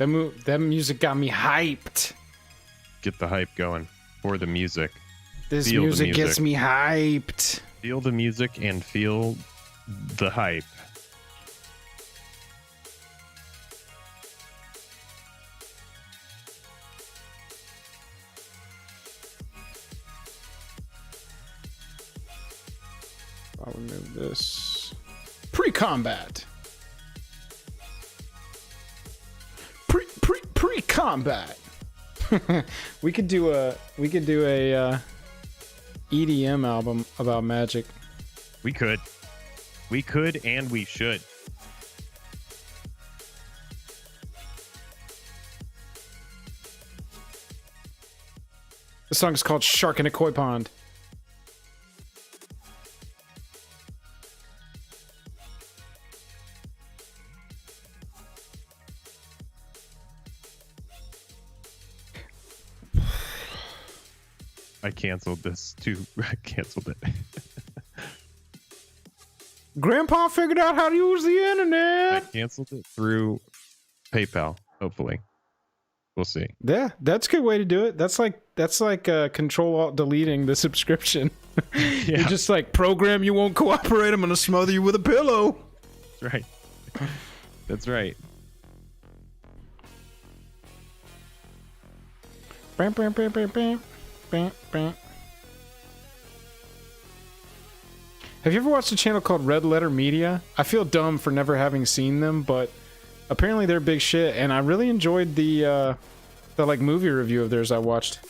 That music got me hyped. Get the hype going for the music. This music gets me hyped. Feel the music and feel the hype. I'll remove this. Pre-combat. Pre-combat. we could do a EDM album about Magic. We could and we should. The song is called Shark in a Koi Pond. I canceled this too. I canceled it. Grandpa figured out how to use the internet. I canceled it through PayPal. Hopefully, we'll see. Yeah, that's a good way to do it. That's like Control-Alt deleting the subscription. Yeah. You're just like, program, you won't cooperate. I'm gonna smother you with a pillow. That's right. That's right. Bam, bam, bam, bam, bam. Bam, bam. Have you ever watched a channel called Red Letter Media? I feel dumb for never having seen them, but apparently they're big shit, and I really enjoyed the like movie review of theirs I watched.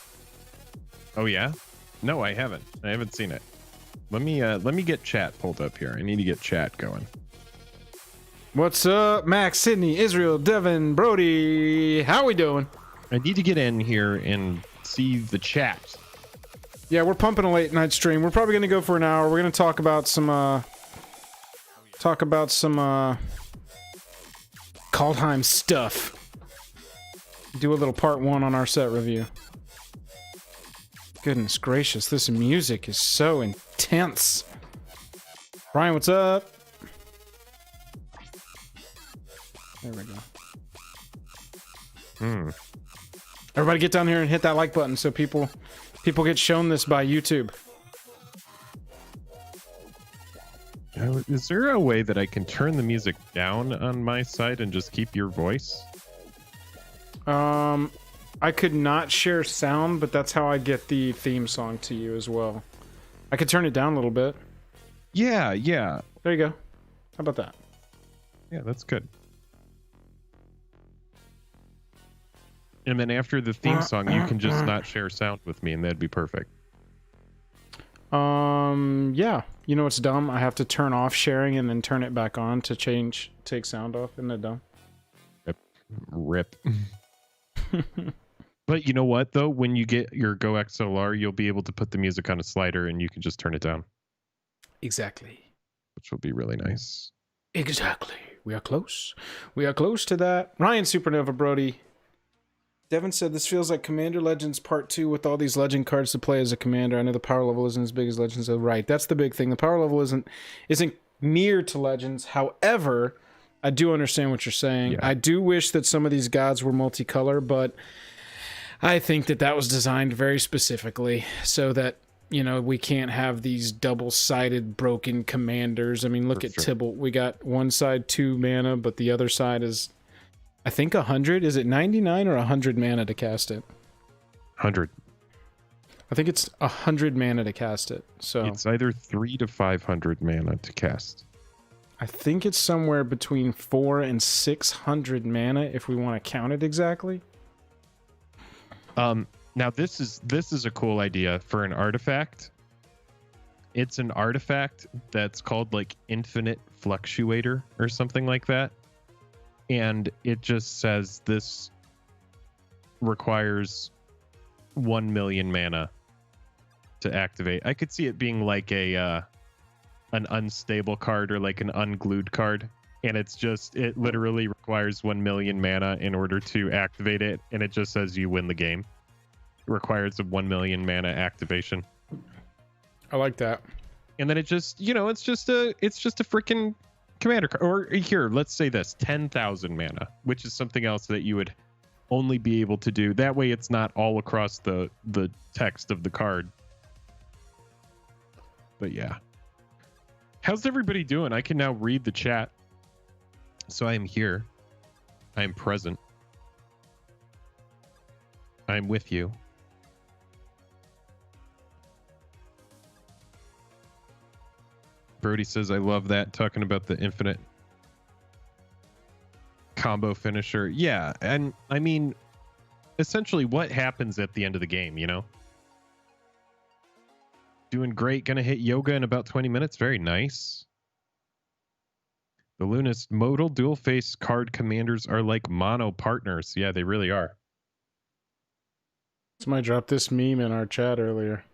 Oh yeah? No, I haven't. I haven't seen it. Let me get chat pulled up here. I need to get chat going. What's up, Max, Sydney, Israel, Devin, Brody? How we doing? I need to get in here and see the chat. Yeah, we're pumping a late night stream. We're probably gonna go for an hour. We're gonna talk about some Kaldheim stuff. Do a little part 1 on our set review. Goodness gracious, this music is so intense. Ryan, what's up? There we go. Everybody get down here and hit that like button so people get shown this by YouTube. Is there a way that I can turn the music down on my side and just keep your voice? I could not share sound, but that's how I get the theme song to you as well. I could turn it down a little bit. Yeah. There you go. How about that? Yeah, that's good. And then after the theme song, you can just not share sound with me, and that'd be perfect. Yeah. You know what's dumb? I have to turn off sharing and then turn it back on to take sound off. Isn't that dumb? Rip. But you know what, though? When you get your Go XLR, you'll be able to put the music on a slider, and you can just turn it down. Exactly. Which will be really nice. Exactly. We are close. We are close to that. Ryan Supernova Brody. Devin said this feels like Commander Legends Part 2 with all these legend cards to play as a commander. I know the power level isn't as big as Legends. Right, that's the big thing. The power level isn't near to Legends. However, I do understand what you're saying. Yeah. I do wish that some of these gods were multicolor, but I think that was designed very specifically so that, you know, we can't have these double-sided broken commanders. I mean, look at Tibalt. We got one side 2 mana, but the other side is, I think, 100. Is it 99 or 100 mana to cast it? 100. I think it's 100 mana to cast it. So it's either 300 to 500 mana to cast. I think it's somewhere between 400 and 600 mana if we want to count it exactly. Now this is a cool idea for an artifact. It's an artifact that's called like Infinite Fluctuator or something like that. And it just says this requires 1 million mana to activate. I could see it being like an unstable card or like an unglued card. And it literally requires 1 million mana in order to activate it. And it just says you win the game. It requires a 1 million mana activation. I like that. And then it just, you know, it's just a freaking commander card, or here, let's say this, 10,000 mana, which is something else that you would only be able to do. That way it's not all across the text of the card. But yeah. How's everybody doing? I can now read the chat. So I am here. I am present. I am with you. Brody says, I love that, talking about the infinite combo finisher. Yeah, and I mean, essentially what happens at the end of the game, you know? Doing great, gonna hit yoga in about 20 minutes. Very nice. The Lunas modal dual face card commanders are like mono partners. Yeah, they really are. Somebody dropped this meme in our chat earlier.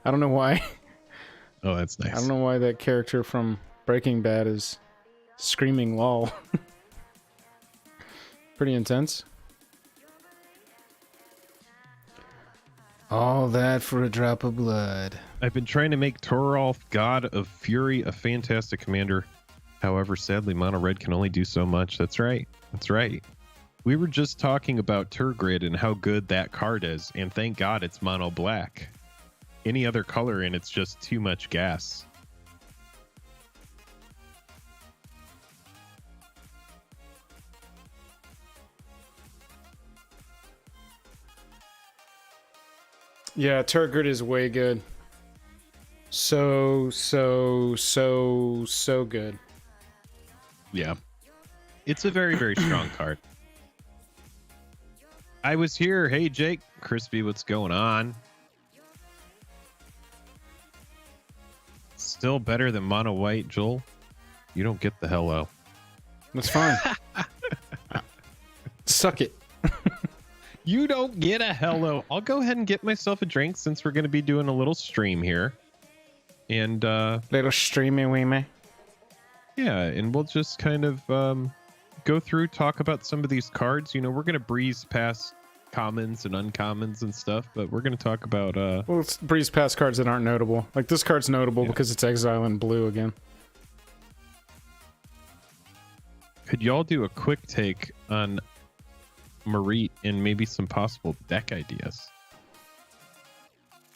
I don't know why. Oh, that's nice. I don't know why that character from Breaking Bad is screaming lol. Pretty intense. All that for a drop of blood. I've been trying to make Toralf, God of Fury, a fantastic commander. However, sadly, mono red can only do so much. That's right. That's right. We were just talking about Tergrid and how good that card is, and thank God it's mono black. Any other color and it's just too much gas. Yeah, Tergrid is way good. So good. Yeah. It's a very, very strong card. I was here. Hey, Jake. Crispy, what's going on? Still better than mono white, Joel. You don't get the hello. That's fine. Suck it. You don't get a hello. I'll go ahead and get myself a drink since we're going to be doing a little stream here. And little streamy weemy. Yeah, and we'll just kind of go through, talk about some of these cards. You know, we're going to breeze past commons and uncommons and stuff, but we're going to talk about well, let's breeze past cards that aren't notable. Like this card's notable because it's exile in blue again. Could y'all do a quick take on Marit and maybe some possible deck ideas?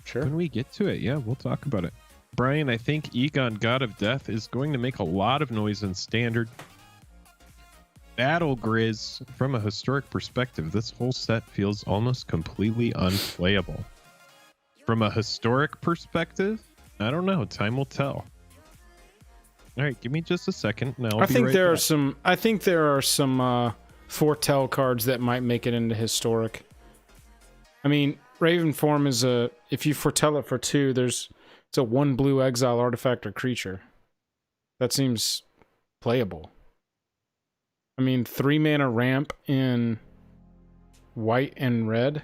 Sure. When we get to it, yeah, we'll talk about it. Brian, I think Egon, God of Death, is going to make a lot of noise in Standard. Battle Grizz, from a historic perspective, this whole set feels almost completely unplayable. From a historic perspective, I don't know. Time will tell. All right, give me just a second. Now I think there are some foretell cards that might make it into historic. I mean, Raven Form is a, if you foretell it for 2, it's a 1 blue exile artifact or creature. That seems playable. I mean, 3 mana ramp in white and red.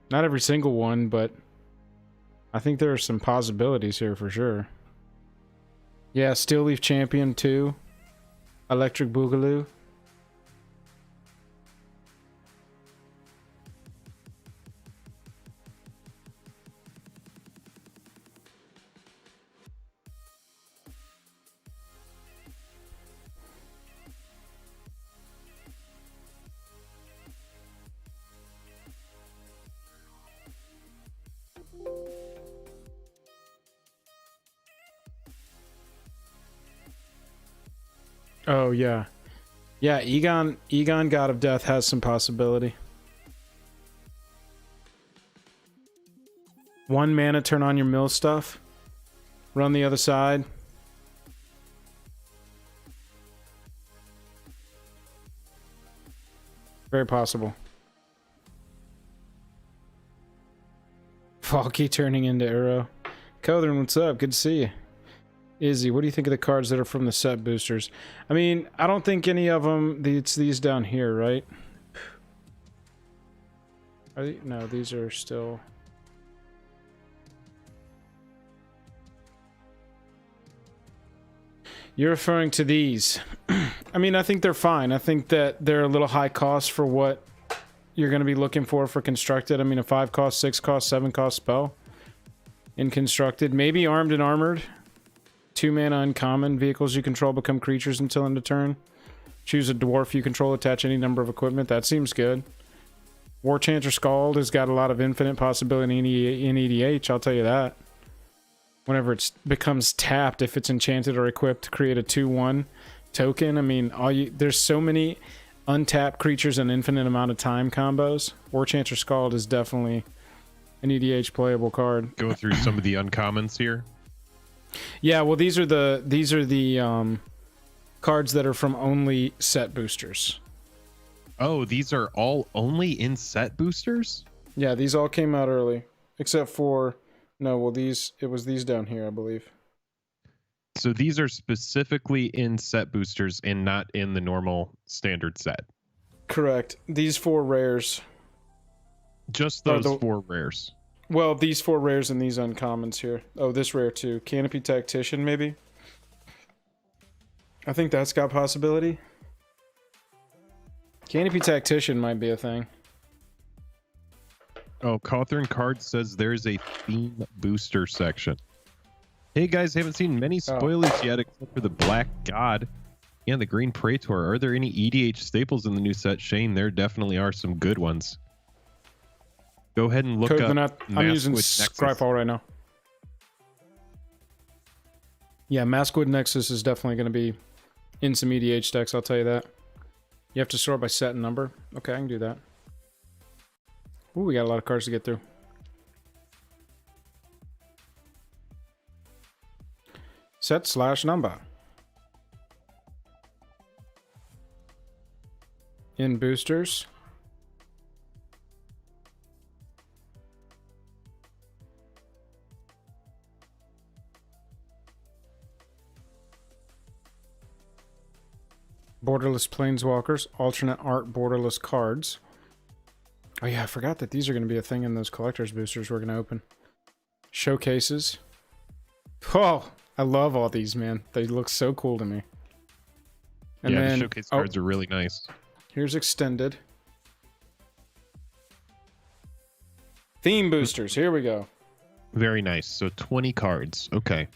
Not every single one, but I think there are some possibilities here for sure. Yeah, Steel Leaf Champion 2. Electric Boogaloo. Oh, yeah. Yeah, Egon God of Death has some possibility. 1 mana, turn on your mill stuff. Run the other side. Very possible. Valki turning into Arrow. Kaldheim, what's up? Good to see you. Izzy, what do you think of the cards that are from the set boosters? I mean, I don't think any of them, it's these down here, right? Are they, no, these are still... You're referring to these. I mean, I think they're fine. I think that they're a little high cost for what you're going to be looking for constructed. I mean, a 5 cost, 6 cost, 7 cost spell. in Constructed. Maybe Armed and Armored. 2 mana uncommon. Vehicles you control become creatures until end of turn. Choose a dwarf you control, attach any number of equipment. That seems good. War Chant or Scald has got a lot of infinite possibility in EDH, I'll tell you that. Whenever it becomes tapped, if it's enchanted or equipped to create a 2/1 token, I mean, there's so many untapped creatures and infinite amount of time combos. War Chant or Scald is definitely an EDH playable card. Go through some of the uncommons here. Yeah, well, these are the cards that are from only set boosters. Oh, these are all only in set boosters? Yeah, these all came out early, except for it was these down here, I believe. So these are specifically in set boosters and not in the normal standard set. Correct. These 4 rares. Just those 4 rares. Well, these 4 rares and these uncommons here. Oh, this rare too. Canopy Tactician, maybe? I think that's got possibility. Canopy Tactician might be a thing. Oh, Cawthorn Card says there's a theme booster section. Hey guys, haven't seen many spoilers yet except for the Black God and the Green Praetor. Are there any EDH staples in the new set? Shane, there definitely are some good ones. Go ahead and look up. I'm using Scryfall right now. Yeah, Maskwood Nexus is definitely going to be in some EDH decks, I'll tell you that. You have to sort by set and number. Okay, I can do that. Ooh, we got a lot of cards to get through. Set/number. In boosters. Borderless Planeswalkers, alternate art borderless cards. Oh yeah, I forgot that these are going to be a thing in those collector's boosters we're going to open. Showcases. Oh, I love all these, man. They look so cool to me. And yeah, then, the showcase cards are really nice. Here's extended. Theme boosters, here we go. Very nice. So 20 cards. Okay.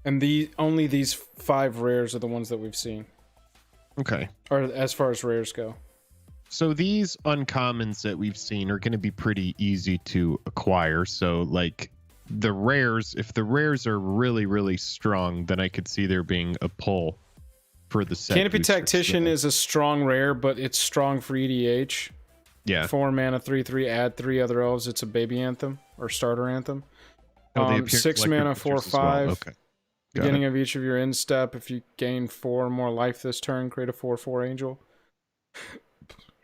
And only these 5 rares are the ones that we've seen. Okay. Or as far as rares go. So these uncommons that we've seen are going to be pretty easy to acquire. So like the rares, if the rares are really, really strong, then I could see there being a pull for the set. Canopy Tactician is a strong rare, but it's strong for EDH. Yeah. 4 mana, 3/3, add 3 other elves. It's a baby anthem or starter anthem. Oh, they appear 6 mana, 4/5. Well. Okay. Beginning of each of your end step, if you gain 4 more life this turn, create a 4/4 angel.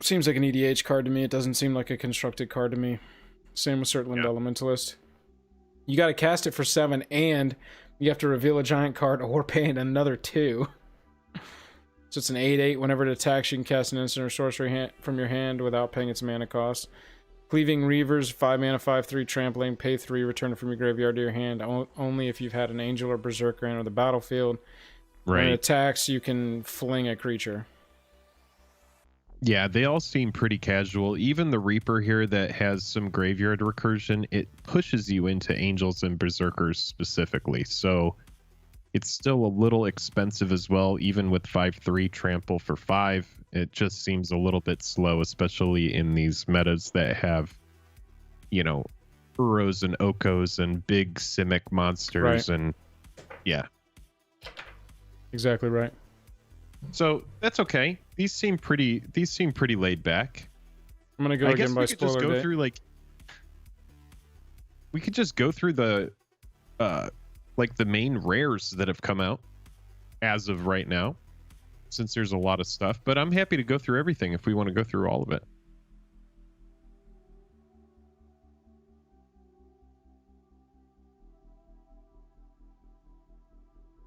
Seems like an EDH card to me. It doesn't seem like a constructed card to me. Same with Surtland Elementalist. You got to cast it for 7, and you have to reveal a giant card or pay another 2. So it's an 8/8. Whenever it attacks, you can cast an instant or sorcery from your hand without paying its mana cost. Cleaving Reavers, 5 mana, 5/3, trampling, pay 3, return it from your graveyard to your hand. Only if you've had an Angel or Berserker enter the battlefield. Right. When it attacks, you can fling a creature. Yeah, they all seem pretty casual. Even the Reaper here that has some graveyard recursion, it pushes you into Angels and Berserkers specifically. So it's still a little expensive as well, even with 5/3 trample for 5. It just seems a little bit slow, especially in these metas that have, you know, Uros and Okos and big Simic monsters. Right. And yeah. Exactly right. So that's okay. These seem pretty laid back. I'm gonna go I again guess by we could just spoiler go date. through we could just go through the like the main rares that have come out as of right now, since there's a lot of stuff, but I'm happy to go through everything if we want to go through all of it.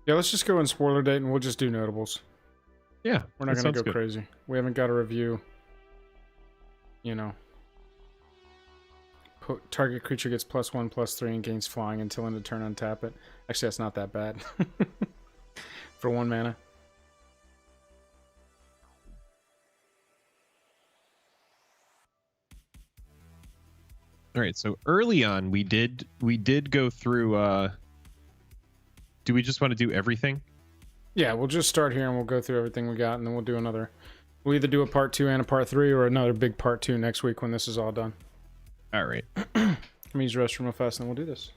Yeah, let's just go in spoiler date and we'll just do notables. Yeah, We're not that gonna sounds go good. crazy. We haven't got a review. You know. Target creature gets +1/+3 and gains flying until end of turn, untap it. Actually, that's not that bad. For 1 mana. All right, so early on we did go through do we just want to do everything? Yeah, we'll just start here and we'll go through everything we got, and then we'll do another. We'll either do a part 2 and a part 3, or another big part 2 next week when this is all done. All right. Let me use the restroom real fast, and then we'll do this.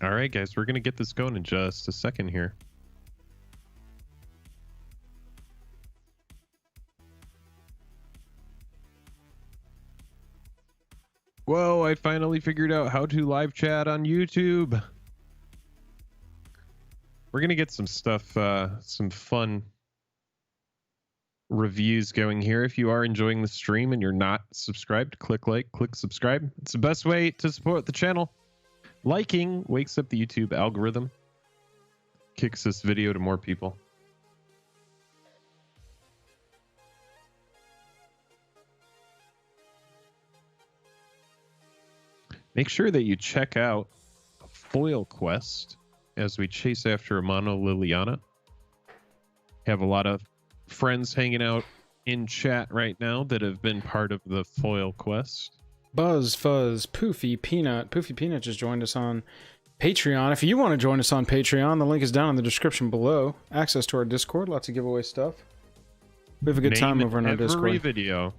All right, guys, we're gonna get this going in just a second here. Whoa, I finally figured out how to live chat on YouTube. We're gonna get some stuff, some fun reviews going here. If you are enjoying the stream and you're not subscribed, click like, click subscribe. It's the best way to support the channel. Liking wakes up the YouTube algorithm, kicks this video to more people. Make sure that you check out Foil Quest as we chase after a Mono Liliana. Have a lot of friends hanging out in chat right now that have been part of the Foil Quest. Buzz, Fuzz, Poofy, Peanut. Poofy Peanut just joined us on Patreon. If you want to join us on Patreon, the link is down in the description below. Access to our Discord, lots of giveaway stuff. We have a good time over in our Discord. Every video.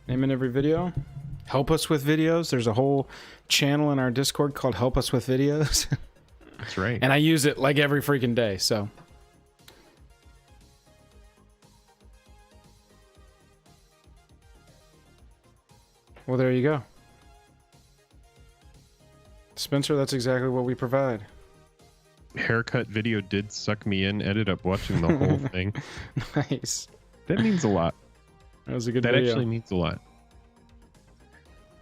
Name in every video. Help us with videos. There's a whole channel in our Discord called Help Us with Videos. That's right. And I use it like every freaking day, so. Well, there you go. Spencer, that's exactly what we provide. Haircut video did suck me in. Ended up watching the whole thing. Nice. That means a lot. That was a good That video. actually means a lot.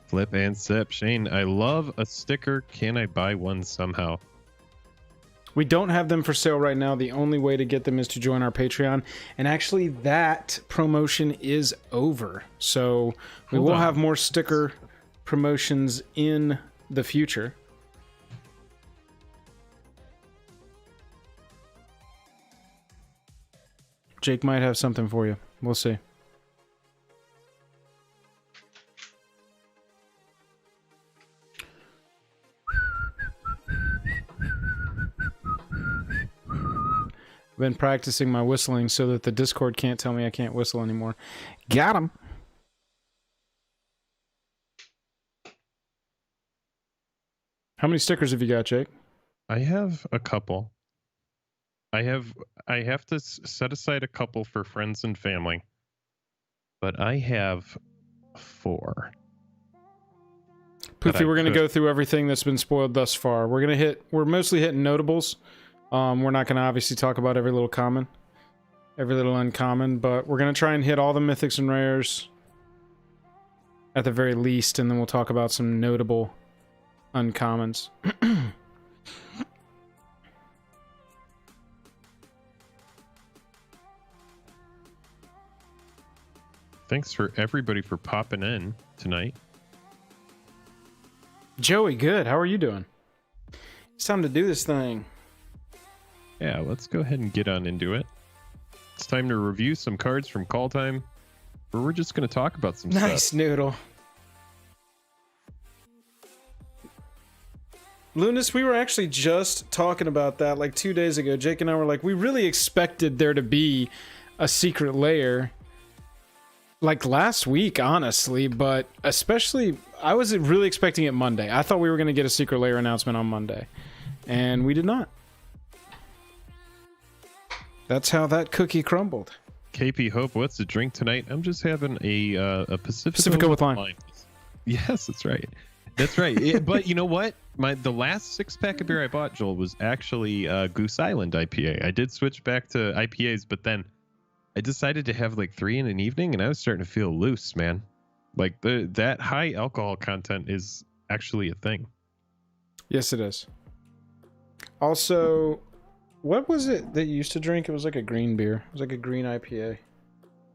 Flip and sip. Shane, I love a sticker. Can I buy one somehow? We don't have them for sale right now. The only way to get them is to join our Patreon. And actually, that promotion is over. So we will have more sticker promotions in the future. Jake might have something for you. We'll see. Been practicing my whistling so that the Discord can't tell me I can't whistle anymore. Got him. How many stickers have you got, Jake? I have a couple. I have to set aside a couple for friends and family. But I have 4. Poofy, we're going to go through everything that's been spoiled thus far. We're mostly hitting notables. We're not going to obviously talk about every little common, every little uncommon, but we're going to try and hit all the mythics and rares at the very least, and then we'll talk about some notable uncommons. Thanks for everybody for popping in tonight. Joey, good. How are you doing? It's time to do this thing. Yeah, let's go ahead and get on into it. It's time to review some cards from Kaldheim, where we're just going to talk about some Nice stuff. noodle. Lunas, we were actually just talking about that like 2 days ago. Jake and I were like, we really expected there to be a secret lair like last week, honestly, but especially I was really expecting it Monday. I thought we were going to get a secret lair announcement on Monday, and we did not. That's how that cookie crumbled. KP Hope, what's the drink tonight? I'm just having a Pacifico with lime. Yes, that's right. That's right. But you know what? The last 6-pack of beer I bought, Joel, was actually Goose Island IPA. I did switch back to IPAs, but then I decided to have like 3 in an evening, and I was starting to feel loose, man. Like that high alcohol content is actually a thing. Yes, it is. Also, what was it that you used to drink? It was like a green beer. It was like a green IPA.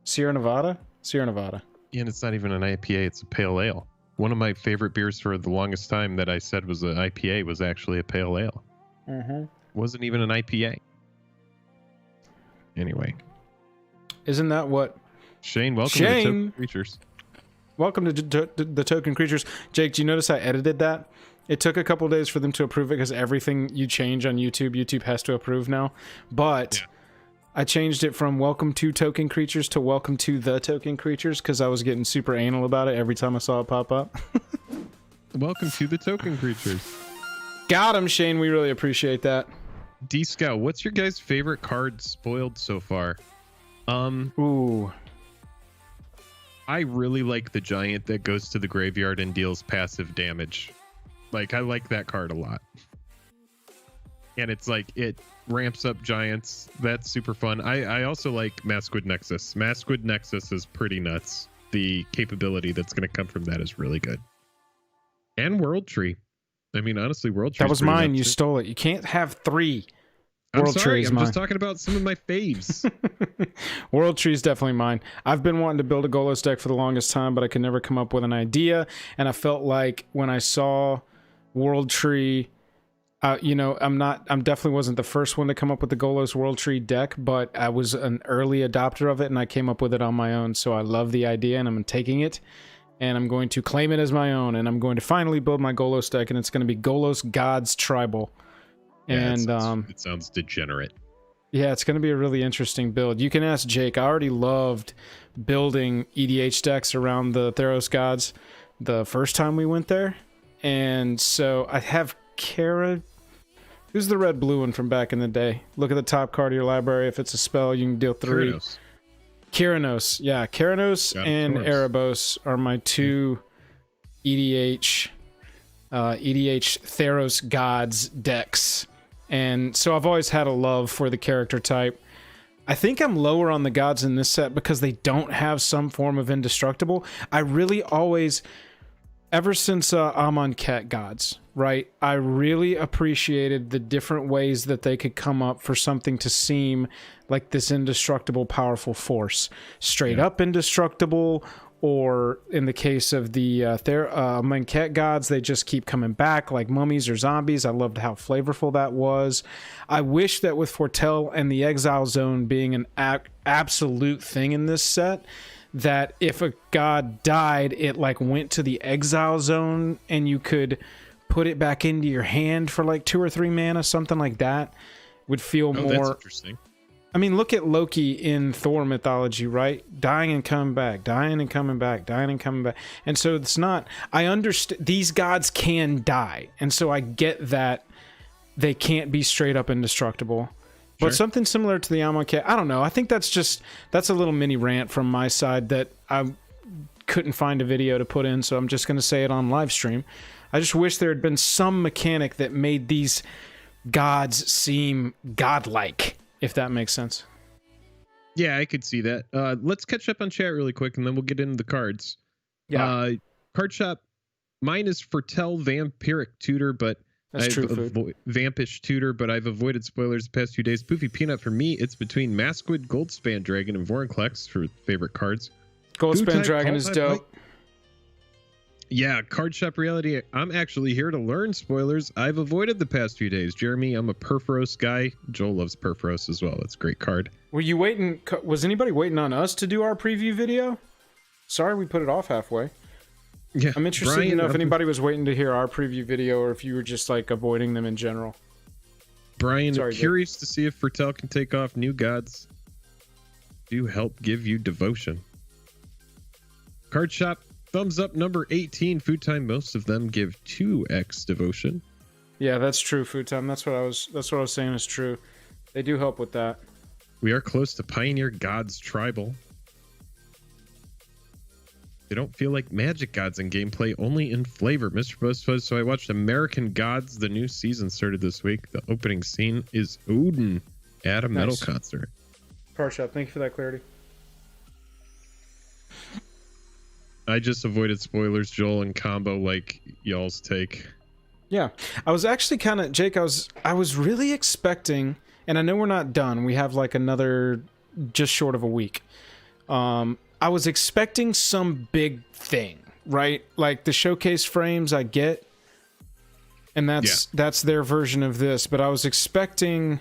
Sierra Nevada? Sierra Nevada. And it's not even an IPA, it's a pale ale. One of my favorite beers for the longest time that I said was an IPA was actually a pale ale. Mm-hmm. Wasn't even an IPA. Anyway. Isn't that what? Shane, welcome to Shane. Token Creatures. Welcome to the Token Creatures. Jake, do you notice I edited that? It took a couple days for them to approve it because everything you change on YouTube has to approve now. But yeah. I changed it from welcome to Token Creatures to welcome to the Token Creatures because I was getting super anal about it every time I saw it pop up. Welcome to the Token Creatures. Got him, Shane. We really appreciate that. D-Scout, what's your guys' favorite card spoiled so far? Ooh. I really like the giant that goes to the graveyard and deals passive damage. Like, I like that card a lot. And it's like, it ramps up giants. That's super fun. I also like Maskwood Nexus. Maskwood Nexus is pretty nuts. The capability that's going to come from that is really good. And World Tree. I mean, honestly, World Tree. That was mine. You stole it. You can't have 3. I'm sorry, I'm just talking about some of my faves. World Tree is definitely mine. I've been wanting to build a Golos deck for the longest time, but I could never come up with an idea. And I felt like when I saw World Tree, you know, I'm definitely wasn't the first one to come up with the Golos World Tree deck, but I was an early adopter of it, and I came up with it on my own. So I love the idea, and I'm taking it, and I'm going to claim it as my own, and I'm going to finally build my Golos deck, and it's going to be Golos Gods Tribal. Yeah, and it sounds degenerate. Yeah, it's going to be a really interesting build. You can ask Jake. I already loved building EDH decks around the Theros Gods the first time we went there. And so I have Kara. Who's the red-blue one from back in the day? Look at the top card of your library. If it's a spell, you can deal 3. Keranos. Yeah, Keranos and Erebos are my 2 EDH Theros Gods decks. And so I've always had a love for the character type. I think I'm lower on the gods in this set because they don't have some form of indestructible. I really always, ever since Amonkhet gods, right? I really appreciated the different ways that they could come up for something to seem like this indestructible, powerful force. Straight up indestructible, or in the case of the Amonkhet gods, they just keep coming back like mummies or zombies. I loved how flavorful that was. I wish that with Foretell and the Exile Zone being an absolute thing in this set, that if a god died, it like went to the Exile Zone and you could put it back into your hand for like 2 or 3 mana, something like that. Would feel more... That's interesting. I mean, look at Loki in Thor mythology, right? Dying and coming back, dying and coming back, dying and coming back. And so it's not... I understand... These gods can die. And so I get that they can't be straight up indestructible. Sure. But something similar to the Amonkhet, I don't know. I think that's a little mini rant from my side that I couldn't find a video to put in, so I'm just going to say it on live stream. I just wish there had been some mechanic that made these gods seem godlike. If that makes sense. Yeah, I could see that. Let's catch up on chat really quick, and then we'll get into the cards. Yeah. Card shop. Mine is Foretell Vampiric Tutor, but Vampish Tutor, but I've avoided spoilers the past 2 days. Poofy Peanut for me, it's between Maskwood, Goldspan Dragon, and Vorinclex for favorite cards. Goldspan Dragon is dope. Yeah, Card Shop Reality. I'm actually here to learn spoilers. I've avoided the past few days. Jeremy, I'm a Perforos guy. Joel loves Perforos as well. That's a great card. Were you waiting? Was anybody waiting on us to do our preview video? Sorry, we put it off halfway. Yeah, I'm interested to know if anybody was waiting to hear our preview video or if you were just like avoiding them in general. Brian, curious to see if Foretell can take off new gods. Do help give you devotion. Card Shop. Thumbs up number 18, Food Time. Most of them give 2x devotion. Yeah, that's true, Food Time. That's what I was saying is true. They do help with that. We are close to Pioneer Gods Tribal. They don't feel like Magic Gods in gameplay, only in flavor. Mr. Postfuzz, so I watched American Gods. The new season started this week. The opening scene is Odin at a metal concert. Card Shop, thank you for that clarity. I just avoided spoilers, Joel, and combo like y'all's take. Yeah, I was actually kind of, Jake, I was really expecting, and I know we're not done. We have like another just short of a week. I was expecting some big thing, right? Like the showcase frames I get, and that's their version of this, but I was expecting,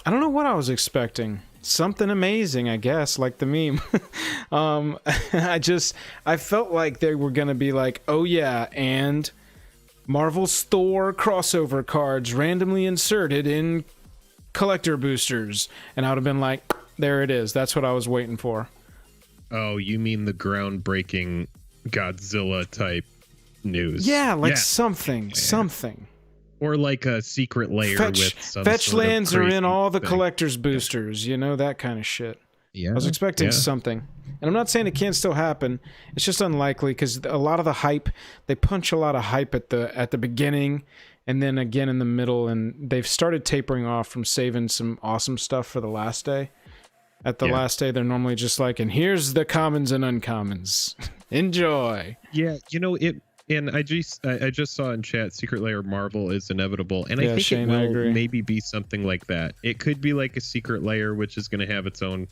I don't know what I was expecting. something amazing, I guess, like the meme. I felt like they were gonna be like, oh yeah, and Marvel's Thor crossover cards randomly inserted in collector boosters, and I would have been like, there it is. That's what I was waiting for. Oh, you mean the groundbreaking Godzilla type news? Yeah, like something. Or like a secret layer with some fetch sort lands of are in all the thing. collector's boosters, you know, that kind of shit. Yeah, I was expecting something. And I'm not saying it can't still happen. It's just unlikely because a lot of the hype, they punch a lot of hype at the beginning and then again in the middle, and they've started tapering off from saving some awesome stuff for the last day. At the last day, they're normally just like, and here's the commons and uncommons. Enjoy. Yeah, you know, and I just saw in chat, Secret Layer Marvel is inevitable, and I think Shane, it will maybe be something like that. It could be like a Secret Layer, which is going to have its own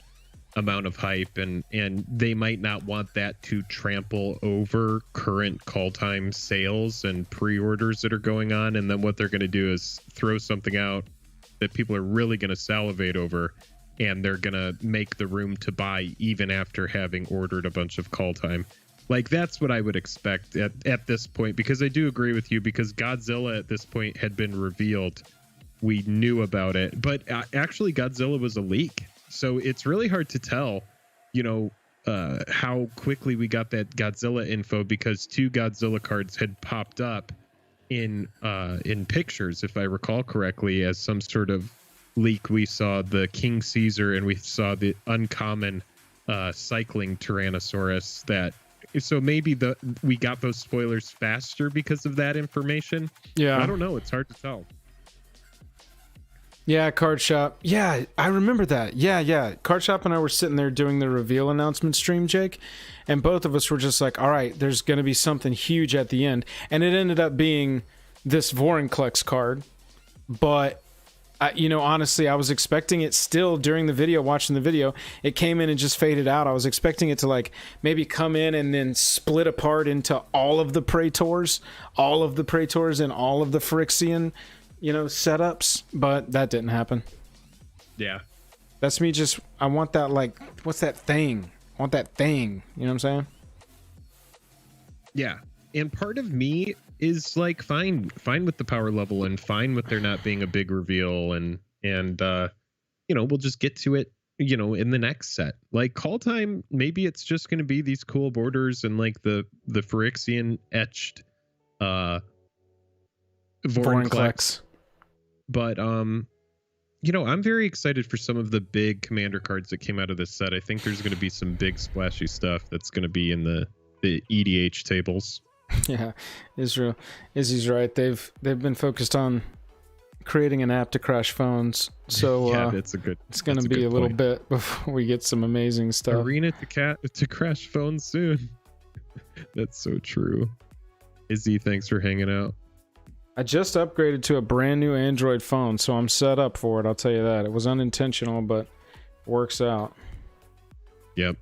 amount of hype, and they might not want that to trample over current Kaldheim sales and pre-orders that are going on, and then what they're going to do is throw something out that people are really going to salivate over, and they're going to make the room to buy even after having ordered a bunch of Kaldheim. Like, that's what I would expect at this point, because I do agree with you, because Godzilla at this point had been revealed. We knew about it, but actually Godzilla was a leak. So it's really hard to tell, you know, how quickly we got that Godzilla info, because 2 Godzilla cards had popped up in pictures, if I recall correctly, as some sort of leak. We saw the King Caesar and we saw the uncommon cycling Tyrannosaurus. So maybe we got those spoilers faster because of that information. Yeah, I don't know. It's hard to tell. Yeah, Card Shop. Yeah, I remember that. Yeah. Card Shop and I were sitting there doing the reveal announcement stream, Jake, and both of us were just like, all right, there's going to be something huge at the end. And it ended up being this Vorinclex card. But, honestly, I was expecting it still during the video, watching the video. It came in and just faded out. I was expecting it to, like, maybe come in and then split apart into all of the Praetors and all of the Phyrexian setups, but that didn't happen. Yeah. That's me I want that, like, what's that thing? I want that thing. You know what I'm saying? Yeah. And part of me is like fine with the power level and fine with there not being a big reveal and we'll just get to it, in the next set. Like Kaldheim, maybe it's just going to be these cool borders and like the Phyrexian etched Vorinclex. But I'm very excited for some of the big commander cards that came out of this set. I think there's going to be some big splashy stuff that's going to be in the EDH tables. Yeah, Izzy's right. They've been focused on creating an app to crash phones. So yeah, it's going to be a little bit before we get some amazing stuff. Arena to crash phones soon. That's so true. Izzy, thanks for hanging out. I just upgraded to a brand new Android phone, so I'm set up for it. I'll tell you that. It was unintentional, but works out. Yep.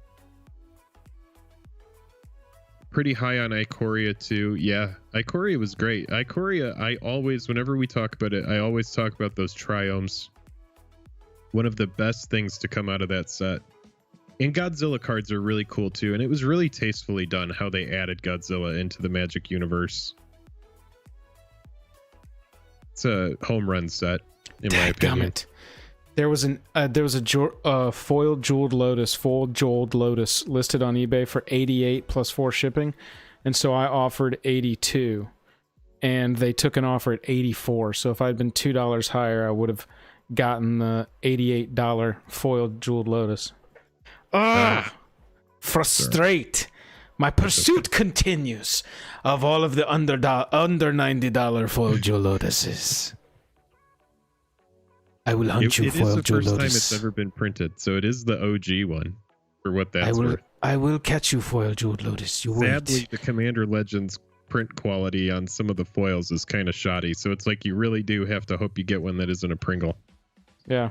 Pretty high on Ikoria too. Yeah, Ikoria was great. Ikoria, whenever we talk about it, I always talk about those triomes. One of the best things to come out of that set. And Godzilla cards are really cool too, and it was really tastefully done how they added Godzilla into the Magic universe. It's a home run set, in my opinion. There was a foiled jeweled lotus listed on eBay for 88 plus 4 shipping, and so I offered 82, and they took an offer at 84. So if I'd been $2 higher, I would have gotten the $88 foiled jeweled lotus. Frustrate. My pursuit continues of all of the under $90 foiled jewel lotuses. I will hunt you foiled jewel lotus. It is the first time it's ever been printed, so it is the OG one for what that's worth. I will catch you foiled jewel lotus. You wait. Sadly, the Commander Legends print quality on some of the foils is kind of shoddy, so it's like you really do have to hope you get one that isn't a Pringle. Yeah.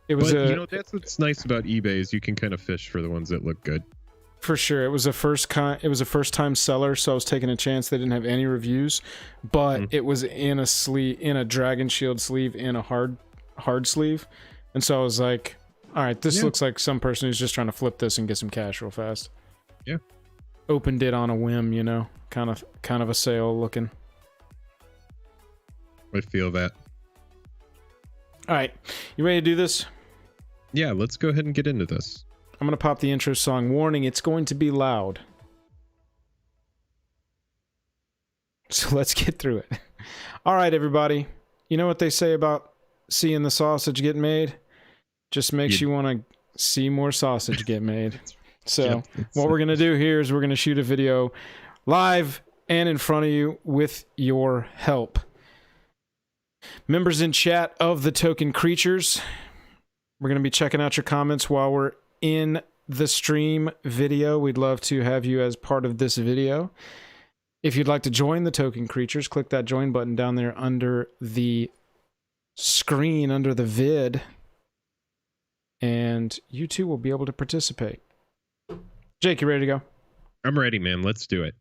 That's what's nice about eBay is you can kind of fish for the ones that look good. For sure, it was a first time seller, so I was taking a chance. They didn't have any reviews, but it was in a sleeve, in a Dragon Shield sleeve, in a hard sleeve, And so I was like, all right, this looks like some person who's just trying to flip this and get some cash real fast. Yeah. Opened it on a whim, you know, kind of a sale looking. I feel that. All right, you ready to do this? Yeah, let's go ahead and get into this. I'm gonna pop the intro song. Warning, it's going to be loud. So let's get through it. All right, everybody. You know what they say about seeing the sausage get made? Just makes you want to see more sausage get made. So what we're going to do here is we're going to shoot a video live and in front of you with your help. Members in chat of the Token Creatures, we're going to be checking out your comments while we're in the stream video. We'd love to have you as part of this video. If you'd like to join the Token Creatures, click that join button down there under the screen, under the vid, and you too will be able to participate. Jake, you ready to go? I'm ready, man. Let's do it.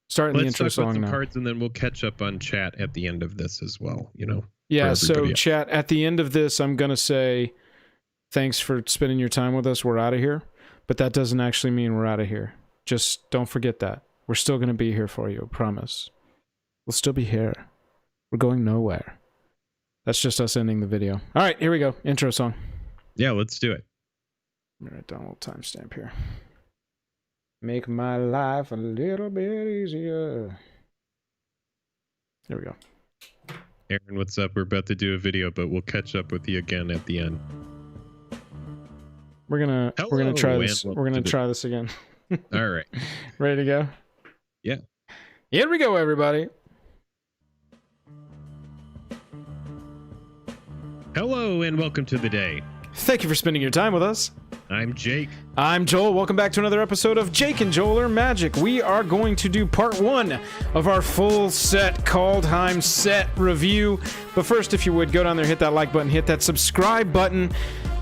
Starting the intro Let's talk about song some now. cards, and then we'll catch up on chat at the end of this as well, you know? Yeah, so chat, at the end of this, I'm going to say thanks for spending your time with us. We're out of here. But that doesn't actually mean we're out of here. Just don't forget that. We're still going to be here for you, I promise. We'll still be here. We're going nowhere. That's just us ending the video. All right, here we go. Intro song. Yeah, let's do it. Let me write down a little timestamp here. Make my life a little bit easier. There we go. Aaron, what's up? We're about to do a video, but we'll catch up with you again at the end. We're gonna try this. We're gonna try this again. All right. Ready to go? Yeah. Here we go, everybody. Hello and welcome to the day. Thank you for spending your time with us. I'm Jake. I'm Joel. Welcome back to another episode of Jake and Joel Are Magic. We are going to do part 1 of our full set Kaldheim set review. But first, if you would, go down there, hit that like button, hit that subscribe button.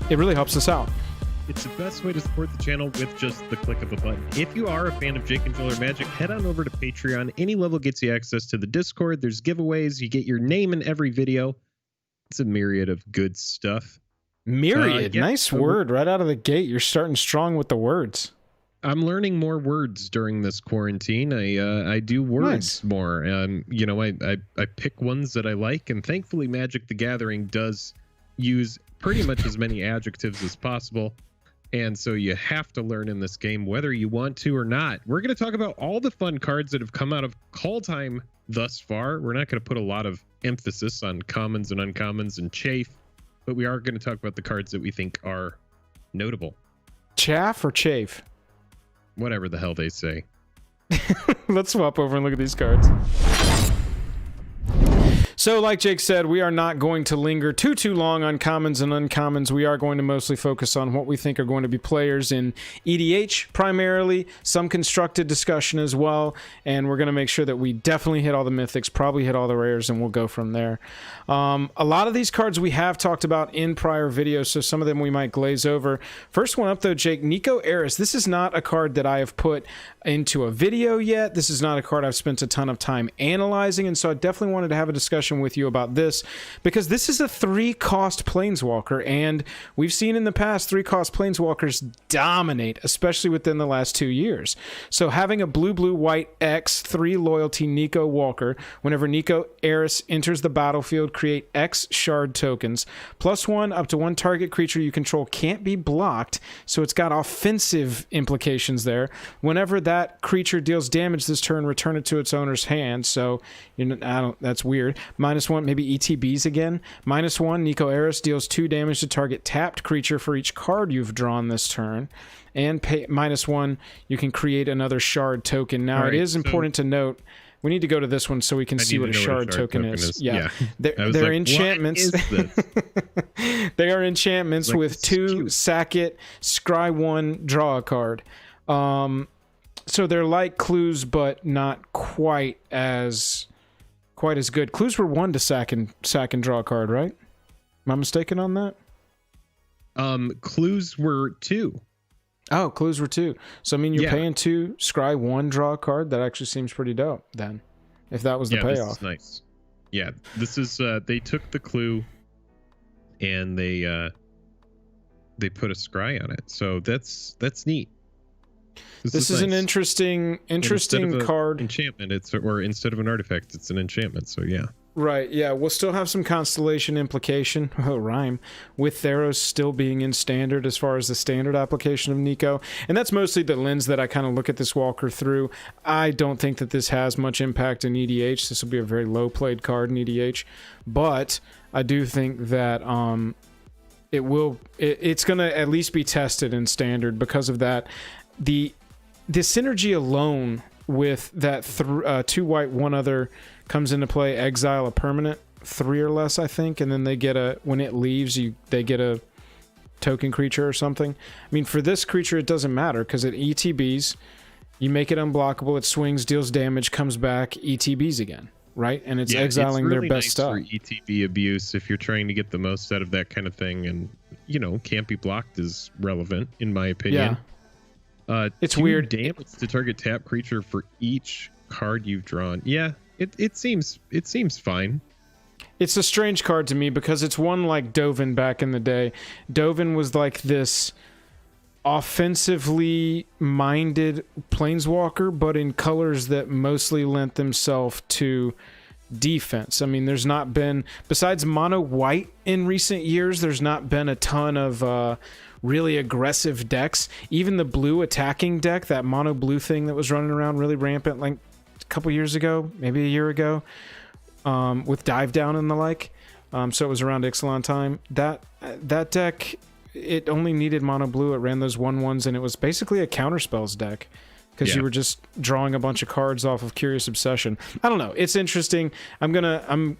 It really helps us out. It's the best way to support the channel with just the click of a button. If you are a fan of Jake and Joel Are Magic, head on over to Patreon. Any level gets you access to the Discord. There's giveaways. You get your name in every video. It's a myriad of good stuff. Myriad. Nice word right out of the gate. You're starting strong with the words. I'm learning more words during this quarantine. I do words more. You know, I pick ones that I like, and thankfully Magic the Gathering does use pretty much as many adjectives as possible. And so you have to learn in this game whether you want to or not. We're going to talk about all the fun cards that have come out of Kaldheim thus far. We're not going to put a lot of emphasis on commons and uncommons and chafe, but we are going to talk about the cards that we think are notable. Chaff or chafe? Whatever the hell they say. Let's swap over and look at these cards. So, like Jake said, we are not going to linger too long on commons and uncommons. We are going to mostly focus on what we think are going to be players in EDH primarily, some constructed discussion as well, and we're going to make sure that we definitely hit all the mythics, probably hit all the rares, and we'll go from there. A lot of these cards we have talked about in prior videos, so some of them we might glaze over. First one up, though, Jake, Niko Aris. This is not a card that I have put into a video yet. This is not a card I've spent a ton of time analyzing, and so I definitely wanted to have a discussion with you about this because this is a 3-cost planeswalker, and we've seen in the past 3-cost planeswalkers dominate, especially within the last 2 years. So having a blue-white X 3 loyalty Niko Walker, whenever Niko Aris enters the battlefield, create X shard tokens. +1 up to 1 target creature you control can't be blocked, so it's got offensive implications there. Whenever that creature deals damage this turn, return it to its owner's hand. So that's weird. -1, maybe ETBs again. -1, Niko Aris deals 2 damage to target tapped creature for each card you've drawn this turn. And -1, you can create another shard token. Now, it is important to note, we need to go to this one so we can see what a shard token is. Yeah. They're enchantments. They are enchantments with 2 sack it, scry 1, draw a card. So they're like clues, but not quite as good. Clues were 1 to sack and draw a card, right? Am I mistaken on that? Clues were 2. Oh, clues were 2. So I mean, you're paying 2, scry 1, draw a card. That actually seems pretty dope then, if that was the payoff. This is nice. Yeah, this is they took the clue and they they put a scry on it. So that's neat. This is an nice. interesting card. Enchantment, or instead of an artifact, it's an enchantment. So yeah. Right, yeah, we'll still have some constellation implication, rhyme, with Theros still being in standard as far as the standard application of Niko, and that's mostly the lens that I kind of look at this walker through. I don't think that this has much impact in EDH. This will be a very low-played card in EDH, but I do think that it's going to at least be tested in standard because of that. The synergy alone with that 2 white, 1 other comes into play, exile a permanent 3 or less, I think, and then they get when it leaves, they get a token creature or something. I mean, for this creature, it doesn't matter because it ETBs, you make it unblockable, it swings, deals damage, comes back, ETBs again, right? And it's exiling it's really their best nice stuff. For ETB abuse, if you're trying to get the most out of that kind of thing, and can't be blocked is relevant in my opinion. Yeah. It's 2 weird. Damage to target tap creature for each card you've drawn. Yeah, it seems fine. It's a strange card to me because it's one like Dovin back in the day. Dovin was like this offensively minded planeswalker, but in colors that mostly lent themselves to defense. I mean, there's not been, besides mono white in recent years, there's not been a ton of really aggressive decks. Even the blue attacking deck, that mono blue thing that was running around really rampant like a couple years ago, maybe a year ago, with dive down and the like. So it was around Ixalan time. That deck, it only needed mono blue. It ran those 1/1s, and it was basically a counterspells deck because you were just drawing a bunch of cards off of Curious Obsession. I don't know. It's interesting. I'm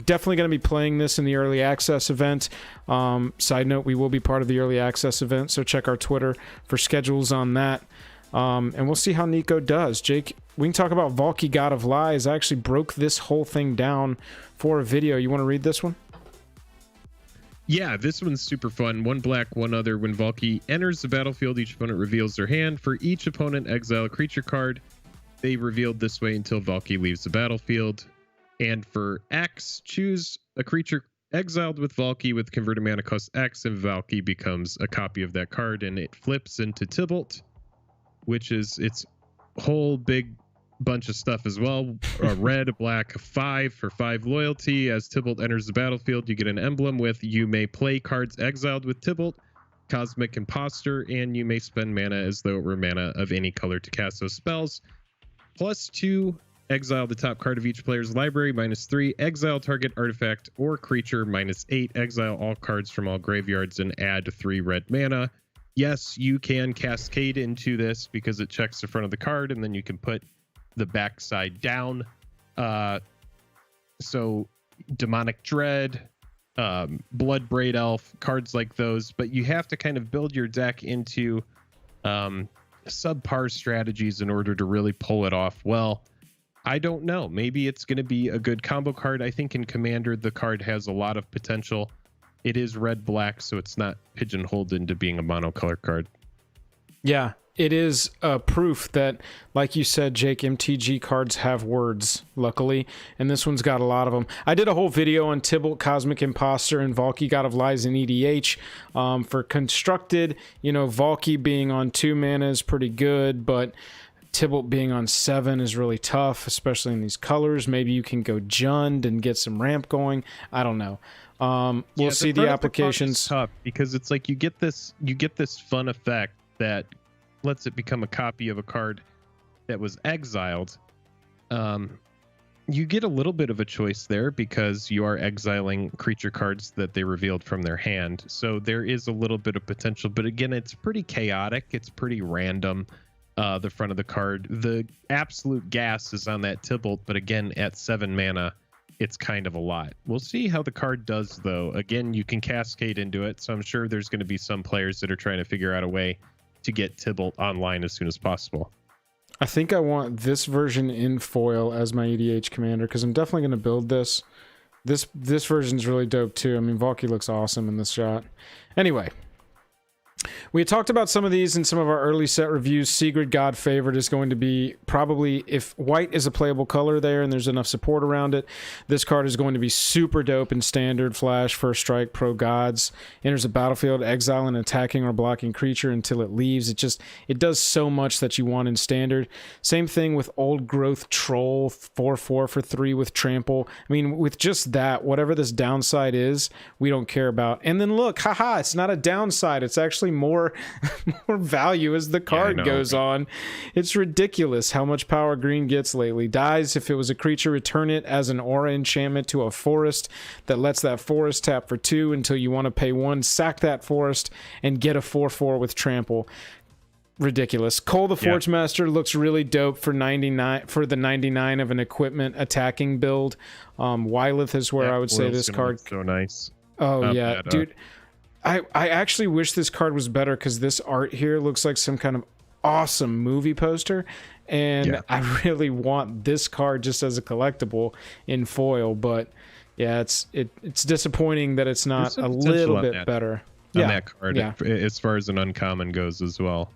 definitely going to be playing this in the early access event. Side note, we will be part of the early access event, so check our Twitter for schedules on that. And we'll see how Niko does. Jake, we can talk about Valki, God of Lies. I actually broke this whole thing down for a video. You want to read this one? Yeah, this one's super fun. 1 black, 1 other. When Valki enters the battlefield, each opponent reveals their hand. For each opponent, exile a creature card. They revealed this way until Valki leaves the battlefield. And for X, choose a creature exiled with Valki with converted mana cost X, and Valki becomes a copy of that card, and it flips into Tybalt, which is its whole big bunch of stuff as well. A red, a black, a 5 for 5 loyalty. As Tybalt enters the battlefield, you get an emblem with you may play cards exiled with Tybalt, Cosmic Imposter, and you may spend mana as though it were mana of any color to cast those spells. +2, exile the top card of each player's library. -3, exile target artifact or creature. -8, exile all cards from all graveyards and add 3 red mana. Yes, you can cascade into this because it checks the front of the card, and then you can put the back side down. So Demonic Dread, Bloodbraid Elf, cards like those, but you have to kind of build your deck into subpar strategies in order to really pull it off well. I don't know. Maybe it's going to be a good combo card. I think in Commander, the card has a lot of potential. It is red-black, so it's not pigeonholed into being a monocolor card. Yeah, it is proof that, like you said, Jake, MTG cards have words, luckily, and this one's got a lot of them. I did a whole video on Tybalt, Cosmic Imposter, and Valki, God of Lies in EDH. For Constructed, Valki being on 2 mana is pretty good, but Tybalt being on 7 is really tough, especially in these colors. Maybe you can go Jund and get some ramp going. I don't know. We'll see the applications. Tough because it's like you get this fun effect that lets it become a copy of a card that was exiled. You get a little bit of a choice there because you are exiling creature cards that they revealed from their hand. So there is a little bit of potential, but again, it's pretty chaotic. It's pretty random. The front of the card, the absolute gas is on that Tybalt, but again, at 7 mana, it's kind of a lot. We'll see how the card does, though. Again, you can cascade into it, so I'm sure there's going to be some players that are trying to figure out a way to get Tybalt online as soon as possible. I think I want this version in foil as my EDH commander because I'm definitely going to build this. This version's really dope too. I mean, Valki looks awesome in this shot. Anyway, We had talked about some of these in some of our early set reviews. Sigrid God Favored is going to be probably, if white is a playable color there and there's enough support around it, this card is going to be super dope in Standard, Flash, First Strike, Pro Gods. Enters the battlefield, exile an attacking or blocking creature until it leaves. It does so much that you want in Standard. Same thing with Old Growth Troll, 4/4 for 3 with Trample. I mean, with just that, whatever this downside is, we don't care about. And then look, haha, it's not a downside. It's actually more value as the card goes on. It's ridiculous how much power green gets lately. Dies if it was a creature, return it as an aura enchantment to a forest that lets that forest tap for 2 until you want to pay 1, sack that forest, and get a 4/4 with trample. Ridiculous. Cole the Forge Master looks really dope for 99 for the 99 of an equipment attacking build. Wylith is where I would say this card. So nice. Oh yeah, dude. I actually wish this card was better because this art here looks like some kind of awesome movie poster, and I really want this card just as a collectible in foil. But yeah, it's disappointing that it's not a little bit better. On that card, as far as an uncommon goes as well.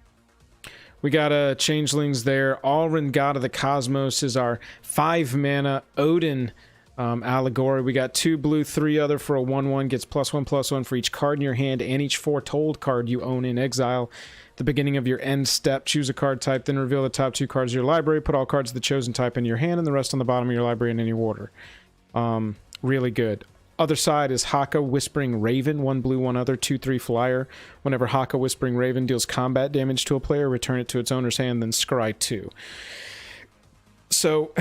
We got a changelings there. Alrin, God of the Cosmos, is our 5 mana Odin allegory. We got 2 blue, 3 other for a 1/1. Gets +1/+1 for each card in your hand and each foretold card you own in exile. At the beginning of your end step, choose a card type, then reveal the top 2 cards of your library. Put all cards of the chosen type in your hand and the rest on the bottom of your library in any order. Really good. Other side is Haka Whispering Raven, 1 blue, 1 other, 2/3 flyer. Whenever Haka Whispering Raven deals combat damage to a player, return it to its owner's hand, then scry 2. So,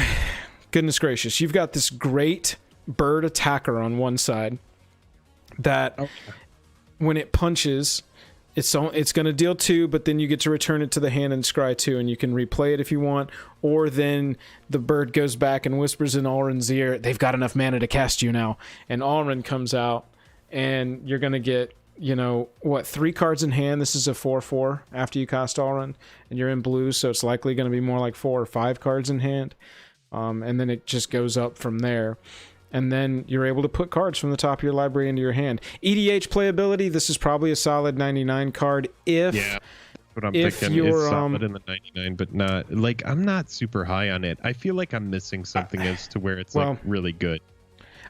goodness gracious, you've got this great bird attacker on one side that when it punches, it's going to deal 2, but then you get to return it to the hand and scry 2, and you can replay it if you want, or then the bird goes back and whispers in Alrin's ear, they've got enough mana to cast you now, and Alrin comes out, and you're going to get, 3 cards in hand. This is a 4/4 after you cast Alrin, and you're in blue, so it's likely going to be more like 4 or 5 cards in hand. And then it just goes up from there. And then you're able to put cards from the top of your library into your hand. EDH playability, this is probably a solid 99 card if... Yeah, what I'm thinking is solid in the 99, but not... I'm not super high on it. I feel like I'm missing something as to where it's, really good.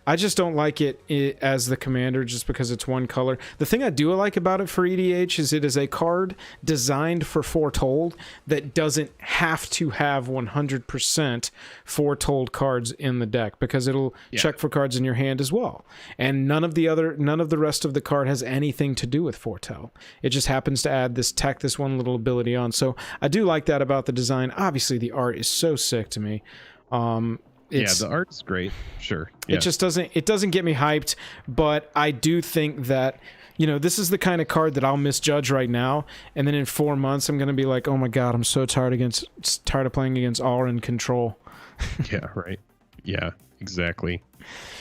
I just don't like it as the commander just because it's one color. The thing I do like about it for EDH is it is a card designed for Foretold that doesn't have to have 100% Foretold cards in the deck because it'll check for cards in your hand as well. And none of the rest of the card has anything to do with Foretell. It just happens to add this one little ability on. So I do like that about the design. Obviously the art is so sick to me. The art's great. Sure. Yeah. It just doesn't get me hyped, but I do think that, this is the kind of card that I'll misjudge right now, and then in 4 months I'm going to be like, oh my god, I'm so tired of playing against Alrin Control. Yeah, right. Yeah, exactly.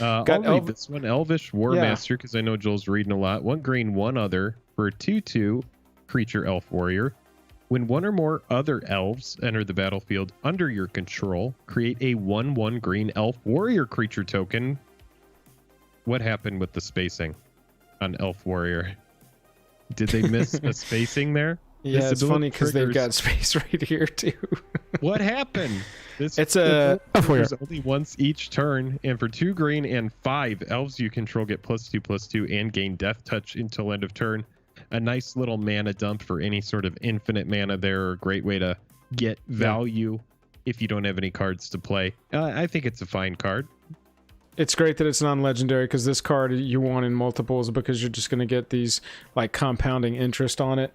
I'll read this one, Elvish War Master, because I know Joel's reading a lot. 1 green, 1 other for a 2/2 creature elf warrior. When 1 or more other elves enter the battlefield under your control, create a 1/1 green elf warrior creature token. What happened with the spacing on elf warrior? Did they miss a spacing there? Yeah, it's funny because they've got space right here too. What happened? It's a only once each turn, and for 2 green and 5 elves you control get +2/+2 and gain death touch until end of turn. A nice little mana dump for any sort of infinite mana there. A great way to get value if you don't have any cards to play. I think it's a fine card. It's great that it's non-legendary because this card you want in multiples because you're just going to get these compounding interest on it.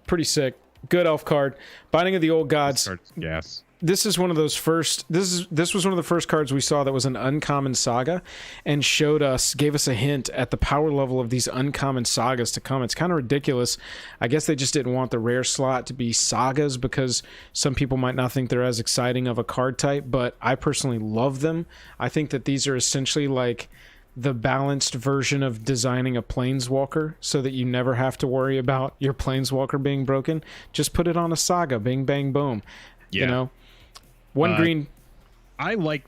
Pretty sick. Good elf card. Binding of the Old Gods. Yes. This is one of those first. This was one of the first cards we saw that was an uncommon saga, and gave us a hint at the power level of these uncommon sagas to come. It's kind of ridiculous. I guess they just didn't want the rare slot to be sagas because some people might not think they're as exciting of a card type, but I personally love them. I think that these are essentially like the balanced version of designing a planeswalker so that you never have to worry about your planeswalker being broken. Just put it on a saga. Bing, bang, boom. Yeah. 1 green. I like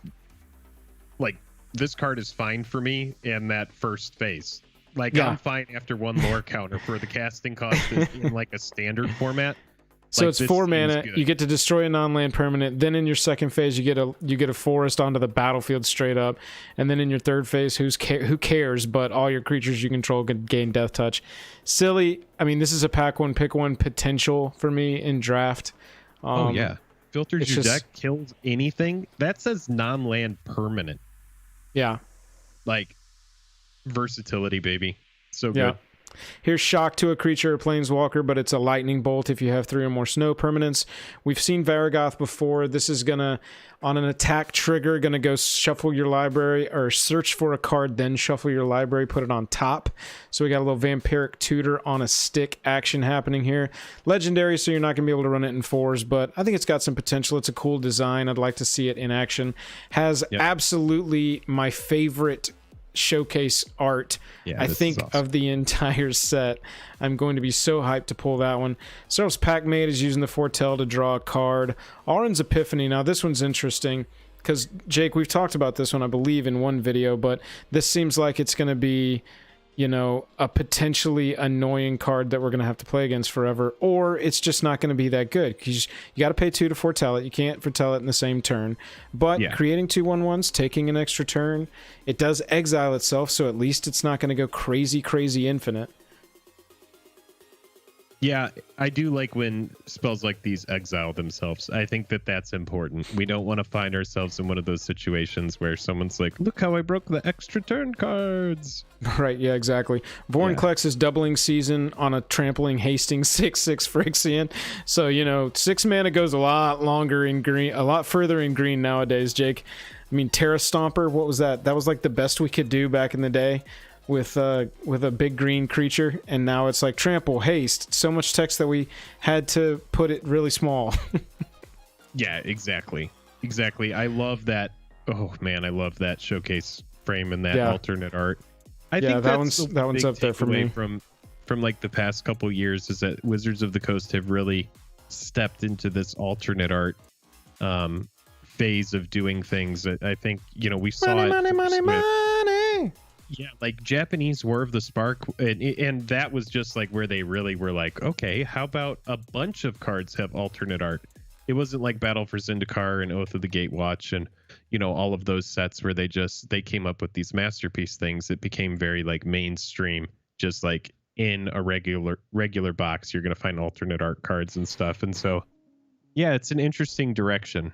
this card is fine for me in that first phase. Like, Yeah. I'm fine after one lore counter for the casting cost is in like a standard format. So Like, it's this 4 seems mana. good. You get to destroy a non-land permanent. Then in your second phase, you get a forest onto the battlefield straight up. And then in your third phase, who cares? But all your creatures you control can gain death touch. Silly. I mean, this is a pack one, pick one potential for me in draft. Oh yeah, filters it's your just- deck, kills anything that says non-land permanent. Yeah. Like versatility, baby. So good. Yeah. Here's shock to a creature or planeswalker, but it's a lightning bolt if you have 3 or more snow permanents. We've seen Varragoth before. This is gonna, on an attack trigger, gonna go shuffle your library or search for a card, then shuffle your library, put it on top. So we got a little vampiric tutor on a stick action happening here. Legendary, so you're not gonna be able to run it in 4s, but I think it's got some potential. It's a cool design. I'd like to see it in action. Has absolutely my favorite showcase art, I think, awesome. of the entire set. I'm going to be so hyped to pull that one. Serap's Packmate is using the Foretell to draw a card. Auron's Epiphany. Now this one's interesting because, Jake, we've talked about this one, I believe, in one video, but this seems like it's going to be, you know, a potentially annoying card that we're going to have to play against forever, or it's just not going to be that good because you got to pay 2 to foretell it. You can't foretell it in the same turn, but creating 2/1/1s, taking an extra turn, it does exile itself, so at least it's not going to go crazy infinite. Yeah, I do like when spells like these exile themselves. I think that that's important. We don't want to find ourselves in one of those situations where someone's like, look how I broke the extra turn cards. Right, yeah, exactly. Vorinclex is doubling season on a trampling Hastings 6/6 Phyrexian. So, you know, 6 mana goes a lot longer in green, a lot further in green nowadays, Jake. I mean, Terra Stomper, what was that? That was like the best we could do back in the day with a big green creature, and now it's like trample, haste, so much text that we had to put it really small. Yeah, exactly. I love that. Oh man, I love that showcase frame and that alternate art. I think that one's up there for me. From like the past couple years is that Wizards of the Coast have really stepped into this alternate art phase of doing things. I think, you know, we saw money. Yeah, like Japanese War of the Spark, and that was just like where they really were like, okay, how about a bunch of cards have alternate art? It wasn't like Battle for Zendikar and Oath of the Gatewatch and, you know, all of those sets where they came up with these masterpiece things. It became very like mainstream, just like in a regular box, you're going to find alternate art cards and stuff. And so, yeah, it's an interesting direction.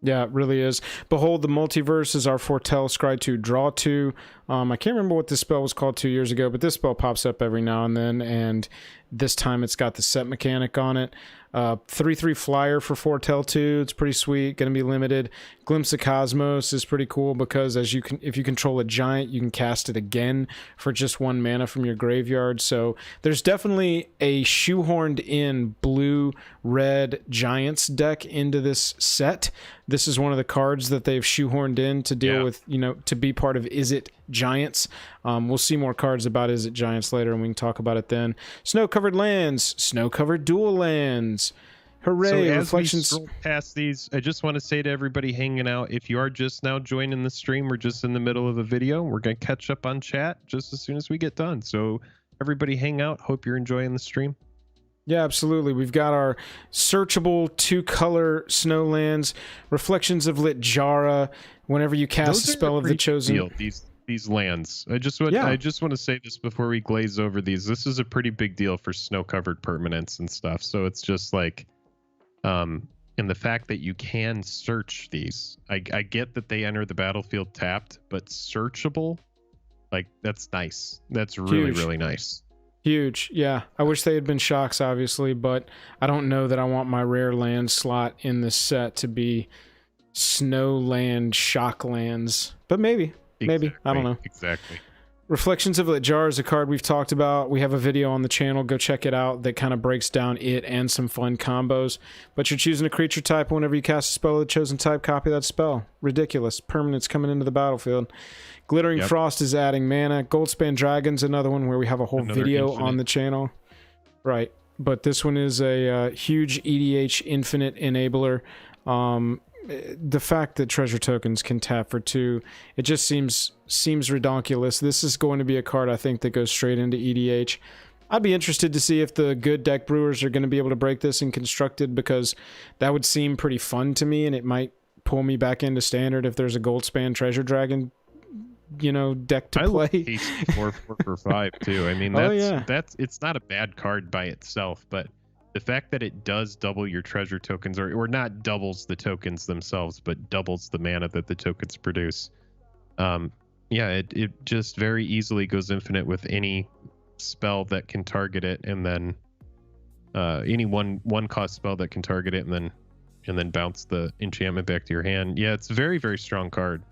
Yeah, it really is. Behold the Multiverse is our Foretell, scry 2, draw 2. I can't remember what this spell was called 2 years ago, but this spell pops up every now and then, and this time it's got the set mechanic on it. 3/3 flyer for Foretell 2. It's pretty sweet. Going to be limited. Glimpse of Cosmos is pretty cool because if you control a giant, you can cast it again for just 1 mana from your graveyard. So there's definitely a shoehorned in blue-red giants deck into this set. This is one of the cards that they've shoehorned in to deal with, you know, to be part of Is It Giants. We'll see more cards about Is It Giants later, and we can talk about it then. Snow-covered lands, snow-covered dual lands. Hooray! So as Reflections. we scroll past these, I just want to say to everybody hanging out, if you are just now joining the stream, we're just in the middle of a video. We're going to catch up on chat just as soon as we get done. So everybody hang out. Hope you're enjoying the stream. Yeah, absolutely. We've got our searchable 2-color snowlands, Reflections of Lit Jara. Whenever you cast a spell of the chosen, deal, these lands. I just want to say this before we glaze over these. This is a pretty big deal for snow-covered permanents and stuff. So it's just like, and the fact that you can search these. I get that they enter the battlefield tapped, but searchable, like that's nice. That's really really nice. Huge, yeah. I wish they had been shocks, obviously, but I don't know that I want my rare land slot in this set to be snowland shock lands. But maybe. I don't know. Exactly. Reflections of Lit Jar is a card we've talked about. We have a video on the channel. Go check it out. That kind of breaks down it and some fun combos. But you're choosing a creature type. Whenever you cast a spell of the chosen type, copy that spell. Ridiculous. Permanents coming into the battlefield. Glittering Frost is adding mana. Goldspan Dragon's another one where we have a whole video on the channel. Right. But this one is a huge EDH infinite enabler. the fact that treasure tokens can tap for 2, it just seems redonkulous. This is going to be a card I think that goes straight into EDH. I'd be interested to see if the good deck brewers are going to be able to break this in constructed, because that would seem pretty fun to me, and it might pull me back into standard if there's a Goldspan Treasure Dragon, deck to play. I love 4 for 5 too. I mean, that's it's not a bad card by itself, but the fact that it does double your treasure tokens, or not doubles the tokens themselves, but doubles the mana that the tokens produce. It just very easily goes infinite with any spell that can target it, and then any one cost spell that can target it, and then bounce the enchantment back to your hand. Yeah, it's a very, very strong card.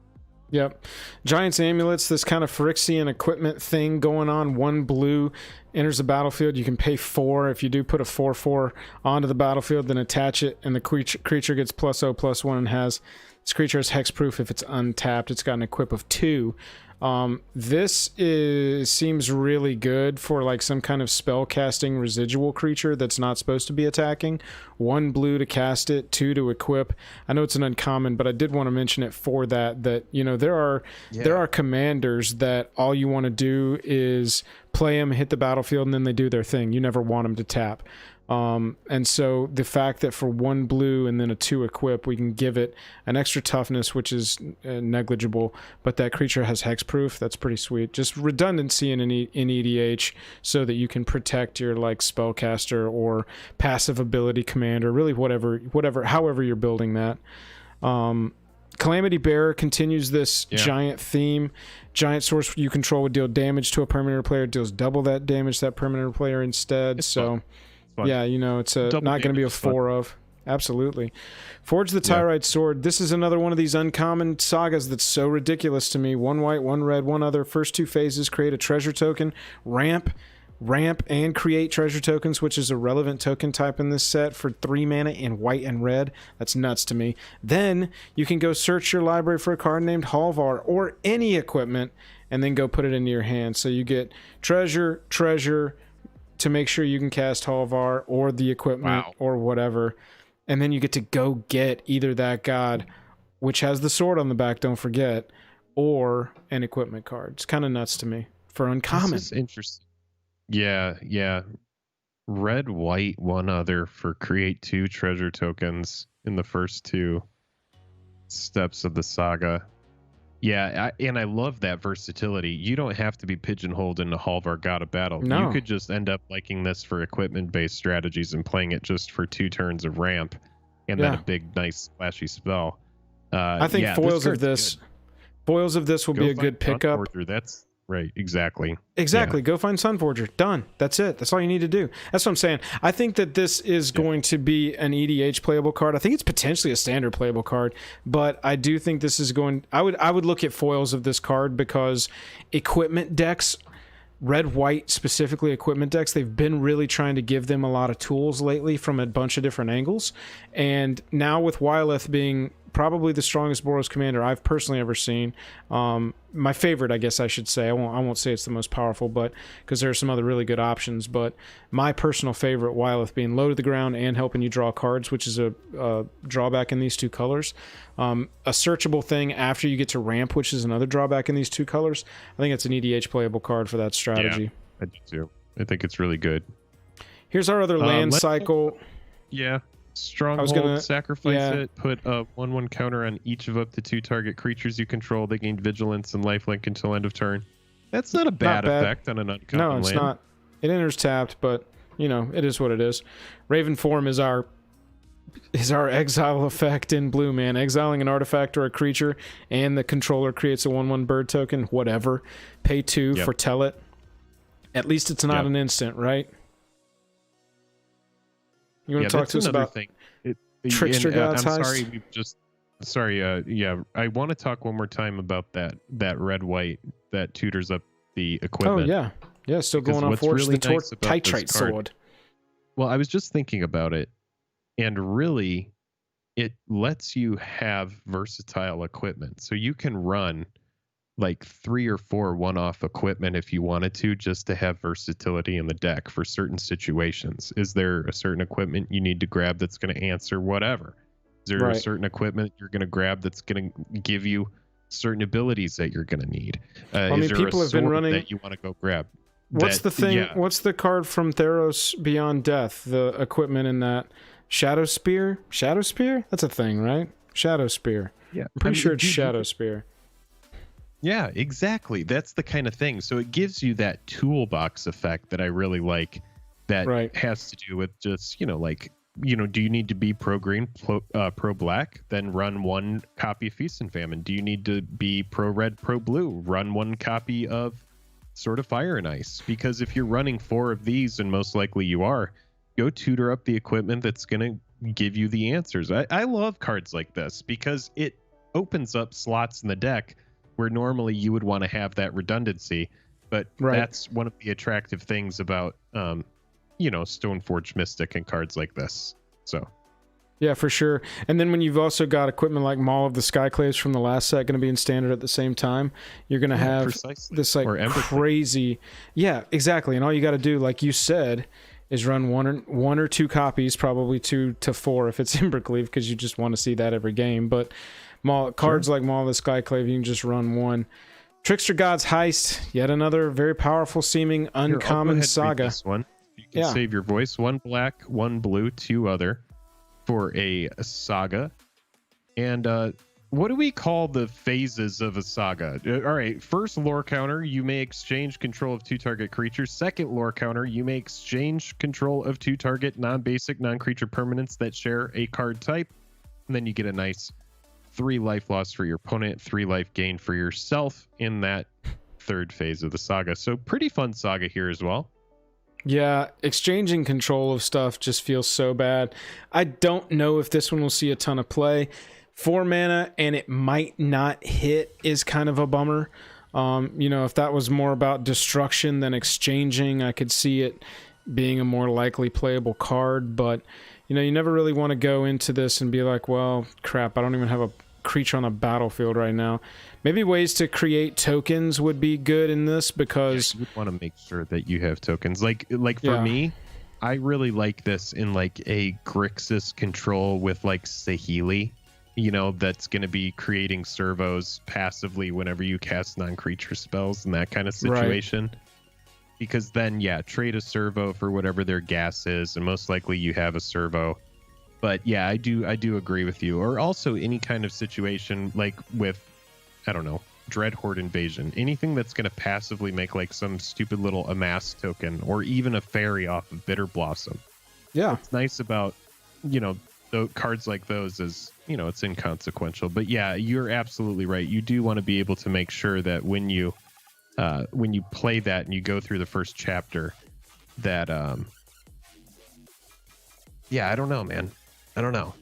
Yep. Giant's Amulets, this kind of Phyrexian equipment thing going on. 1 blue enters the battlefield. You can pay 4. If you do put a 4/4 onto the battlefield, then attach it, and the creature gets +0/+1 and this creature has hexproof if it's untapped. It's got an equip of 2. This seems really good for like some kind of spell casting residual creature that's not supposed to be attacking. 1 blue to cast it, 2 to equip. I know it's an uncommon, but I did want to mention it for that there are commanders that all you want to do is play them, hit the battlefield, and then they do their thing. You never want them to tap. And so the fact that for 1 blue and then a 2 equip, we can give it an extra toughness, which is negligible, but that creature has hexproof. That's pretty sweet. Just redundancy in EDH so that you can protect your like spellcaster or passive ability commander, really however you're building that. Calamity Bearer continues this giant theme. Giant source you control would deal damage to a permanent player, deals double that damage to that permanent player instead. It's so fun. Yeah, it's not going to be a 4 of. Absolutely. Forge the Tyrite Sword. This is another one of these uncommon sagas that's so ridiculous to me. 1 white, 1 red, 1 other. First 2 phases, create a treasure token. Ramp, and create treasure tokens, which is a relevant token type in this set for 3 mana in white and red. That's nuts to me. Then you can go search your library for a card named Halvar or any equipment, and then go put it into your hand. So you get treasure, to make sure you can cast Halvar or the equipment or whatever. And then you get to go get either that god, which has the sword on the back, don't forget, or an equipment card. It's kind of nuts to me for uncommon. This is interesting. Yeah. Red, white, 1 other for create 2 treasure tokens in the first 2 steps of the saga. Yeah, I love that versatility. You don't have to be pigeonholed into Halvar God of Battle. No. You could just end up liking this for equipment-based strategies and playing it just for 2 turns of ramp and then a big, nice, flashy spell. I think foils of this will be a good pickup. That's right, exactly. Exactly. Yeah. Go find Sunforger. Done. That's it. That's all you need to do. That's what I'm saying. I think that this is going to be an EDH playable card. I think it's potentially a standard playable card, but I do think this is going... I would look at foils of this card because equipment decks, red-white specifically equipment decks, they've been really trying to give them a lot of tools lately from a bunch of different angles. And now with Wyleth being probably the strongest Boros commander I've personally ever seen. My favorite, I guess I should say. I won't say it's the most powerful, but because there are some other really good options. But my personal favorite, Wyleth, being low to the ground and helping you draw cards, which is a drawback in these 2 colors. A searchable thing after you get to ramp, which is another drawback in these 2 colors. I think it's an EDH playable card for that strategy. Yeah, I do too. I think it's really good. Here's our other land cycle. Yeah. Stronghold, sacrifice it, put a 1/1 counter on each of up to 2 target creatures you control. They gain vigilance and lifelink until end of turn. That's not a bad effect on an uncommon land. No, it's not. It enters tapped, but it is what it is. Raven Form is our exile effect in blue, man. Exiling an artifact or a creature, and the controller creates a 1/1 bird token, whatever. Pay 2 for Tell It. At least it's not an instant, right? You want to talk to us about Trickster Gods Heist? I want to talk one more time about that red-white that tutors up the equipment. Oh, yeah. Still going on Forge the Tyrite Sword. Well, I was just thinking about it, and really, it lets you have versatile equipment. So you can run like 3 or 4 one-off equipment if you wanted to, just to have versatility in the deck for certain situations. Is there a certain equipment you need to grab that's going to answer whatever? there a Right. certain equipment you're going to grab that's going to give you certain abilities that you're going to need? I mean, is there people a have been sword running. that you want to go grab? What's the thing? Yeah, What's the card from Theros Beyond Death? The equipment in that Shadow Spear? Shadow Spear? That's a thing, right? Shadow Spear. yeah. I'm pretty sure it's Shadow Spear. Yeah, exactly. That's the kind of thing. So it gives you that toolbox effect that I really like. That Right. has to do with just, like, do you need to be pro green, pro black? Then run one copy of Feast and Famine. Do you need to be pro red, pro blue? Run one copy of Sword of Fire and Ice. Because if you're running 4 of these, and most likely you are, go tutor up the equipment that's going to give you the answers. I love cards like this because it opens up slots in the deck where normally you would want to have that redundancy. But that's one of the attractive things about, Stoneforge Mystic and cards like this. So. Yeah, for sure. And then when you've also got equipment like Maul of the Skyclaves from the last set going to be in standard at the same time, you're going to have this like crazy. Yeah, exactly. And all you got to do, like you said, is run one or two copies, probably 2 to 4 if it's Embercleave, because you just want to see that every game. But cards like Maul of the Skyclave, you can just run one. Trickster God's Heist, yet another very powerful seeming uncommon saga. This one. You can save your voice. 1 black, 1 blue, 2 other. For a saga. And what do we call the phases of a saga? All right, first lore counter, you may exchange control of 2 target creatures. Second lore counter, you may exchange control of 2 target non-basic non-creature permanents that share a card type. And then you get a nice 3 life loss for your opponent, 3 life gain for yourself in that third phase of the saga. So pretty fun saga here as well. Yeah, exchanging control of stuff just feels so bad. I don't know if this one will see a ton of play. 4 mana and it might not hit is kind of a bummer. If that was more about destruction than exchanging, I could see it being a more likely playable card. But, you never really want to go into this and be like, well, crap, I don't even have a creature on the battlefield right now. Maybe ways to create tokens would be good in this because you want to make sure that you have tokens. Like for me, I really like this in like a Grixis control with like Saheeli, that's going to be creating servos passively whenever you cast non-creature spells and that kind of situation. Right. Because then, trade a servo for whatever their gas is, and most likely you have a servo. But yeah, I do agree with you. Or also any kind of situation like with, I don't know, Dreadhorde Invasion. Anything that's going to passively make like some stupid little amass token or even a fairy off of Bitter Blossom. Yeah. What's nice about, the cards like those is, it's inconsequential. But yeah, you're absolutely right. You do want to be able to make sure that when you play that and you go through the first chapter that, I don't know, man. I don't know.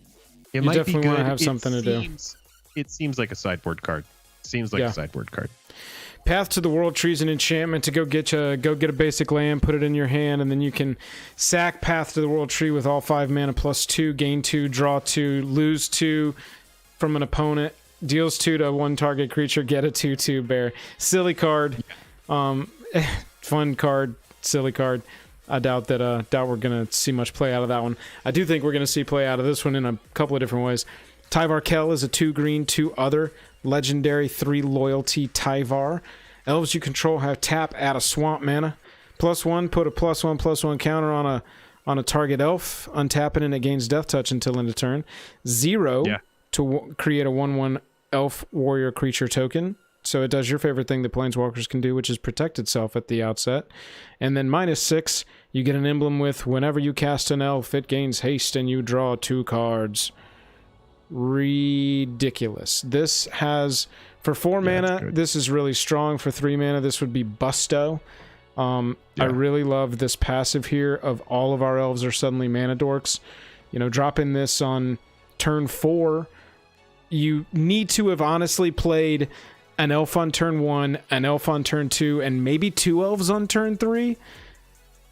You definitely want to have something to do. It seems like a sideboard card. Seems like a sideboard card. Path to the World Tree is an enchantment to go get a basic land, put it in your hand, and then you can sack Path to the World Tree with all 5 mana plus 2, gain 2, draw 2, lose 2 from an opponent, deals 2 to 1 target creature, get a 2/2 bear. Silly card. Fun card, silly card. I doubt we're gonna see much play out of that one. I do think we're gonna see play out of this one in a couple of different ways. Tyvar Kell is a 2 green, 2 other legendary 3 loyalty Tyvar. Elves you control have tap, add a swamp mana. +1, put a +1/+1 counter on a target elf, untap it and it gains death touch until end of turn. 0 to create a 1/1 elf warrior creature token. So it does your favorite thing that Planeswalkers can do, which is protect itself at the outset. And then -6, you get an emblem with whenever you cast an elf, it gains haste and you draw 2 cards. Ridiculous. This has, for 4 mana, this is really strong. For 3 mana, this would be Busto. I really love this passive here of all of our elves are suddenly mana dorks. Dropping this on turn 4, you need to have honestly played an elf on turn 1, an elf on turn 2, and maybe 2 elves on turn 3.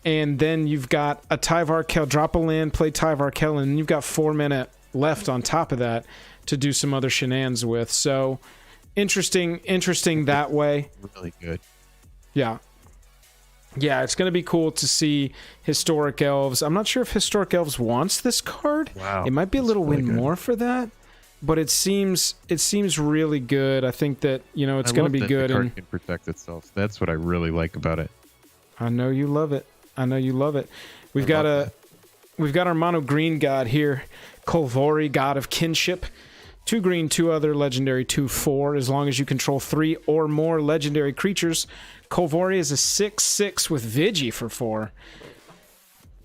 And then you've got a Tyvar Kell, drop a land, play Tyvar Kell, and you've got 4 mana left on top of that to do some other shenanigans with. So interesting that way. Really good. Yeah. Yeah, it's going to be cool to see Historic Elves. I'm not sure if Historic Elves wants this card. Wow, it might be a little really win good. more for that, but it seems really good. I think that, you know, it's going to be good. The card and can protect itself. That's what I really like about it. I know you love it. I know you love it. We've got our mono green god here, Kolvori, god of kinship. 2 green, 2 other legendary, 2/4. As long as you control 3 or more legendary creatures. Kolvori is a 6/6 with Vigi for 4.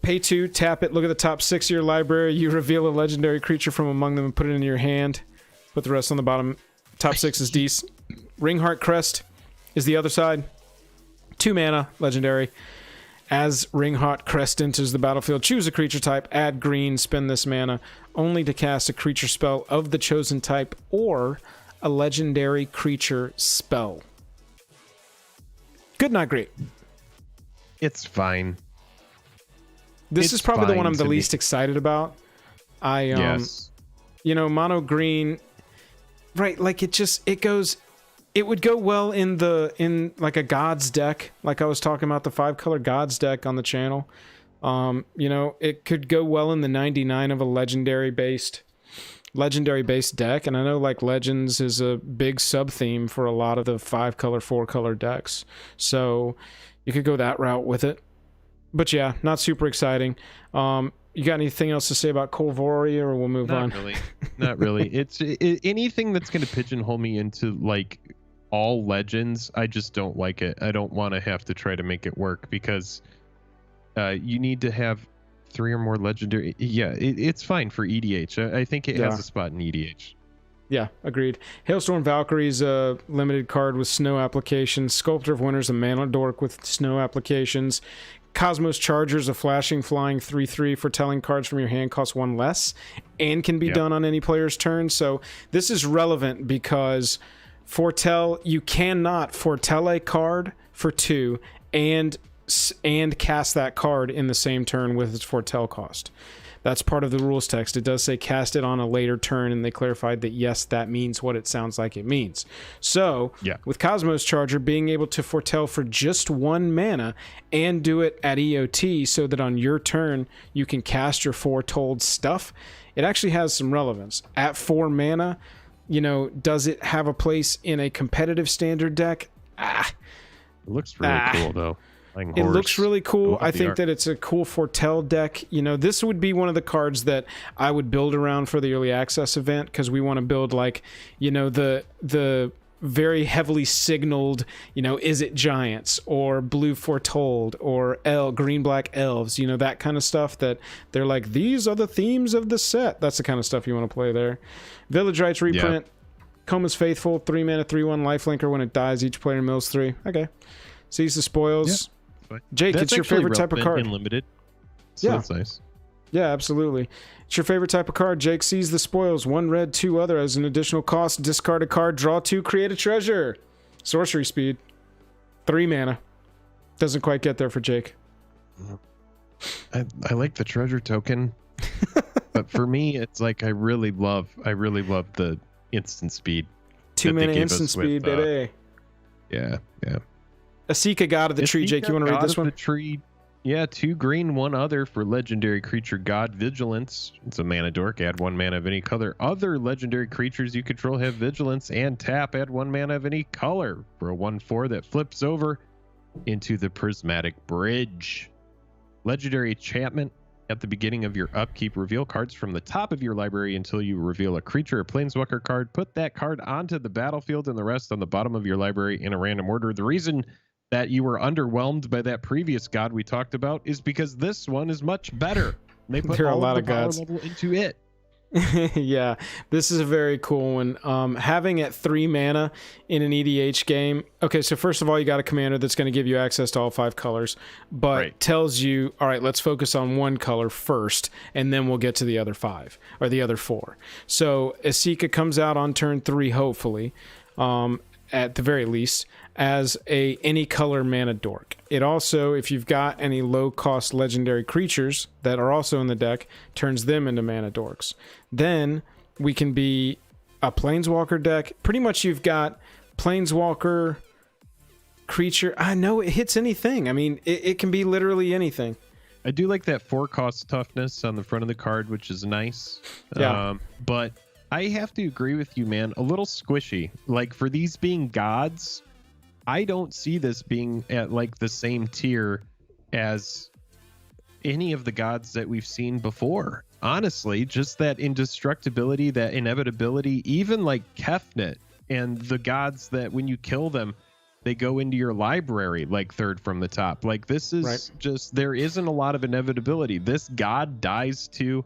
Pay 2, tap it, look at the top 6 of your library. You reveal a legendary creature from among them and put it in your hand. Put the rest on the bottom. Top 6 is Dees. Ringheart Crest is the other side. 2 mana, legendary. As Ringheart Crest enters the battlefield, choose a creature type, add green, spend this mana, only to cast a creature spell of the chosen type or a legendary creature spell. Good, not great. It's fine. This is probably the one I'm the to least me. excited about. Yes. You know, mono green, right? Like it would go well in like a Gods deck, like I was talking about the 5-color Gods deck on the channel. You know, it could go well in the 99 of a legendary based deck, and I know like Legends is a big sub theme for a lot of the 5-color, 4-color decks, so you could go that route with it. But yeah, not super exciting. You got anything else to say about Kolvori, or we'll move on? Not really. It's anything that's going to pigeonhole me into like all Legends. I just don't like it. I don't want to have to try to make it work, because you need to have 3 or more legendary. Yeah, it's fine for EDH. I think it has a spot in EDH. Yeah, agreed. Hailstorm Valkyrie's a limited card with snow applications. Sculptor of Winter's a mana dork with snow applications. Cosmos Charger's a flashing, flying 3/3 foretelling cards from your hand cost 1 less and can be done on any player's turn. So this is relevant because foretell, you cannot foretell a card for 2 and cast that card in the same turn with its foretell cost. That's part of the rules text. It does say cast it on a later turn, and they clarified that yes, that means what it sounds like it means. So with Cosmos Charger being able to foretell for just 1 mana and do it at EOT so that on your turn you can cast your foretold stuff, it actually has some relevance. At 4 mana, you know, does it have a place in a competitive standard deck? It looks really cool though. It looks really cool. I think that it's a cool foretell deck. You know, this would be one of the cards that I would build around for the early access event, because we want to build like, you know, the very heavily signaled, you know, is it giants or blue foretold or green black elves, you know, that kind of stuff that they're like, these are the themes of the set. That's the kind of stuff you want to play there. Village Rites reprint. Koma's Faithful, 3 mana, 3/1 lifelinker. When it dies, each player mills 3. Okay. Seize the spoils. Jake, that's it's your favorite type of card. In limited. So that's nice. Yeah, absolutely. It's your favorite type of card. Jake, seize the spoils. 1 red, 2 other as an additional cost. Discard a card, draw 2, create a treasure. Sorcery speed. 3 mana. Doesn't quite get there for Jake. I like the treasure token. But for me, it's like I really love the instant speed. 2 mana instant speed, baby. Yeah. Esika, God of the Tree. Jake, you want to read this one? God of the Tree. Yeah, 2 green, 1 other for legendary creature God Vigilance. It's a mana dork. Add 1 mana of any color. Other legendary creatures you control have Vigilance, and tap. Add 1 mana of any color for a 1/4 that flips over into the Prismatic Bridge. Legendary enchantment. At the beginning of your upkeep, reveal cards from the top of your library until you reveal a creature or planeswalker card. Put that card onto the battlefield and the rest on the bottom of your library in a random order. The reason that you were underwhelmed by that previous god we talked about is because this one is much better. They put all of the power level into it. Yeah, this is a very cool one. Having it 3 mana in an EDH game. Okay, so first of all, you got a commander that's going to give you access to all 5 colors, but tells you, all right, let's focus on 1 color first, and then we'll get to the other 5 or the other 4. So Esika comes out on turn 3, hopefully, at the very least, as any color mana dork. It also, if you've got any low cost legendary creatures that are also in the deck, turns them into mana dorks. Then we can be a planeswalker deck. Pretty much you've got planeswalker, creature. I know it hits anything. I mean, it can be literally anything. I do like that 4-cost toughness on the front of the card, which is nice. Yeah. But I have to agree with you, man. A little squishy. Like, for these being gods, I don't see this being at like the same tier as any of the gods that we've seen before. Honestly, just that indestructibility, that inevitability, even like Kefnet and the gods that when you kill them, they go into your library like third from the top. Like, this is just, there isn't a lot of inevitability. This god dies to,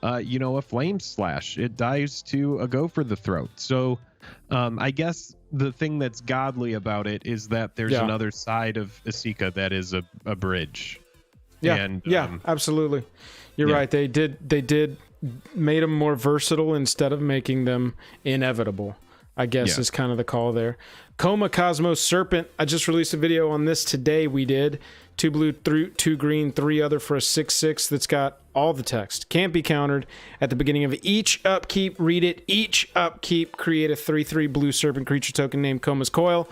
a flame slash. It dies to a go for the throat. So I guess the thing that's godly about it is that there's another side of Esika that is a bridge. Yeah, and, absolutely. You're right. They did made them more versatile instead of making them inevitable, I guess is kind of the call there. Koma Cosmos Serpent. I just released a video on this today. We did 2 blue, 2 green, 3 other for a 6/6 that's got all the text. Can't be countered. At the beginning of each upkeep, read it. Each upkeep, create a 3/3 blue serpent creature token named Koma's Coil.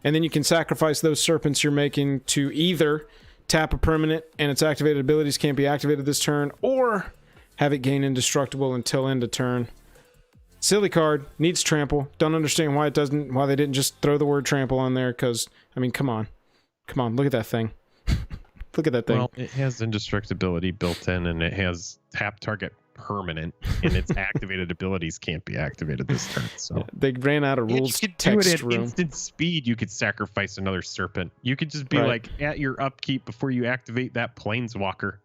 And then you can sacrifice those serpents you're making to either tap a permanent and its activated abilities can't be activated this turn, or have it gain indestructible until end of turn. Silly card, needs trample. Don't understand why they didn't just throw the word trample on there, because, I mean, come on, look at that thing. Look at that thing. Well, it has indestructibility built in, and it has tap target permanent, and its activated abilities can't be activated this turn. So they ran out of rules. You could do it at instant speed. You could sacrifice another serpent. You could just be like at your upkeep before you activate that planeswalker.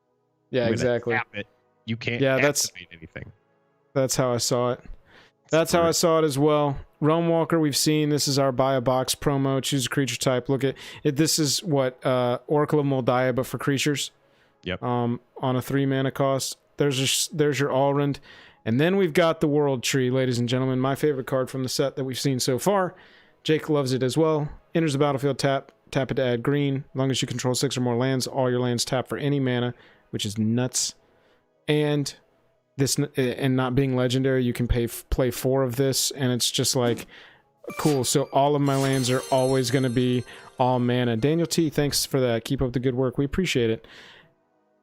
Yeah, exactly. Tap it. You can't activate anything. That's how I saw it. That's how I saw it as well. Realm Walker, we've seen. This is our buy a box promo. Choose a creature type. Look at it. This is what Oracle of Moldiah, but for creatures. Yep. On a 3 mana cost. There's your Alrund. And then we've got the World Tree, ladies and gentlemen. My favorite card from the set that we've seen so far. Jake loves it as well. Enters the battlefield, tap it to add green. As long as you control 6 or more lands, all your lands tap for any mana, which is nuts. And not being legendary, you can play 4 of this, and it's just like cool. So all of my lands are always going to be all mana. Daniel T, thanks for that. Keep up the good work. We appreciate it.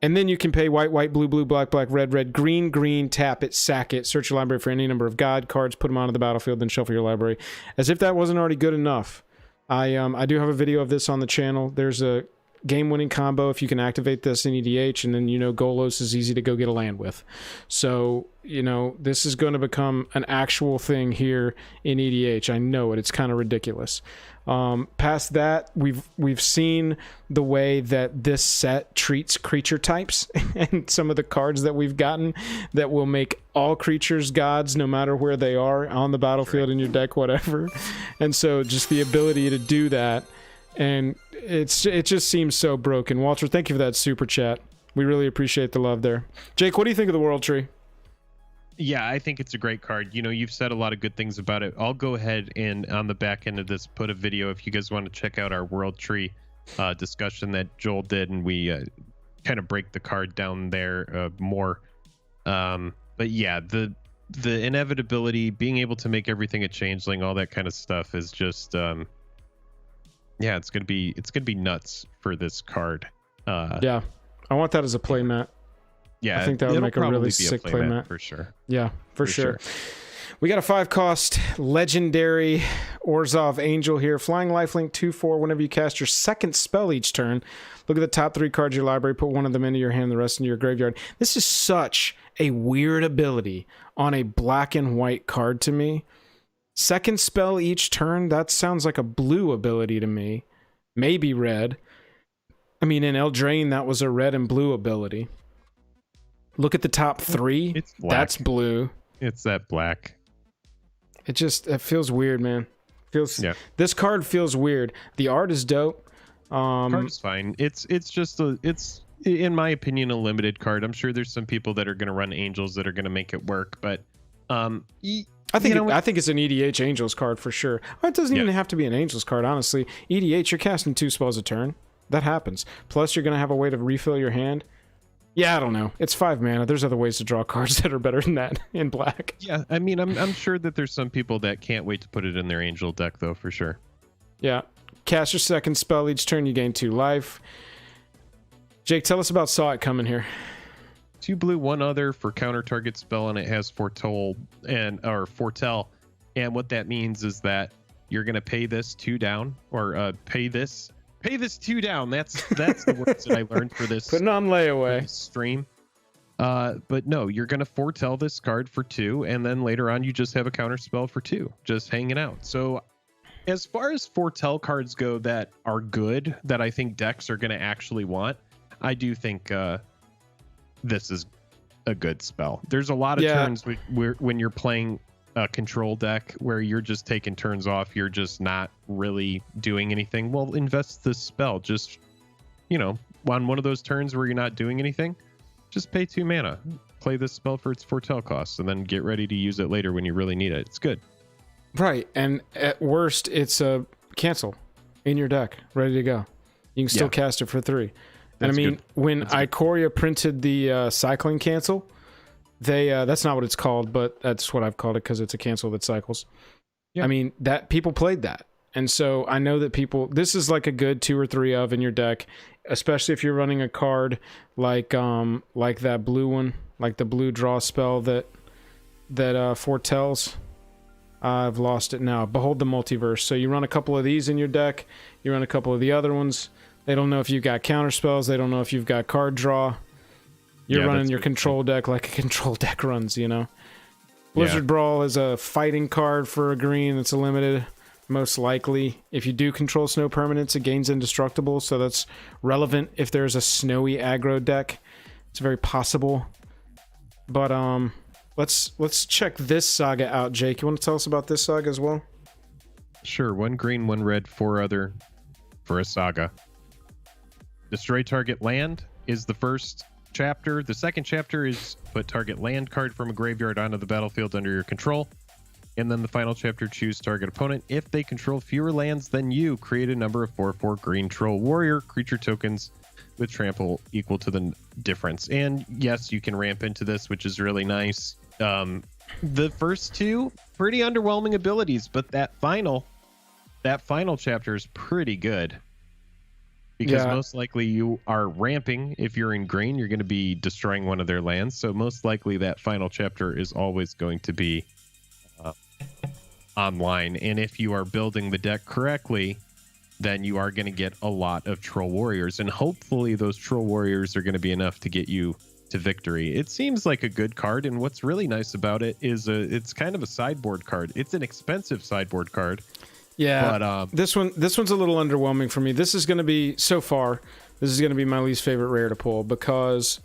And then you can pay white, white, blue, blue, black, black, red, red, green, green, tap it, sack it, search your library for any number of god cards, put them onto the battlefield, then shuffle your library. As if that wasn't already good enough. I do have a video of this on the channel. There's a game-winning combo if you can activate this in EDH, and then, Golos is easy to go get a land with. So, this is going to become an actual thing here in EDH. I know it. It's kind of ridiculous. Past that, we've seen the way that this set treats creature types and some of the cards that we've gotten that will make all creatures gods no matter where they are on the battlefield, in your deck, whatever. And so just the ability to do that, and it just seems so broken. Walter, thank you for that super chat. We really appreciate the love there. Jake, what do you think of the World Tree? Yeah, I think it's a great card. You've said a lot of good things about it. I'll go ahead and on the back end of this put a video if you guys want to check out our World Tree discussion that Joel did, and we kind of break the card down there more. But yeah, the inevitability, being able to make everything a changeling, all that kind of stuff is just yeah, it's gonna be nuts for this card. Yeah, I want that as a play mat. Yeah, I think that would make a really sick play mat for sure. Yeah, for sure. We got a 5-cost legendary Orzhov Angel here. Flying lifelink 2/4. Whenever you cast your second spell each turn, look at the top 3 cards of your library, put one of them into your hand, the rest into your graveyard. This is such a weird ability on a black and white card to me. Second spell each turn, that sounds like a blue ability to me. Maybe red. I mean, in Eldraine, that was a red and blue ability. Look at the top 3. It's black. That's blue. It's that black. It feels weird, man. This card feels weird. The art is dope. Card is fine. It's just it's in my opinion a limited card. I'm sure there's some people that are going to run Angels that are going to make it work, but I think it's an EDH Angels card for sure. It doesn't even have to be an Angels card, honestly. EDH, you're casting 2 spells a turn. That happens. Plus, you're going to have a way to refill your hand. Yeah, I don't know. It's 5 mana. There's other ways to draw cards that are better than that in black. Yeah, I mean, I'm sure that there's some people that can't wait to put it in their Angel deck, though, for sure. Yeah. cast your second spell each turn, you gain 2 life. Jake, tell us about Saw It coming here. 2 blue, 1 other for counter target spell, and it has foretell. And what that means is that you're gonna pay this 2 down, or pay this 2 down. That's the words that I learned for this. Putting on layaway Stream. But no, you're gonna foretell this card for 2, and then later on you just have a counter spell for 2, just hanging out. So as far as foretell cards go that are good, that I think decks are gonna actually want, I do think this is a good spell. There's a lot of turns when you're playing a control deck where you're just taking turns off, you're just not really doing anything. Well, invest this spell. Just, on one of those turns where you're not doing anything, just pay 2 mana, play this spell for its foretell costs, and then get ready to use it later when you really need it. It's good. Right, and at worst, it's a cancel in your deck, ready to go. You can still cast it for 3. And I mean, good. when Ikoria printed the cycling cancel, that's not what it's called, but that's what I've called it because it's a cancel that cycles. Yeah. I mean, that people played that. And so I know that this is like a good 2 or 3 of in your deck, especially if you're running a card like that blue one, like the blue draw spell that foretells. I've lost it now. Behold the Multiverse. So you run a couple of these in your deck, you run a couple of the other ones. They don't know if you've got counter spells. They don't know if you've got card draw. You're running your control deck like a control deck runs, Blizzard Brawl is a fighting card for a green. It's a limited. Most likely, if you do control snow permanents, it gains indestructible. So that's relevant if there's a snowy aggro deck. It's very possible. But let's check this saga out, Jake. You want to tell us about this saga as well? Sure. 1 green, 1 red, 4 other for a saga. Destroy target land is the first chapter. The second chapter is put target land card from a graveyard onto the battlefield under your control. And then the final chapter, choose target opponent. If they control fewer lands than you, create a number of 4/4 green troll warrior creature tokens with trample equal to the difference. And yes, you can ramp into this, which is really nice. The first 2, pretty underwhelming abilities, but that final chapter is pretty good. Because most likely you are ramping. If you're in green, you're going to be destroying one of their lands. So most likely that final chapter is always going to be online. And if you are building the deck correctly, then you are going to get a lot of troll warriors. And hopefully those troll warriors are going to be enough to get you to victory. It seems like a good card. And what's really nice about it is it's kind of a sideboard card. It's an expensive sideboard card. Yeah, but, this one's a little underwhelming for me. This is going to be, so far, this is going to be my least favorite rare to pull because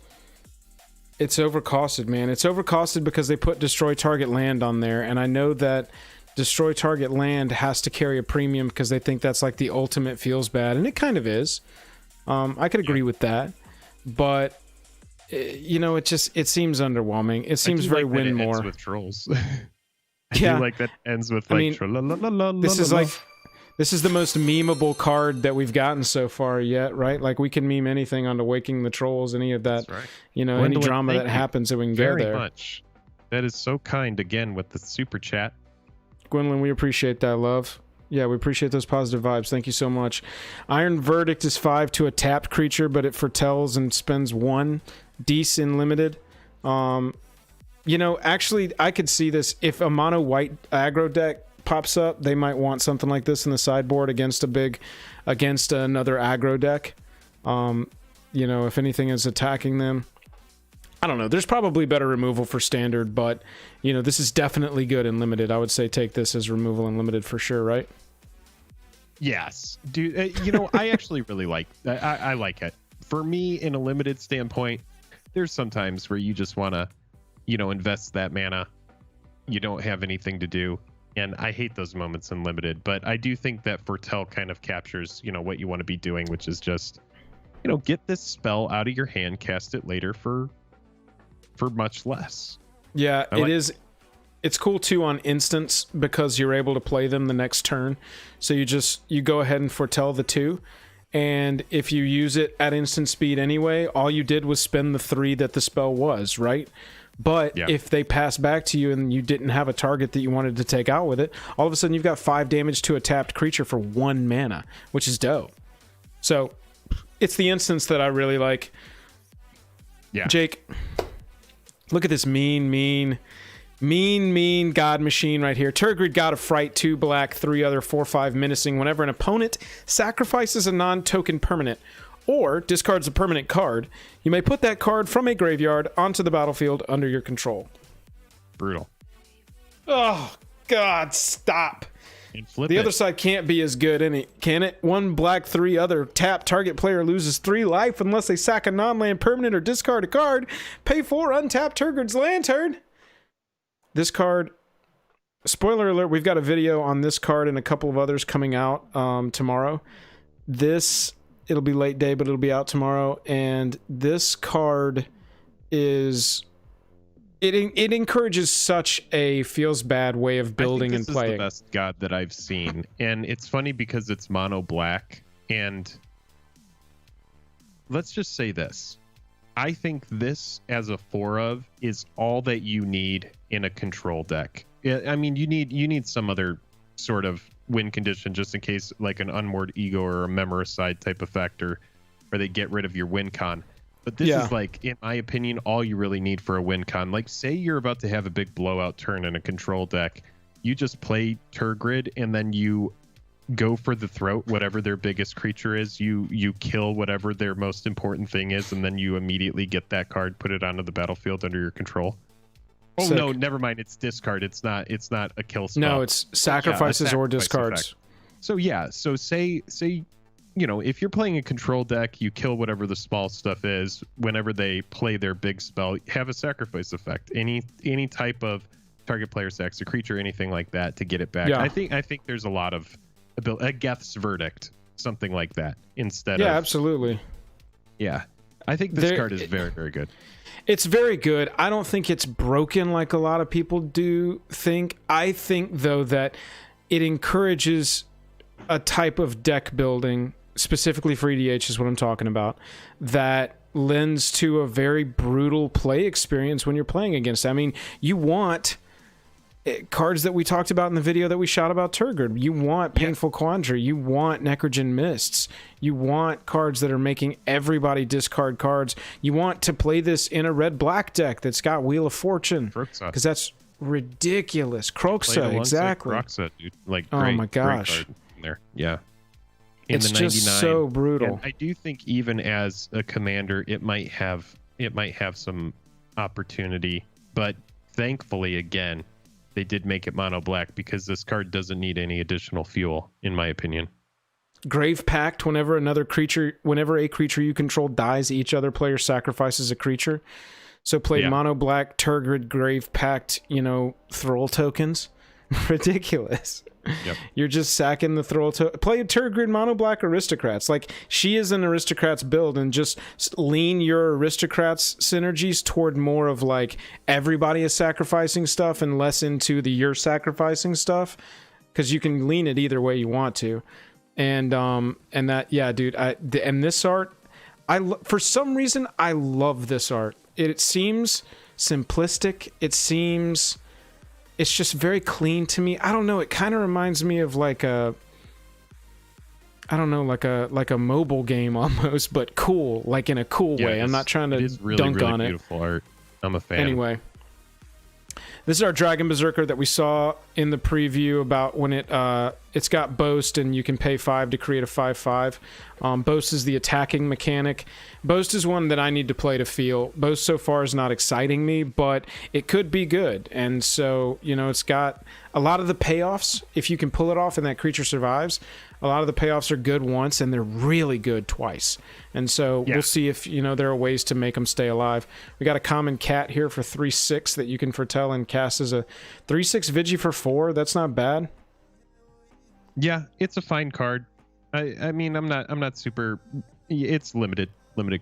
it's overcosted, man. It's overcosted because they put Destroy Target Land on there, and I know that Destroy Target Land has to carry a premium because they think that's like the ultimate feels bad, and it kind of is. I could agree with that, but it seems underwhelming. It seems very win more with trolls. I feel like that ends with like this is the most memeable card that we've gotten so far yet, right? Like we can meme anything onto Waking the Trolls, any of that, right. Any drama that happens that we can go there. Very much. That is so kind again with the super chat. Gwendolyn, we appreciate that, love. Yeah, we appreciate those positive vibes. Thank you so much. Iron Verdict is 5 to a tapped creature, but it foretells and spends 1 Dece in limited. Actually, I could see this. If a mono white aggro deck pops up, they might want something like this in the sideboard against another aggro deck. If anything is attacking them. I don't know. There's probably better removal for standard, but, this is definitely good in limited. I would say take this as removal in limited for sure, right? Yes. Dude, I actually really like that. I like it. For me, in a limited standpoint, there's some times where you just want to invest that mana. You don't have anything to do. And I hate those moments in limited, but I do think that Foretell kind of captures, what you want to be doing, which is just, get this spell out of your hand, cast it later for much less. Yeah, it's cool too on instants because you're able to play them the next turn. So you go ahead and foretell the 2. And if you use it at instant speed anyway, all you did was spend the 3 that the spell was, right? But if they pass back to you and you didn't have a target that you wanted to take out with it, all of a sudden you've got 5 damage to a tapped creature for 1 mana, which is dope. So it's the instance that I really like. Yeah. Jake, look at this mean god machine right here. Tergrid, God of Fright, 2 black, 3 other, 4/5 menacing. Whenever an opponent sacrifices a non-token permanent or discards a permanent card, you may put that card from a graveyard onto the battlefield under your control. Brutal. Oh, God, stop. And flip The it. other side can't be as good, can it? 1 black, 3 other. Tap, target player loses 3 life unless they sack a non-land permanent or discard a card. Pay 4, untap Tergrid's Lantern. This card, spoiler alert, we've got a video on this card and a couple of others coming out tomorrow. It'll be late day, but it'll be out tomorrow. And this card is... It encourages such a feels bad way of building and playing. This is the best god that I've seen. And it's funny because it's mono black. And let's just say this. I think this as a 4 of is all that you need in a control deck. I mean, you need some other sort of win condition just in case, like an Unmoored Ego or a Memoricide type of factor, where they get rid of your win con. But this is like, in my opinion, all you really need for a win con. Like, say you're about to have a big blowout turn in a control deck, you just play Tergrid and then you go for the throat, whatever their biggest creature is. You kill whatever their most important thing is, and then you immediately get that card, put it onto the battlefield under your control. Oh, Sick. no, never mind. It's discard. It's not a kill spell. No, it's sacrifices or sacrifice discards. effect. So yeah, so say if you're playing a control deck, you kill whatever the small stuff is. Whenever they play their big spell, have a sacrifice effect. Any type of target player sacks a creature, anything like that, to get it back. Yeah. I think there's a lot of a Geth's Verdict, something like that, instead Yeah, of... absolutely. Yeah. I think this card is very, very good. It's very good. I don't think it's broken like a lot of people do think. I think, though, that it encourages a type of deck building, specifically for EDH is what I'm talking about, that lends to a very brutal play experience when you're playing against it. I mean, you want cards that we talked about in the video that we shot about Tergrid. You want Painful Quandary. You want Necrogen Mists. You want cards that are making everybody discard cards. You want to play this in a red-black deck that's got Wheel of Fortune. Because that's ridiculous. Kroxa, exactly. Kroxa, dude. Like, oh my gosh. Great card in there. Yeah. It's just so brutal. And I do think even as a commander, it might have some opportunity, but thankfully, again, they did make it mono black because this card doesn't need any additional fuel, in my opinion. Grave Pact, whenever a creature you control dies, each other player sacrifices a creature. So play mono black, Tergrid, Grave Pact, Thrall tokens. Ridiculous. Yep. You're just sacking the Thrall token. Play Tergrid mono black Aristocrats. Like, she is an Aristocrats build, and just lean your Aristocrats synergies toward more of like everybody is sacrificing stuff and less into the you're sacrificing stuff, because you can lean it either way you want to. And that, yeah, dude. And this art, for some reason I love this art. It seems simplistic. It's just very clean to me. I don't know. It kind of reminds me of like a mobile game almost, but cool, like in a cool way. I'm not trying to dunk on it. Beautiful art. I'm a fan. Anyway, this is our Dragon Berserker that we saw in the preview about when it's got Boast, and you can pay 5 to create a 5/5. Boast is the attacking mechanic. Boast is one that I need to play to feel. Boast so far is not exciting me, but it could be good. And so, it's got a lot of the payoffs. If you can pull it off and that creature survives, a lot of the payoffs are good once, and they're really good twice. And so we'll see if, there are ways to make them stay alive. We got a common cat here for 3/6 that you can foretell and cast as a 3/6 Vigi for 4. That's not bad. Yeah, it's a fine card. I mean, I'm not super... It's limited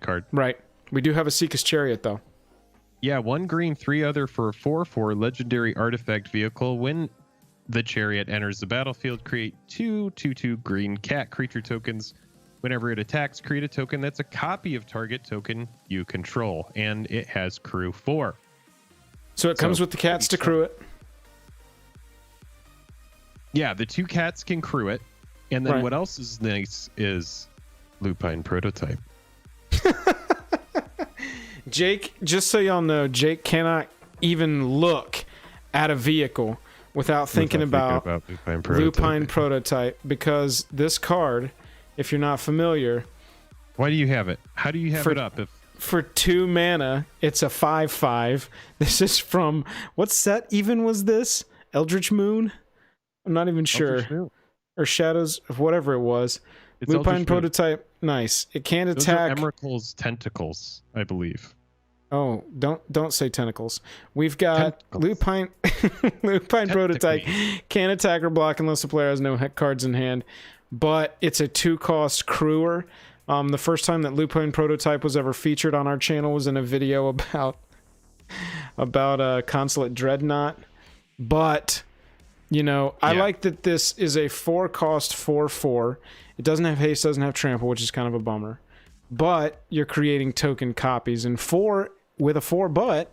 card. Right. We do have Esika's Chariot, though. Yeah, 1 green, 3 other for a 4/4 legendary artifact vehicle. When the Chariot enters the battlefield, create 2/2/2 green cat creature tokens. Whenever it attacks, create a token that's a copy of target token you control, and it has crew 4. So it comes with the cats to crew it. Yeah, the 2 cats can crew it. And then Right. what else is nice is Lupine Prototype. Jake, just so y'all know, Jake cannot even look at a vehicle without thinking about Lupine Prototype, because this card, if you're not familiar, why do you have it? How do you have it up? For 2 mana, it's a 5/5. This is from, what set even was this? Eldritch Moon? I'm not even sure. Or Shadows of whatever it was. It's Lupine Prototype, nice. It can't attack. Those are Emrakul's tentacles, I believe. Oh, don't say tentacles. We've got Lupine Prototype. Can't attack or block unless the player has no cards in hand. But it's a 2-cost crewer. The first time that Lupine Prototype was ever featured on our channel was in a video about Consulate Dreadnought. But, you know, I like that this is a 4-cost 4/4. It doesn't have haste, doesn't have trample, which is kind of a bummer. But you're creating token copies, and 4 with a 4 but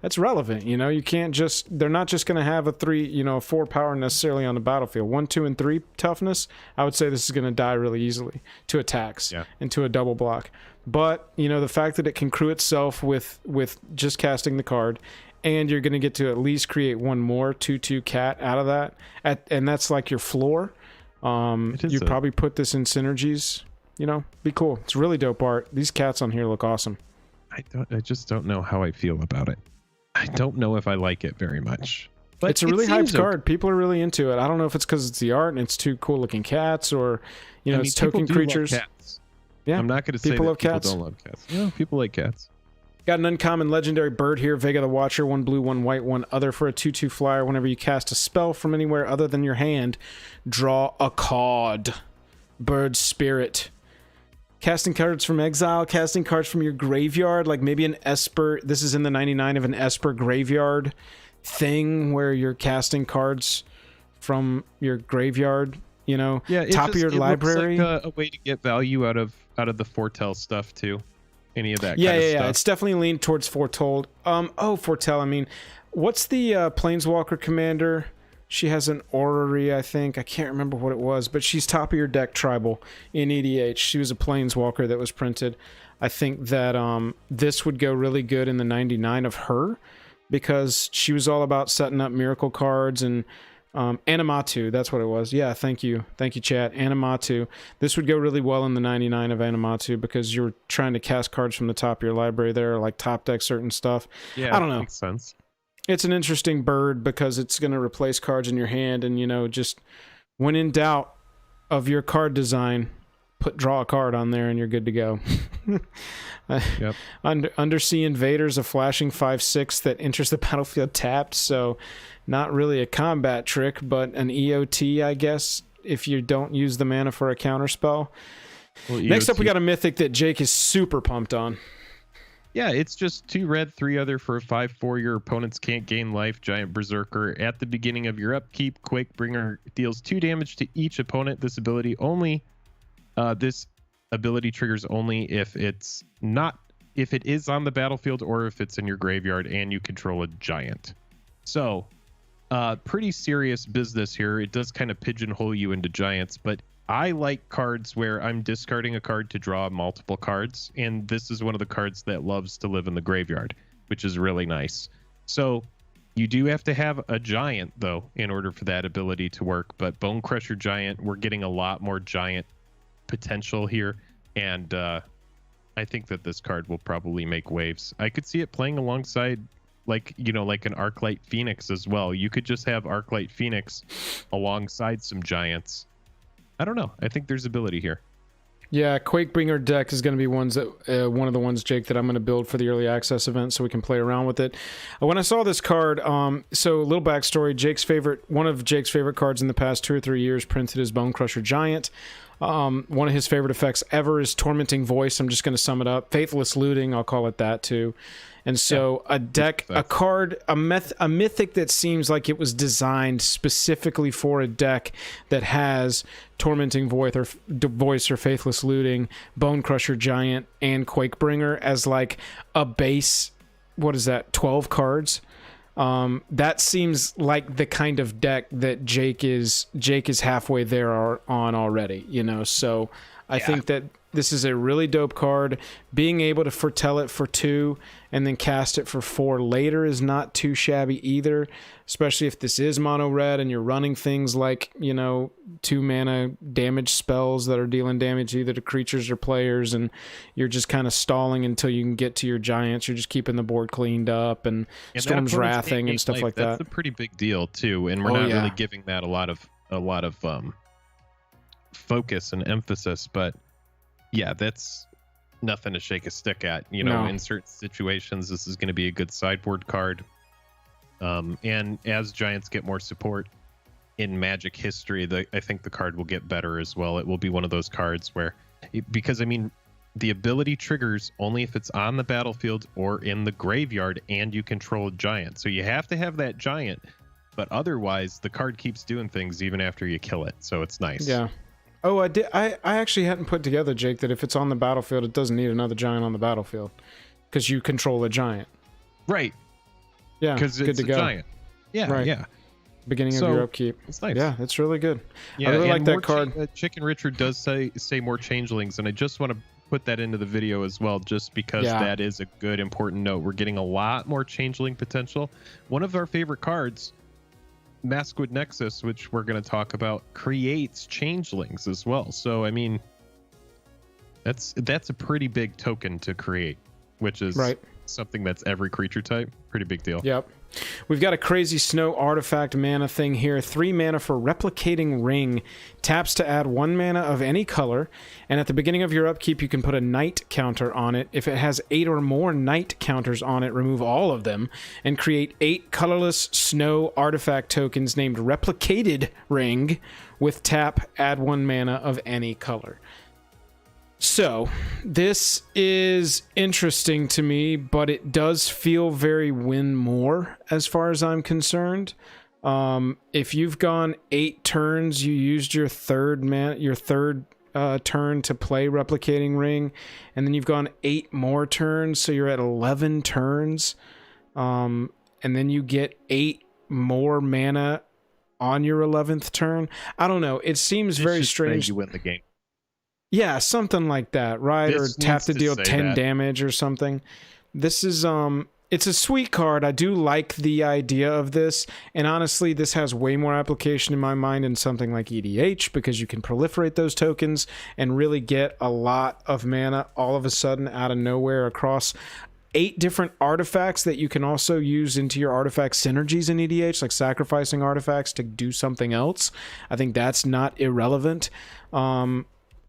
that's relevant. You know, you can't just, they're not just going to have a 4 power necessarily on the battlefield. 1, 2, and 3 toughness, I would say this is going to die really easily to attacks and to a double block. But, you know, the fact that it can crew itself with just casting the card, and you're going to get to at least create one more 2/2 cat out of that, and that's like your floor. You probably put this in synergies, you know, be cool. It's really dope art. These cats on here look awesome. I just don't know how I feel about it. I don't know if I like it very much. But it's a really hyped card. People are really into it. I don't know if it's because it's the art and it's 2 cool looking cats, or it's token creatures. Cats. Yeah, I'm not going to say people that love people cats. don't love cats. Yeah, people like cats. Got an uncommon legendary bird here, Vega the Watcher, 1 blue, 1 white, 1 other for a 2/2 flyer. Whenever you cast a spell from anywhere other than your hand, draw a card. Bird Spirit. Casting cards from exile, casting cards from your graveyard, like maybe an Esper. This is in the 99 of an Esper graveyard thing where you're casting cards from your graveyard, you know, top of your library. Looks like a way to get value out of the foretell stuff too. Any of that kind of stuff. Yeah. It's definitely leaned towards foretold. Foretell. I mean, what's the Planeswalker commander? She has an orrery, I think. I can't remember what it was, but she's top of your deck tribal in EDH. She was a Planeswalker that was printed. I think that this would go really good in the 99 of her, because she was all about setting up miracle cards and Animatu. That's what it was. Yeah, thank you, chat. Animatu. This would go really well in the 99 of Animatu, because you're trying to cast cards from the top of your library there, like top deck certain stuff. Yeah, I don't know. Makes sense. It's an interesting bird because it's going to replace cards in your hand, and, you know, just when in doubt of your card design, draw a card on there and you're good to go. Yep. Undersea Invaders, a flashing 5/6 that enters the battlefield tapped, so not really a combat trick, but an EOT, I guess, if you don't use the mana for a counterspell. Well, next up, we got a mythic that Jake is super pumped on. Yeah, it's just 2 red, 3 other for a 5/4. Your opponents can't gain life. Giant Berserker. At the beginning of your upkeep, Quakebringer deals 2 damage to each opponent. This ability triggers only if it is on the battlefield or if it's in your graveyard and you control a giant. So, pretty serious business here. It does kind of pigeonhole you into giants, but I like cards where I'm discarding a card to draw multiple cards, and this is one of the cards that loves to live in the graveyard, which is really nice. So you do have to have a giant, though, in order for that ability to work, but Bone Crusher Giant, we're getting a lot more giant potential here, and I think that this card will probably make waves. I could see it playing alongside like an Arclight Phoenix as well. You could just have Arclight Phoenix alongside some giants. I don't know. I think there's ability here. Yeah, Quakebringer deck is going to be one of the ones, Jake, that I'm going to build for the early access event so we can play around with it. When I saw this card, so a little backstory, one of Jake's favorite cards in the past 2 or 3 years printed as Bone Crusher Giant. One of his favorite effects ever is Tormenting Voice. I'm just going to sum it up. Faithless Looting, I'll call it that too. And so a mythic that seems like it was designed specifically for a deck that has Tormenting Voice or Faithless Looting, Bone Crusher Giant, and Quakebringer as like a base what is that, 12 cards. That seems like the kind of deck that Jake is halfway there on already, you know. So I think that this is a really dope card. Being able to foretell it for 2 and then cast it for 4 later is not too shabby either, especially if this is mono red and you're running things like, you know, 2 mana damage spells that are dealing damage either to creatures or players, and you're just kind of stalling until you can get to your giants. You're just keeping the board cleaned up and Storm's Wrathing and stuff like that. That's a pretty big deal too, and we're not really giving that a lot of focus and emphasis, but yeah, that's nothing to shake a stick at. You know, in certain situations, this is going to be a good sideboard card. And as giants get more support in Magic history, I think the card will get better as well. It will be one of those cards where, because I mean, the ability triggers only if it's on the battlefield or in the graveyard and you control a giant. So you have to have that giant, but otherwise the card keeps doing things even after you kill it. So it's nice. Yeah. Oh, I did. I actually hadn't put together, Jake, that if it's on the battlefield, it doesn't need another giant on the battlefield because you control a giant. Right. Yeah. Because it's a giant. Yeah. Right. Yeah. Beginning of your upkeep. It's nice. Yeah, it's really good. Yeah, I really like that card. Chicken Richard does say more changelings, and I just want to put that into the video as well, just because that is a good important note. We're getting a lot more changeling potential. One of our favorite cards, Maskwood Nexus, which we're going to talk about, creates changelings as well. So I mean, that's a pretty big token to create, which is something that's every creature type. Pretty big deal. Yep. We've got a crazy snow artifact mana thing here. 3 mana for Replicating Ring. Taps to add 1 mana of any color, and at the beginning of your upkeep you can put a night counter on it. If it has 8 or more night counters on it, remove all of them and create 8 colorless snow artifact tokens named Replicated Ring. With tap, add 1 mana of any color. So, this is interesting to me, but it does feel very win more as far as I'm concerned. If you've gone 8 turns, you used your third turn to play Replicating Ring, and then you've gone 8 more turns, so you're at 11 turns, and then you get 8 more mana on your 11th turn. I don't know. It seems very strange. You win the game. Yeah, something like that, right? Or tap to deal 10 damage or something. This is it's a sweet card. I do like the idea of this, and honestly, this has way more application in my mind than something like EDH, because you can proliferate those tokens and really get a lot of mana all of a sudden out of nowhere across 8 different artifacts that you can also use into your artifact synergies in EDH, like sacrificing artifacts to do something else. I think that's not irrelevant.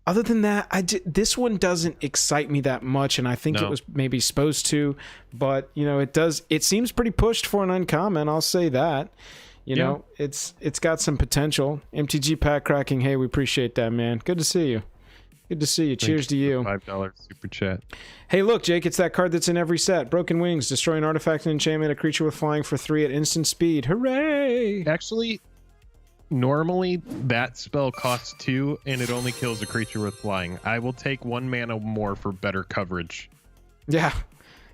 Other than that, this one doesn't excite me that much, and I think it was maybe supposed to, but you know, it seems pretty pushed for an uncommon. I'll say that. You know, it's got some potential. MTG pack cracking. Hey, we appreciate that, man. Good to see you. Good to see you. Cheers to you. $5 super chat. Hey, look, Jake, it's that card that's in every set. Broken Wings. Destroy an artifact and enchantment, a creature with flying for 3 at instant speed. Hooray! Actually, normally that spell costs 2 and it only kills a creature with flying. I will take 1 mana more for better coverage. Yeah.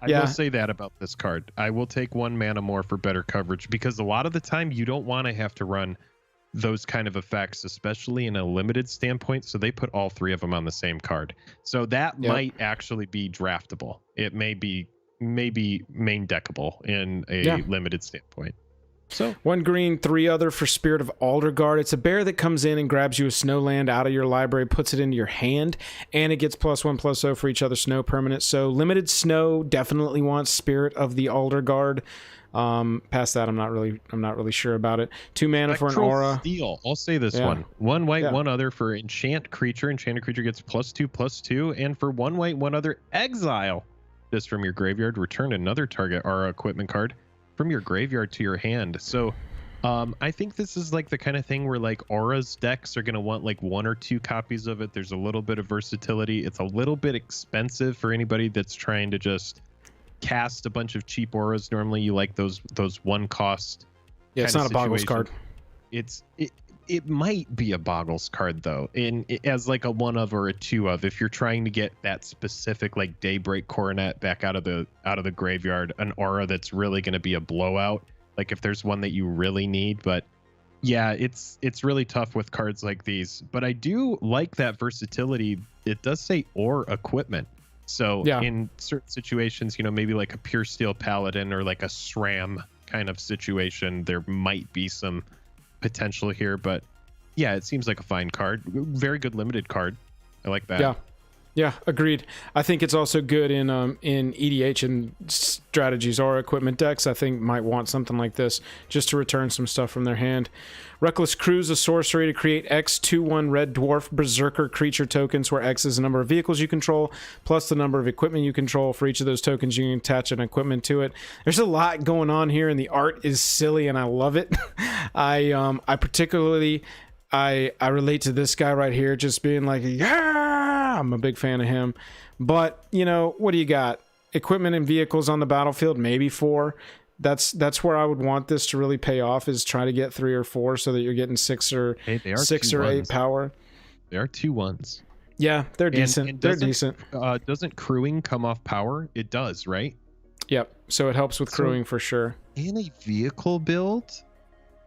I will say that about this card. I will take 1 mana more for better coverage, because a lot of the time you don't want to have to run those kind of effects, especially in a limited standpoint. So they put all 3 of them on the same card. So that might actually be draftable. It may be main deckable in a limited standpoint. So 1 green, 3 other for Spirit of Alderguard. It's a bear that comes in and grabs you a snow land out of your library, puts it into your hand, and it gets +1/+0 for each other snow permanent. So limited snow definitely wants Spirit of the Alderguard. Past that, I'm not really sure about it. 2 mana for an aura. Steel. I'll say this one. 1 white, 1 other for enchant creature. Enchanted creature gets +2/+2, and for 1 white, 1 other, exile this from your graveyard. Return another target aura equipment card from your graveyard to your hand. So I think this is like the kind of thing where like auras decks are going to want like 1 or 2 copies of it. There's a little bit of versatility. It's a little bit expensive for anybody that's trying to just cast a bunch of cheap auras. Normally you like those 1 cost. Yeah, it's not a boggles card. it might be a Boggles card though, as like a 1 of or a 2 of, if you're trying to get that specific like Daybreak Coronet back out of the graveyard, an aura that's really going to be a blowout. Like if there's one that you really need. But yeah, it's really tough with cards like these. But I do like that versatility. It does say or equipment. So in certain situations, you know, maybe like a Pure Steel Paladin or like a SRAM kind of situation, there might be some potential here. But yeah, it seems like a fine card. Very good limited card. I like that. Yeah, agreed. I think it's also good in EDH and strategies or equipment decks. I think might want something like this just to return some stuff from their hand. Reckless Crew's a sorcery to create X 2/1 Red Dwarf Berserker creature tokens, where X is the number of vehicles you control plus the number of equipment you control. For each of those tokens, you can attach an equipment to it. There's a lot going on here, and the art is silly, and I love it. I particularly I relate to this guy right here, just being like, yeah, I'm a big fan of him. But, you know, what do you got? Equipment and vehicles on the battlefield, maybe 4. That's where I would want this to really pay off, is try to get 3 or 4 so that you're getting 6 or 8 power. They are 2/1s. Yeah, they're decent. And they're decent. Doesn't crewing come off power? It does, right? Yep. So it helps with crewing for sure. In a vehicle build,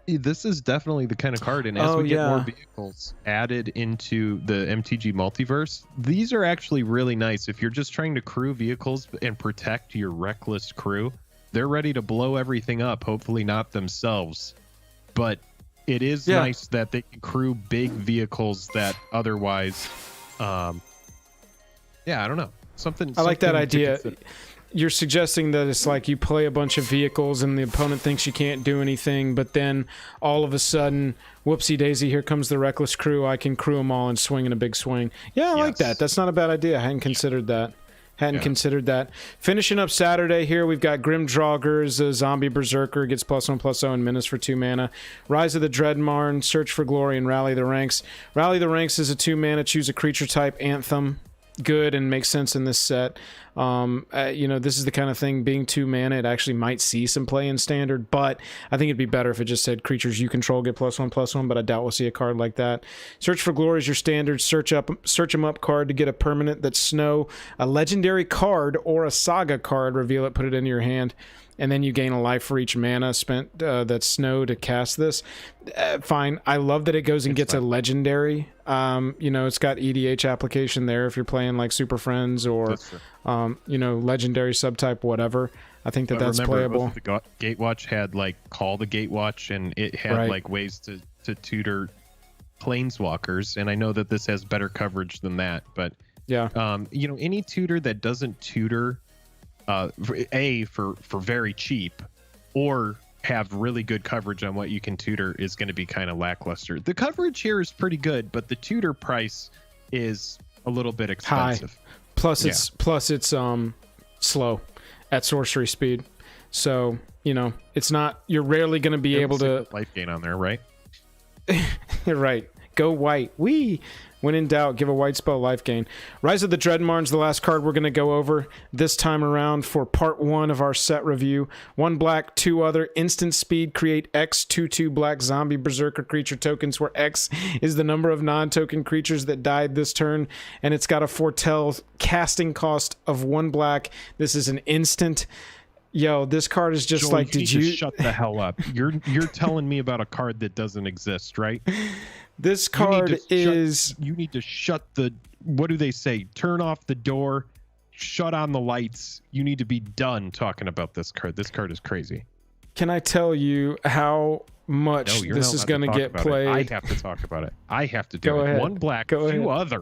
this is definitely the kind of card, and as we get more vehicles added into the MTG multiverse, these are actually really nice. If you're just trying to crew vehicles and protect your reckless crew, they're ready to blow everything up, hopefully not themselves. But it is nice that they can crew big vehicles that otherwise, I don't know. I like that idea. You're suggesting that it's like you play a bunch of vehicles and the opponent thinks you can't do anything, but then all of a sudden, whoopsie daisy, here comes the Reckless Crew. I can crew them all and swing in a big swing. Yeah, I like that. That's not a bad idea. I hadn't considered that. Considered that. Finishing up Saturday here, we've got Grim Draugrs, a zombie berserker, gets +1/+0 and menace for 2 mana. Rise of the Dread Marn, Search for Glory, and Rally the Ranks. Rally the Ranks is a 2 mana, choose a creature type, Anthem. Good and makes sense in this set. You know, this is the kind of thing, being 2 mana, it actually might see some play in standard, but I think it'd be better if it just said creatures you control get +1/+1, but I doubt we'll see a card like that. Search for Glory is your standard search 'em up card to get a permanent that's snow, a legendary card or a saga card, reveal it, put it into your hand, and then you gain a life for each mana spent that's snow to cast this. Fine. I love that it goes and gets a legendary. You know, it's got EDH application there if you're playing like Super Friends or, you know, legendary subtype, whatever. I think that's playable. The Gatewatch had like Call the Gatewatch, and it had like ways to tutor planeswalkers. And I know that this has better coverage than that, but you know, any tutor that doesn't tutor for very cheap or have really good coverage on what you can tutor is going to be kind of lackluster. The coverage here is pretty good, but the tutor price is a little bit expensive. High. Plus it's slow at sorcery speed. So, you know, it's not, you're rarely going to be able to life gain on there, right? Right. Go white. When in doubt, give a white spell life gain. Rise of the Dreadmarn's the last card we're going to go over this time around for part 1 of our set review. 1 black, 2 other. Instant speed, create X 2/2 black zombie berserker creature tokens, where X is the number of non-token creatures that died this turn, and it's got a foretell casting cost of 1 black. This is an instant. Yo, this card is just Joel, like, did you shut the hell up? You're telling me about a card that doesn't exist, right? This card is... You need to shut the... What do they say? Turn off the door, shut on the lights. You need to be done talking about this card. This card is crazy. Can I tell you how much this is going to get played? I have to talk about it. I have to do it. 1 black, 2 other.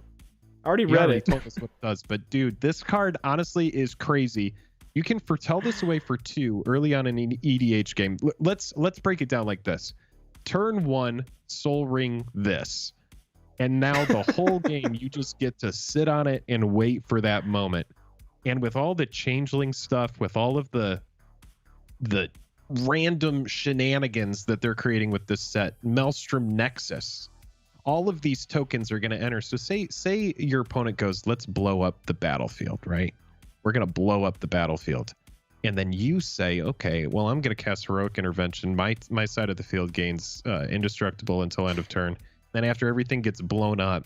I already read it. Told us what it does. But, dude, this card honestly is crazy. You can foretell this away for 2 early on in an EDH game. Let's break it down like this. Turn 1, Soul Ring this. And now the whole game, you just get to sit on it and wait for that moment. And with all the changeling stuff, with all of the random shenanigans that they're creating with this set, Maelstrom Nexus, all of these tokens are going to enter. So say your opponent goes, let's blow up the battlefield, right? We're going to blow up the battlefield. and then you say, okay, well, I'm going to cast Heroic Intervention. My side of the field gains indestructible until end of turn. Then after everything gets blown up,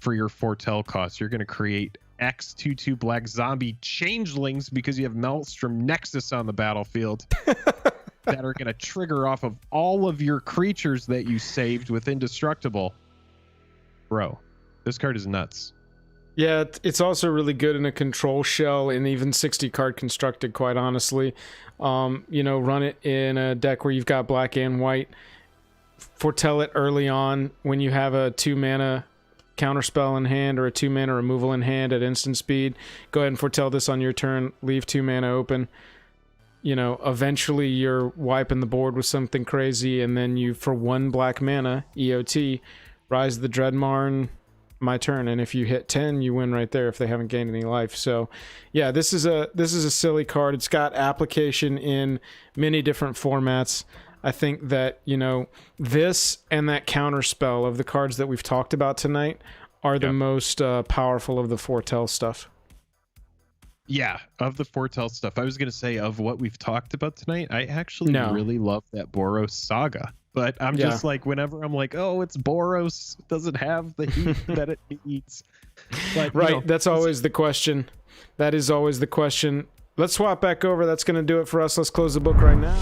for your foretell cost, you're going to create X2/2 black zombie changelings because you have Maelstrom Nexus on the battlefield that are going to trigger off of all of your creatures that you saved with indestructible. Bro, this card is nuts. Yeah, it's also really good in a control shell and even 60 card constructed, quite honestly. You know, run it in a deck where you've got black and white. Foretell it early on when you have a 2-mana counterspell in hand or a 2-mana removal in hand at instant speed. Go ahead and foretell this on your turn. Leave 2 mana open. You know, eventually you're wiping the board with something crazy, and then you, for 1 black mana, EOT, Rise of the Dread Marn, my turn, and if you hit 10, you win right there if they haven't gained any life. So yeah, this is a silly card. It's got application in many different formats. I think that, you know, this and that counter spell of the cards that we've talked about tonight are the most powerful of the foretell stuff. Yeah, of the foretell stuff. I was going to say, of what we've talked about tonight, I actually really love that Boros Saga. But I'm just like, whenever I'm like, oh, it's Boros, it doesn't have the heat that it needs. But, right, you know, that's always the question. That is always the question. Let's swap back over. That's going to do it for us. Let's close the book right now.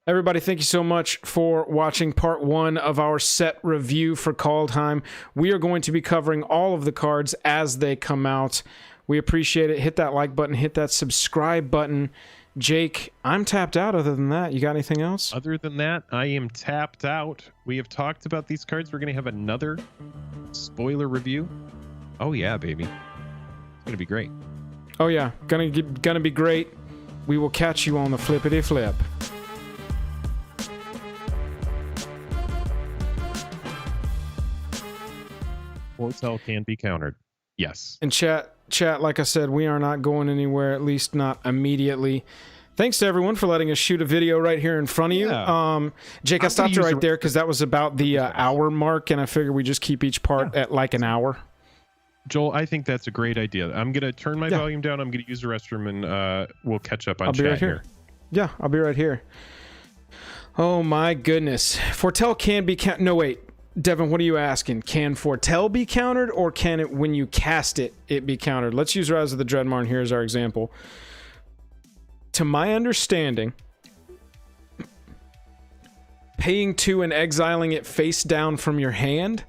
Everybody, thank you so much for watching part 1 of our set review for Kaldheim. We are going to be covering all of the cards as they come out. We appreciate it. Hit that like button. Hit that subscribe button. Jake, I'm tapped out. Other than that, you got anything else? Other than that, I am tapped out. We have talked about these cards. We're going to have another spoiler review. Oh, yeah, baby. It's going to be great. Oh, yeah. Gonna be great. We will catch you on the flippity flip. Foretell can be countered. Yes. And chat, like I said, we are not going anywhere, at least not immediately. Thanks to everyone for letting us shoot a video right here in front of you. Yeah. Jake, I stopped you right there because that was about the hour mark, and I figured we just keep each part at like an hour. Joel, I think that's a great idea. I'm going to turn my volume down. I'm going to use the restroom, and we'll catch up on chat right here. Yeah, I'll be right here. Oh, my goodness. Foretell can be... No, wait. Devin, what are you asking? Can Foretell be countered, or can it, when you cast it, it be countered? Let's use Rise of the Dread Marn here as our example. To my understanding, paying 2 and exiling it face down from your hand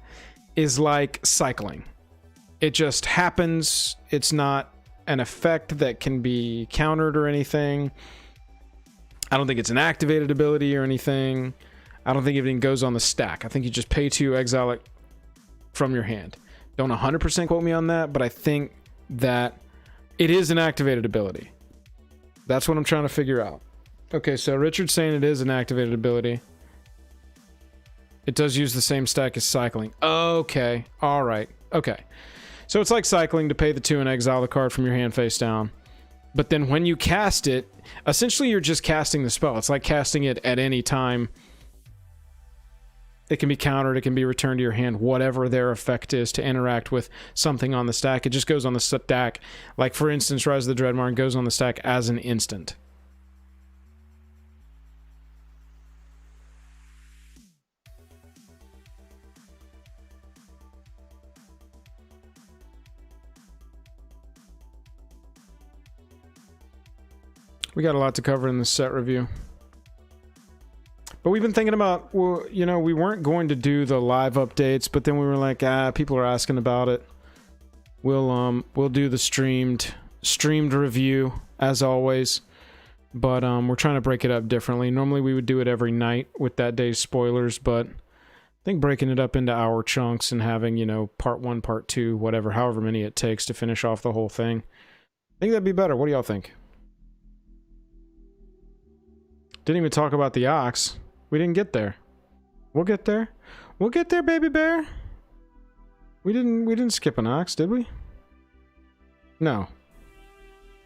is like cycling. It just happens. It's not an effect that can be countered or anything. I don't think it's an activated ability or anything. I don't think everything goes on the stack. I think you just pay 2, exile it from your hand. Don't 100% quote me on that, but I think that it is an activated ability. That's what I'm trying to figure out. Okay, so Richard's saying it is an activated ability. It does use the same stack as cycling. Okay, all right, okay. So it's like cycling to pay the 2 and exile the card from your hand face down. But then when you cast it, essentially you're just casting the spell. It's like casting it at any time. It can be countered, it can be returned to your hand, whatever their effect is to interact with something on the stack. It just goes on the stack. Like, for instance, Rise of the Dread Marn goes on the stack as an instant. We got a lot to cover in this set review. But we've been thinking about, well, you know, we weren't going to do the live updates, but then we were like, people are asking about it. We'll do the streamed review as always, but we're trying to break it up differently. Normally we would do it every night with that day's spoilers, but I think breaking it up into hour chunks and having, you know, part 1, part 2, whatever, however many it takes to finish off the whole thing, I think that'd be better. What do y'all think? Didn't even talk about the Ox. We didn't get there. We'll get there. We'll get there, baby bear. We didn't skip an Ox, did we? No.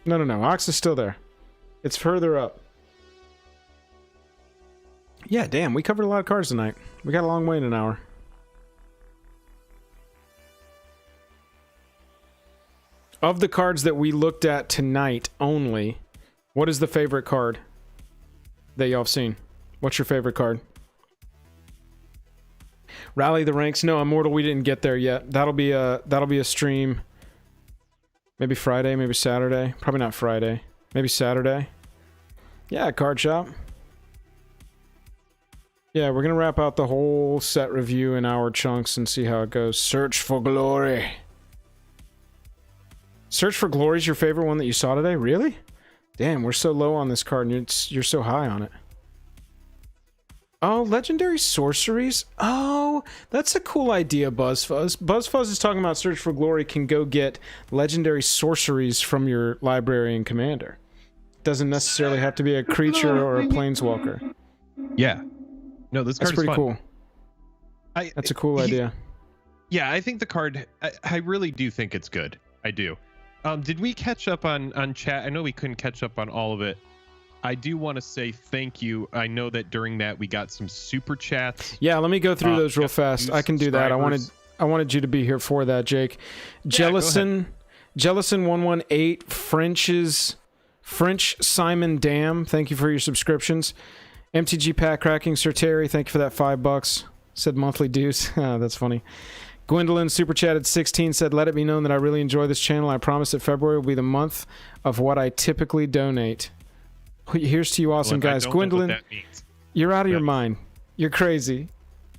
No. Ox is still there. It's further up. Yeah, damn, we covered a lot of cards tonight. We got a long way in an hour. Of the cards that we looked at tonight only, what is the favorite card that y'all have seen? What's your favorite card? Rally the Ranks. No, Immortal, we didn't get there yet. That'll be a stream. Maybe Friday, maybe Saturday. Probably not Friday. Maybe Saturday. Yeah, card shop. Yeah, we're gonna wrap out the whole set review in hour chunks and see how it goes. Search for Glory. Search for Glory is your favorite one that you saw today? Really? Damn, we're so low on this card and you're so high on it. Oh, legendary sorceries? Oh, that's a cool idea, BuzzFuzz. BuzzFuzz is talking about Search for Glory can go get legendary sorceries from your library and commander. Doesn't necessarily have to be a creature or a planeswalker. Yeah. No, this card is pretty fun. Cool. That's a cool idea. Yeah, I think the card, I really do think it's good. I do. Did we catch up on chat? I know we couldn't catch up on all of it. I do want to say thank you. I know that during that we got some super chats. Yeah, let me go through those real fast. I can do that. I wanted you to be here for that, Jake. Yeah, Jellison 118, French Simon Dam, thank you for your subscriptions. MTG Pack Cracking, Sir Terry, thank you for that $5. Said monthly dues. That's funny. Gwendolyn super chatted 16, said, let it be known that I really enjoy this channel. I promise that February will be the month of what I typically donate. Here's to you awesome guys. Gwendolyn, you're out of your mind. You're crazy.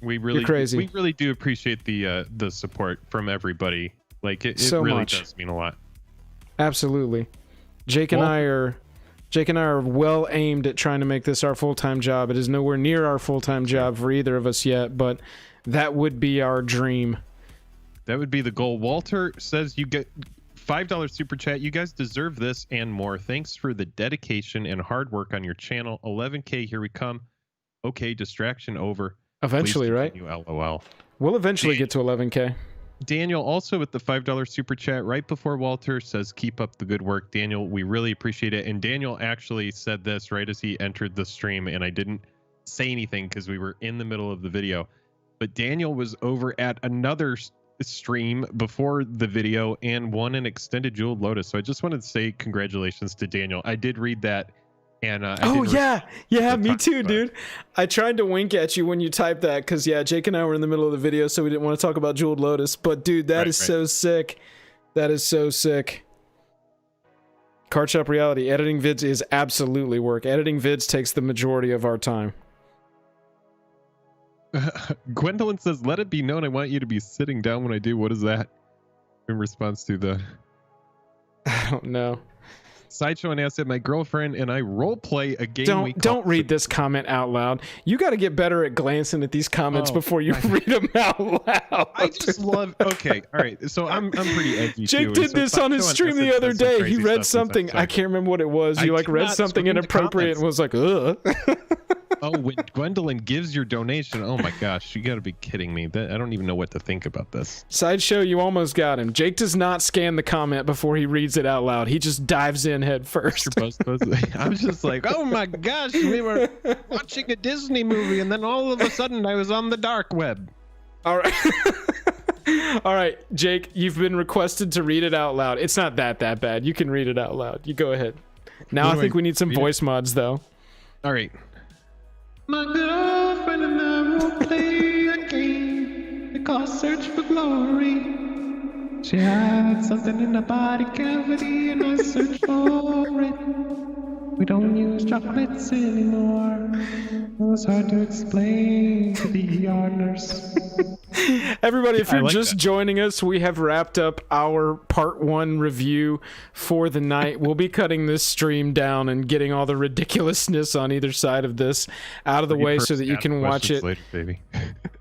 You're crazy. We really do appreciate the support from everybody. Like it so really much. Does mean a lot. Absolutely. Jake and I are well aimed at trying to make this our full-time job. It is nowhere near our full-time job for either of us yet, but that would be our dream. That would be the goal. Walter says you get $5 super chat. You guys deserve this and more. Thanks for the dedication and hard work on your channel. 11K, here we come. Okay, distraction over. Eventually, right? LOL. We'll eventually get to 11K. Daniel also with the $5 super chat right before Walter says keep up the good work. Daniel, we really appreciate it. And Daniel actually said this right as he entered the stream, and I didn't say anything because we were in the middle of the video. But Daniel was over at another stream before the video and won an extended Jeweled Lotus. So I just wanted to say congratulations to Daniel. I did read that. And yeah, me too, dude. I tried to wink at you when you typed that because, yeah, Jake and I were in the middle of the video, so we didn't want to talk about Jeweled Lotus. But, dude, that is so sick. That is so sick. Card Shop Reality. Editing vids is absolutely work. Editing vids takes the majority of our time. Gwendolyn says, let it be known I want you to be sitting down when I do. What is that? In response to the... I don't know. Sideshow and I said, my girlfriend and I role play a game. Don't read this comment out loud. You got to get better at glancing at these comments before you read them out loud. I just love. Okay, all right. So I'm pretty edgy. Jake did this on his stream the other day. He read something. I can't remember what it was. You like read something inappropriate and was like, ugh. Oh, when Gwendolyn gives your donation, oh my gosh, you got to be kidding me. I don't even know what to think about this. Sideshow, you almost got him. Jake does not scan the comment before he reads it out loud. He just dives in head first. I was just like, oh my gosh, we were watching a Disney movie, and then all of a sudden I was on the dark web. All right. All right, Jake, you've been requested to read it out loud. It's not that bad. You can read it out loud. You go ahead. Now I think we need some voice mods, though. All right. My girlfriend and I will play a game. We call Search for Glory. She had something in her body cavity and I searched for it. We don't use chocolates anymore. It was hard to explain to the ER nurse. Everybody, if you're just joining us, we have wrapped up our part 1 review for the night. We'll be cutting this stream down and getting all the ridiculousness on either side of this out of the way so that you can watch it. Later, baby.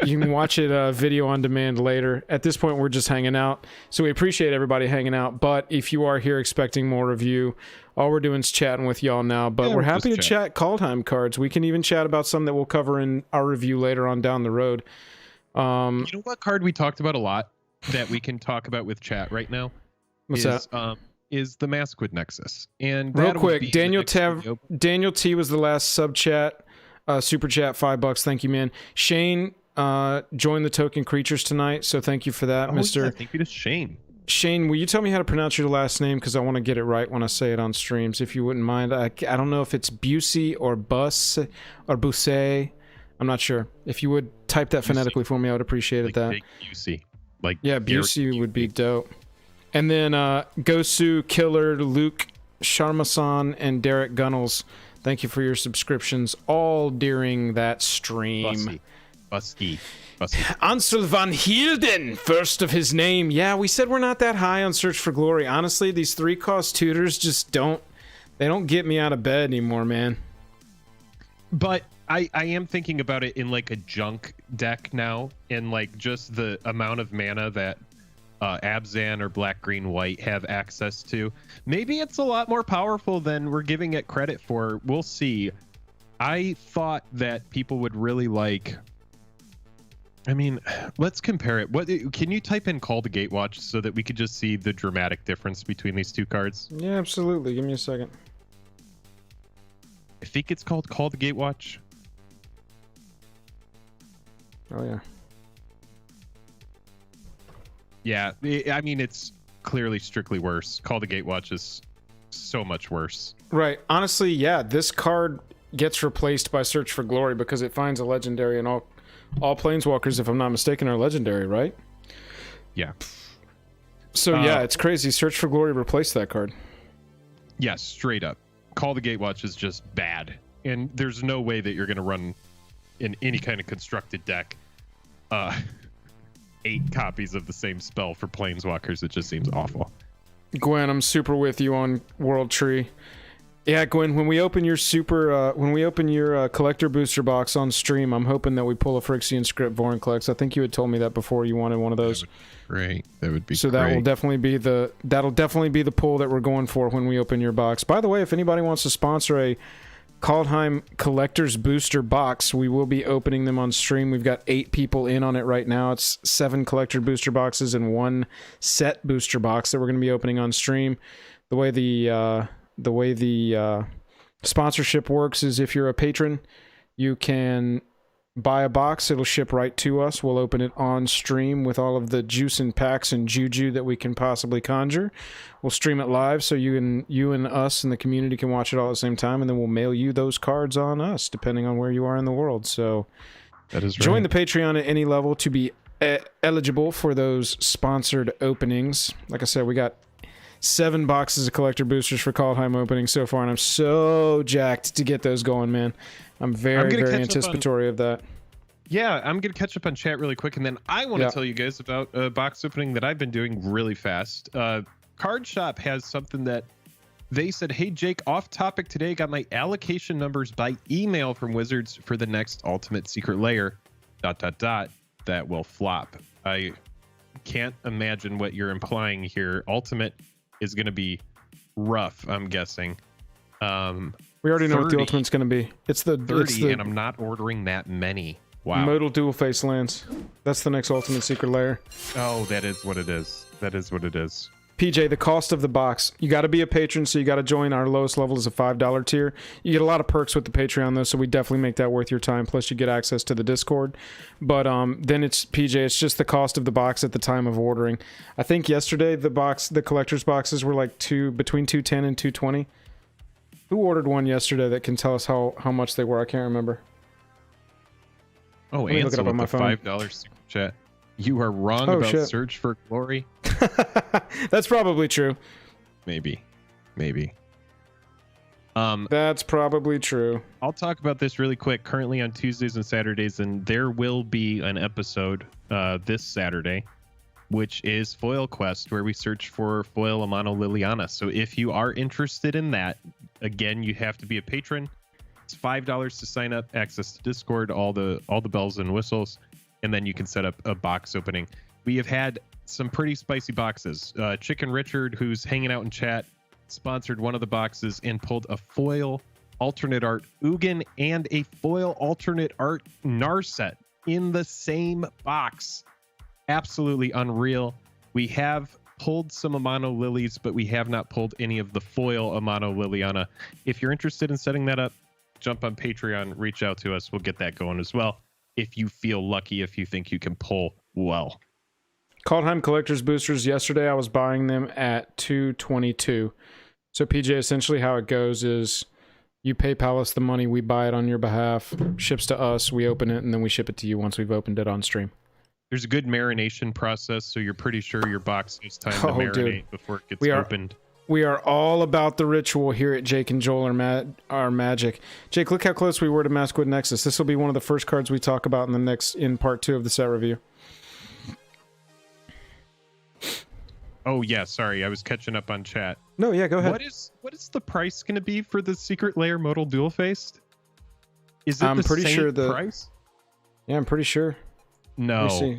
You can watch it video on demand later. At this point, we're just hanging out. So we appreciate everybody hanging out. But if you are here expecting more review, all we're doing is chatting with y'all now. But we're happy to chat Kaldheim cards. We can even chat about some that we'll cover in our review later on down the road. You know what card we talked about a lot that we can talk about with chat right now? What's that? Is the Maskwood Nexus. And real quick, Daniel T was the last sub chat, super chat, $5. Thank you, man. Shane joined the token creatures tonight, so thank you for that, Mr. Yeah, thank you to Shane. Shane, will you tell me how to pronounce your last name? Because I want to get it right when I say it on streams, if you wouldn't mind. I don't know if it's Busey or Bus or Busey. I'm not sure. If you would type that phonetically for me, I would appreciate it. Like Busey. Like yeah, Busey would be dope. And then Gosu, Killer, Luke, Sharmasan, and Derek Gunnels, thank you for your subscriptions all during that stream. Busky. Ansel van Hielden, first of his name. Yeah, we said we're not that high on Search for Glory. Honestly, these 3-cost tutors just don't get me out of bed anymore, man. But I am thinking about it in like a junk deck now, and like just the amount of mana that Abzan or Black, Green, White have access to. Maybe it's a lot more powerful than we're giving it credit for. We'll see. I thought that people would really like... I mean, let's compare it. What can you type in Call the Gatewatch so that we could just see the dramatic difference between these two cards? Yeah, absolutely. Give me a second. I think it's called Call the Gatewatch. Oh, yeah. Yeah, I mean, it's clearly strictly worse. Call the Gatewatch is so much worse. Right. Honestly, yeah, this card gets replaced by Search for Glory because it finds a legendary, and all planeswalkers, if I'm not mistaken, are legendary, right? Yeah. So yeah, it's crazy. Search for Glory replaced that card. Yes, straight up. Call the Gatewatch is just bad. And there's no way that you're going to run in any kind of constructed deck 8 copies of the same spell for planeswalkers. It just seems awful. Gwen, I'm super with you on World Tree. Yeah, Gwen, when we open your collector booster box on stream, I'm hoping that we pull a Phyrexian Script Vorinclex. I think you had told me that before you wanted one of those. Great. That would be so great. That'll definitely be the pull that we're going for when we open your box. By the way, if anybody wants to sponsor a Kaldheim collector's booster box, we will be opening them on stream. We've got 8 people in on it right now. It's 7 collector booster boxes and 1 set booster box that we're going to be opening on stream. The way the sponsorship works is if you're a patron, you can buy a box. It'll ship right to us. We'll open it on stream with all of the juice and packs and juju that we can possibly conjure. We'll stream it live so you and us and the community can watch it all at the same time, and then we'll mail you those cards on us depending on where you are in the world. So that is right. Join the Patreon at any level to be eligible for those sponsored openings. Like I said, we got 7 boxes of collector boosters for Kaldheim opening so far, and I'm so jacked to get those going, man. I'm very anticipatory of that. Yeah, I'm going to catch up on chat really quick, and then I want to tell you guys about a box opening that I've been doing really fast. Card Shop has something that they said, hey, Jake, off topic today, got my allocation numbers by email from Wizards for the next Ultimate Secret Lair, ... that will flop. I can't imagine what you're implying here. Ultimate is going to be rough, I'm guessing. We already know what the Ultimate's going to be. It's the 30, and I'm not ordering that many. Wow. Modal dual face lands. That's the next Ultimate Secret Lair. Oh, that is what it is. That is what it is. PJ, the cost of the box. You got to be a patron, so you got to join. Our lowest level is a $5 tier. You get a lot of perks with the Patreon, though, so we definitely make that worth your time. Plus, you get access to the Discord. But then it's, PJ, it's just the cost of the box at the time of ordering. I think yesterday the collector's boxes were like between $210 and $220. Who ordered one yesterday that can tell us how much they were? I can't remember. Oh, and look it up on my phone. $5 super chat. You are wrong about Search for Glory. That's probably true. Maybe. That's probably true. I'll talk about this really quick. Currently on Tuesdays and Saturdays, and there will be an episode this Saturday, which is Foil Quest, where we search for Foil Amano Liliana. So if you are interested in that, again, you have to be a patron. It's $5 to sign up, access to Discord, all the bells and whistles, and then you can set up a box opening. We have had some pretty spicy boxes. Chicken Richard, who's hanging out in chat, sponsored one of the boxes and pulled a foil alternate art Ugin and a foil alternate art Narset in the same box. Absolutely unreal. We have pulled some Amano Lilies, but we have not pulled any of the foil Amano Liliana. If you're interested in setting that up, jump on Patreon, reach out to us. We'll get that going as well. If you feel lucky, if you think you can pull well. Kaldheim collector's boosters. Yesterday I was buying them at 222. So PJ, essentially how it goes is you PayPal us the money, we buy it on your behalf, ships to us, we open it, and then we ship it to you once we've opened it on stream. There's a good marination process, so you're pretty sure your box has time to marinate before it gets opened. We are all about the ritual here at Jake and Joel are magic. Jake, look how close we were to Maskwood Nexus. This will be one of the first cards we talk about in part 2 of the set review. Oh yeah, sorry, I was catching up on chat. No, yeah, go ahead. What is the price going to be for the Secret Lair modal dual faced? Is it I'm pretty same sure price? Yeah, I'm pretty sure. No.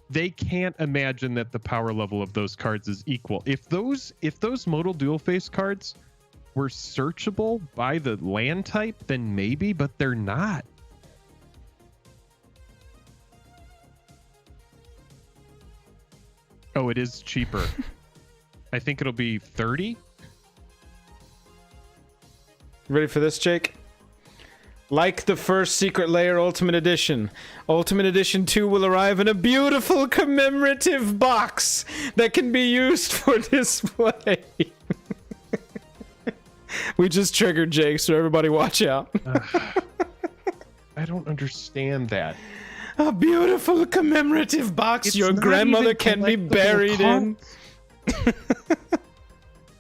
They can't imagine that the power level of those cards is equal. If those modal dual face cards were searchable by the land type, then maybe, but they're not. Oh, it is cheaper. I think it'll be 30. Ready for this, Jake? Like the first Secret Lair Ultimate Edition, Ultimate Edition 2 will arrive in a beautiful commemorative box that can be used for display. We just triggered Jake, so everybody watch out. I don't understand that. A beautiful commemorative box your grandmother can be buried in.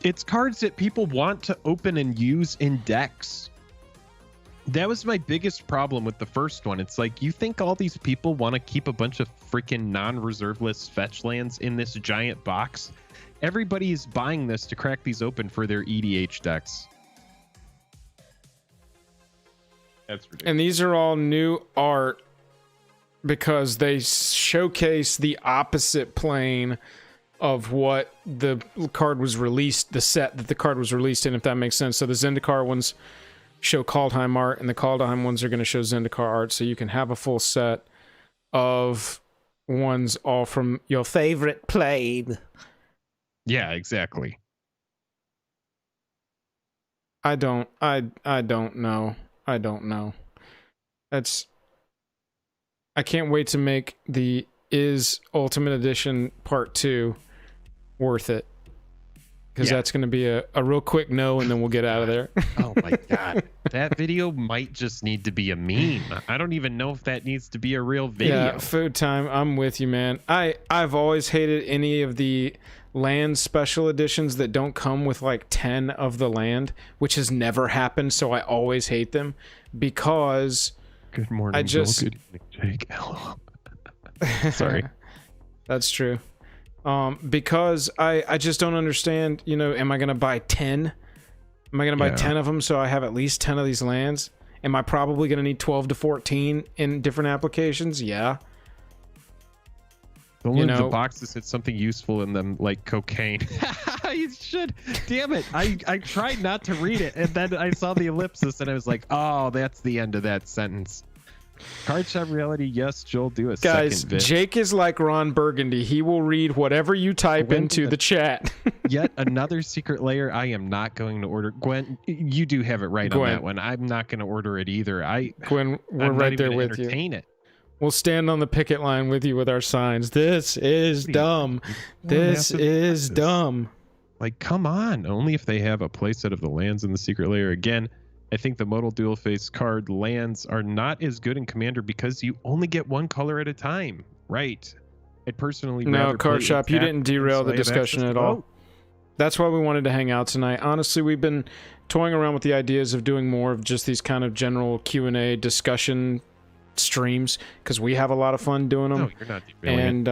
It's cards that people want to open and use in decks. That was my biggest problem with the first one. It's like, you think all these people want to keep a bunch of freaking non-reserve list fetch lands in this giant box? Everybody is buying this to crack these open for their EDH decks. That's ridiculous. And these are all new art because they showcase the opposite plane of what the card was released, the set that the card was released in, if that makes sense. So the Zendikar ones show Kaldheim art, and the Kaldheim ones are going to show Zendikar art, so you can have a full set of ones all from your favorite plane. Yeah, exactly. I don't know. I can't wait to make the Is Ultimate Edition Part 2 worth it. Because that's going to be a real quick no, and then we'll get out of there. Oh my god. That video might just need to be a meme. I don't even know if that needs to be a real video. Yeah, food time. I'm with you, man. I've always hated any of the land special editions that don't come with like 10 of the land, which has never happened, so I always hate them because good morning, Joel. Good evening, Jake. Hello. Sorry. That's true. Because I just don't understand, you know, am I going to buy 10? Am I going to buy 10 of them so I have at least 10 of these lands? Am I probably going to need 12 to 14 in different applications? Yeah. The ones the boxes had something useful in them, like cocaine. You should. Damn it. I tried not to read it, and then I saw the ellipsis, and I was like, oh, that's the end of that sentence. Card Shop Reality, yes, Joel, do a Guys, second bit. Jake is like Ron Burgundy. He will read whatever you type into the chat. Yet another Secret Lair I am not going to order. Gwen, you do have it right on that one. I'm not going to order it either. Gwen, we're right there with you. It. We'll stand on the picket line with you with our signs. This is dumb. This is dumb. Like, come on. Only if they have a playset of the lands in the Secret Lair. Again, I think the modal dual face card lands are not as good in Commander because you only get one color at a time. Right. I personally no, Card Shop, you didn't derail the discussion at all. That's why we wanted to hang out tonight. Honestly, we've been toying around with the ideas of doing more of just these kind of general Q&A discussion streams because we have a lot of fun doing them. No, you're not derailing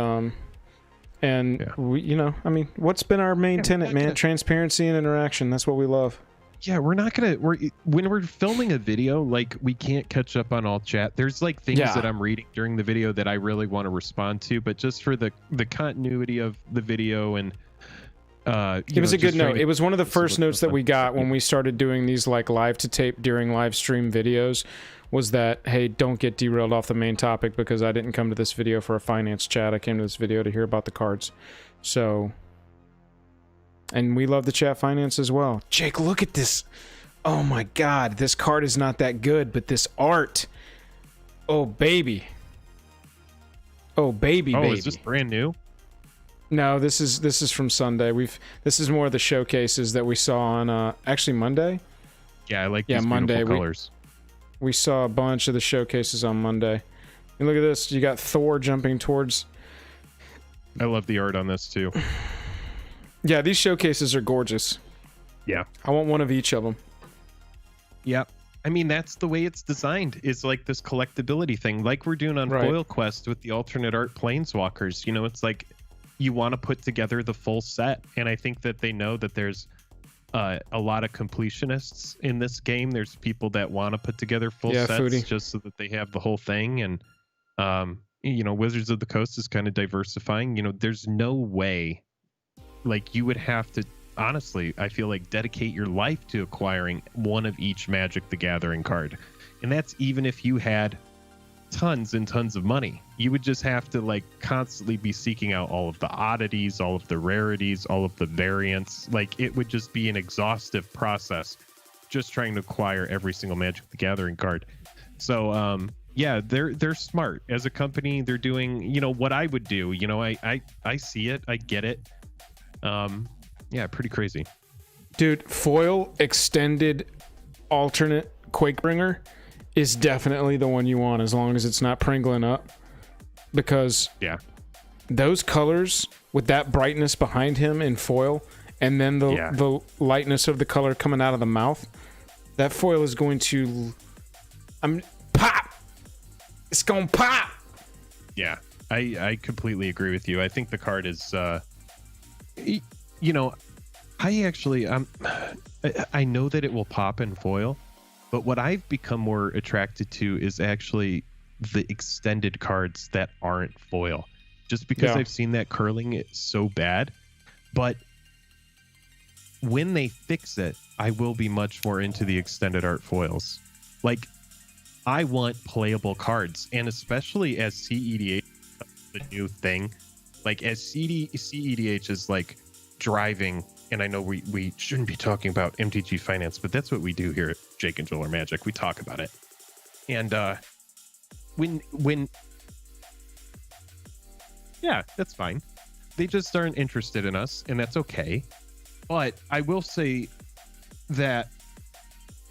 it. We, you know, I mean, what's been our main tenet, man? Transparency and interaction. That's what we love. Yeah, we're not gonna. When we're filming a video, like, we can't catch up on all chat. There's like things that I'm reading during the video that I really want to respond to, but just for the continuity of the video and it was a good note. It was one of the first notes that we got when we started doing these like live to tape during live stream videos. Was that, hey, don't get derailed off the main topic because I didn't come to this video for a finance chat. I came to this video to hear about the cards. So. And we love the chat finance as well. Jake, look at this. Oh my god, this card is not that good, but this art. Oh, baby. Oh, baby. Is this brand new? No, this is from Sunday. This is more of the showcases that we saw on actually Monday. Yeah, I like these Monday, beautiful colors. We saw a bunch of the showcases on Monday. And look at this. You got Thor jumping towards. I love the art on this too. Yeah, these showcases are gorgeous. Yeah. I want one of each of them. Yep. I mean, that's the way it's designed. Is like this collectability thing, like we're doing on Foil Quest with the alternate art planeswalkers. You know, it's like you want to put together the full set, and I think that they know that there's a lot of completionists in this game. There's people that want to put together full sets just so that they have the whole thing. And you know, Wizards of the Coast is kind of diversifying. You know, there's no way, like, you would have to, honestly, I feel like, dedicate your life to acquiring one of each Magic the Gathering card. And that's even if you had tons and tons of money. You would just have to, like, constantly be seeking out all of the oddities, all of the rarities, all of the variants. Like, it would just be an exhaustive process just trying to acquire every single Magic the Gathering card. So yeah, they're smart as a company. They're doing, you know, what I would do. You know, I see it, I get it. Yeah, pretty crazy. Dude, foil extended alternate Quakebringer is definitely the one you want, as long as it's not Pringling up. Because those colors with that brightness behind him in foil, and then the lightness of the color coming out of the mouth, that foil is going to pop. It's gonna pop. Yeah, I completely agree with you. I think the card is you know, I actually I know that it will pop in foil, but what I've become more attracted to is actually the extended cards that aren't foil, just because I've seen that curling it so bad. But when they fix it, I will be much more into the extended art foils. Like, I want playable cards, and especially as CEDH, the new thing, like as CEDH is like driving, and I know we shouldn't be talking about MTG Finance, but that's what we do here at Jake and Joel or Magic. We talk about it. And when yeah, that's fine. They just aren't interested in us, and that's okay. But I will say that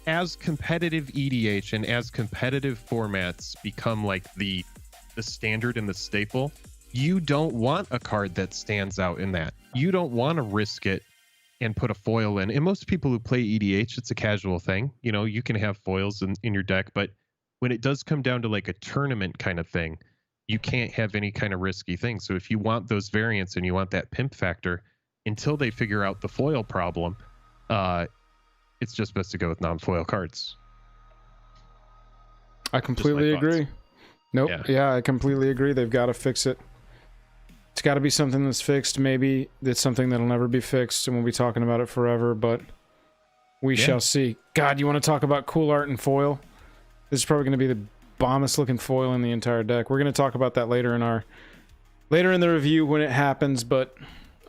as competitive EDH and as competitive formats become like the standard and the staple, you don't want a card that stands out in that. You don't want to risk it and put a foil in. And most people who play EDH, it's a casual thing. You know, you can have foils in your deck, but when it does come down to like a tournament kind of thing, you can't have any kind of risky thing. So if you want those variants and you want that pimp factor, until they figure out the foil problem, it's just best to go with non-foil cards. I completely agree. Nope. Yeah, I completely agree. They've got to fix it. It's got to be something that's fixed. Maybe it's something that'll never be fixed, and we'll be talking about it forever, but we shall see. God, you want to talk about cool art and foil? This is probably going to be the bombest looking foil in the entire deck. We're going to talk about that later in the review when it happens, but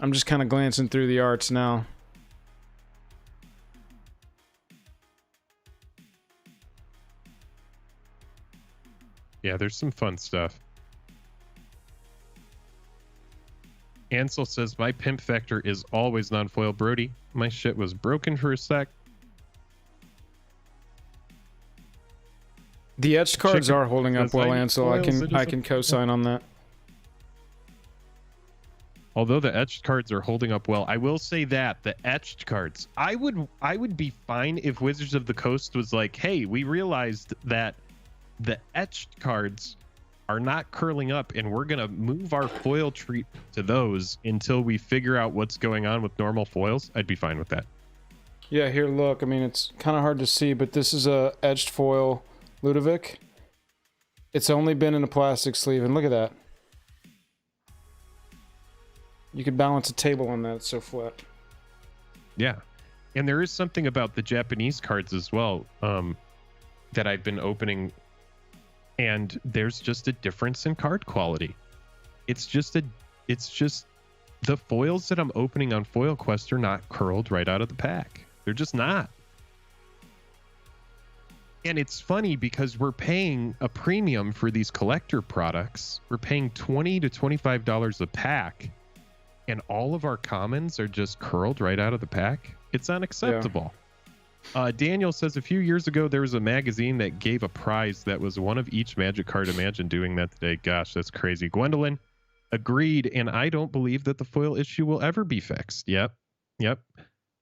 I'm just kind of glancing through the arts now. Yeah, there's some fun stuff. Ansel says, my pimp factor is always non-foil. Brody, my shit was broken for a sec. The etched cards are holding up well, Ansel. I can co-sign on that. Although the etched cards are holding up well, I will say that the etched cards, I would be fine if Wizards of the Coast was like, hey, we realized that the etched cards are not curling up, and we're going to move our foil treat to those until we figure out what's going on with normal foils. I'd be fine with that. Yeah, here, look. I mean, it's kind of hard to see, but this is a edged foil Ludovic. It's only been in a plastic sleeve, and look at that. You could balance a table on that. It's so flat. Yeah. And there is something about the Japanese cards as well that I've been opening, and there's just a difference in card quality. It's just the foils that I'm opening on Foil Quest are not curled right out of the pack. They're just not. And it's funny because we're paying a premium for these collector products. We're paying $20 to $25 a pack, and all of our commons are just curled right out of the pack. It's unacceptable. Daniel says a few years ago there was a magazine that gave a prize that was one of each Magic card. Imagine doing that today. Gosh, that's crazy. Gwendolyn agreed, and I don't believe that the foil issue will ever be fixed. Yep.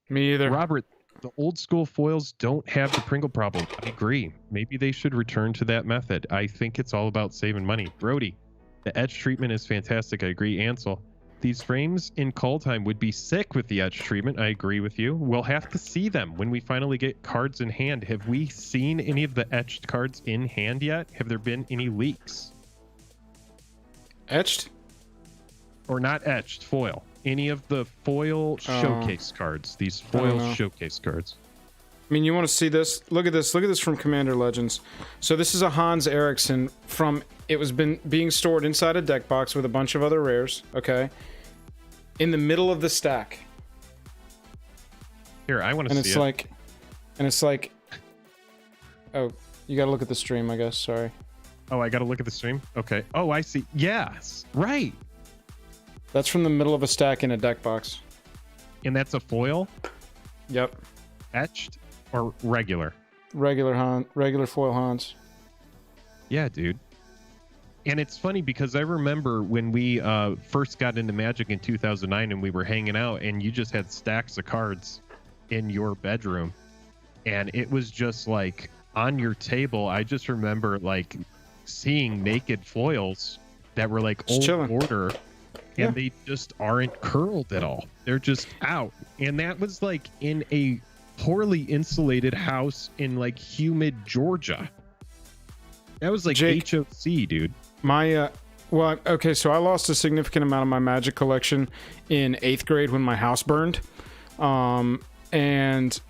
Me either. Robert, the old school foils don't have the Pringle problem. I agree. Maybe they should return to that method. I think it's all about saving money. Brody, the edge treatment is fantastic. I agree. Ansel, these frames in Kaldheim would be sick with the edge treatment. I agree with you. We'll have to see them when we finally get cards in hand. Have we seen any of the etched cards in hand yet? Have there been any leaks? Etched? Or not etched, foil. Any of the foil showcase cards. These foil showcase cards. I mean, you want to see this? Look at this. Look at this from Commander Legends. So this is a Hans Eriksson from... It was being stored inside a deck box with a bunch of other rares, okay? In the middle of the stack. Here, I want to see it. And it's like... Oh, you gotta look at the stream, I guess. Sorry. Oh, I gotta look at the stream? Okay. Oh, I see. Yes. Right. That's from the middle of a stack in a deck box. And that's a foil? Yep. Etched or regular? Regular foil Hans. Yeah, dude. And it's funny because I remember when we first got into Magic in 2009 and we were hanging out and you just had stacks of cards in your bedroom. And it was just like on your table. I just remember like seeing naked foils that were like old order. And they just aren't curled at all. They're just out. And that was like in a poorly insulated house in like humid Georgia. That was like Jake, HOC, dude. Well, okay, so I lost a significant amount of my Magic collection in 8th grade when my house burned. And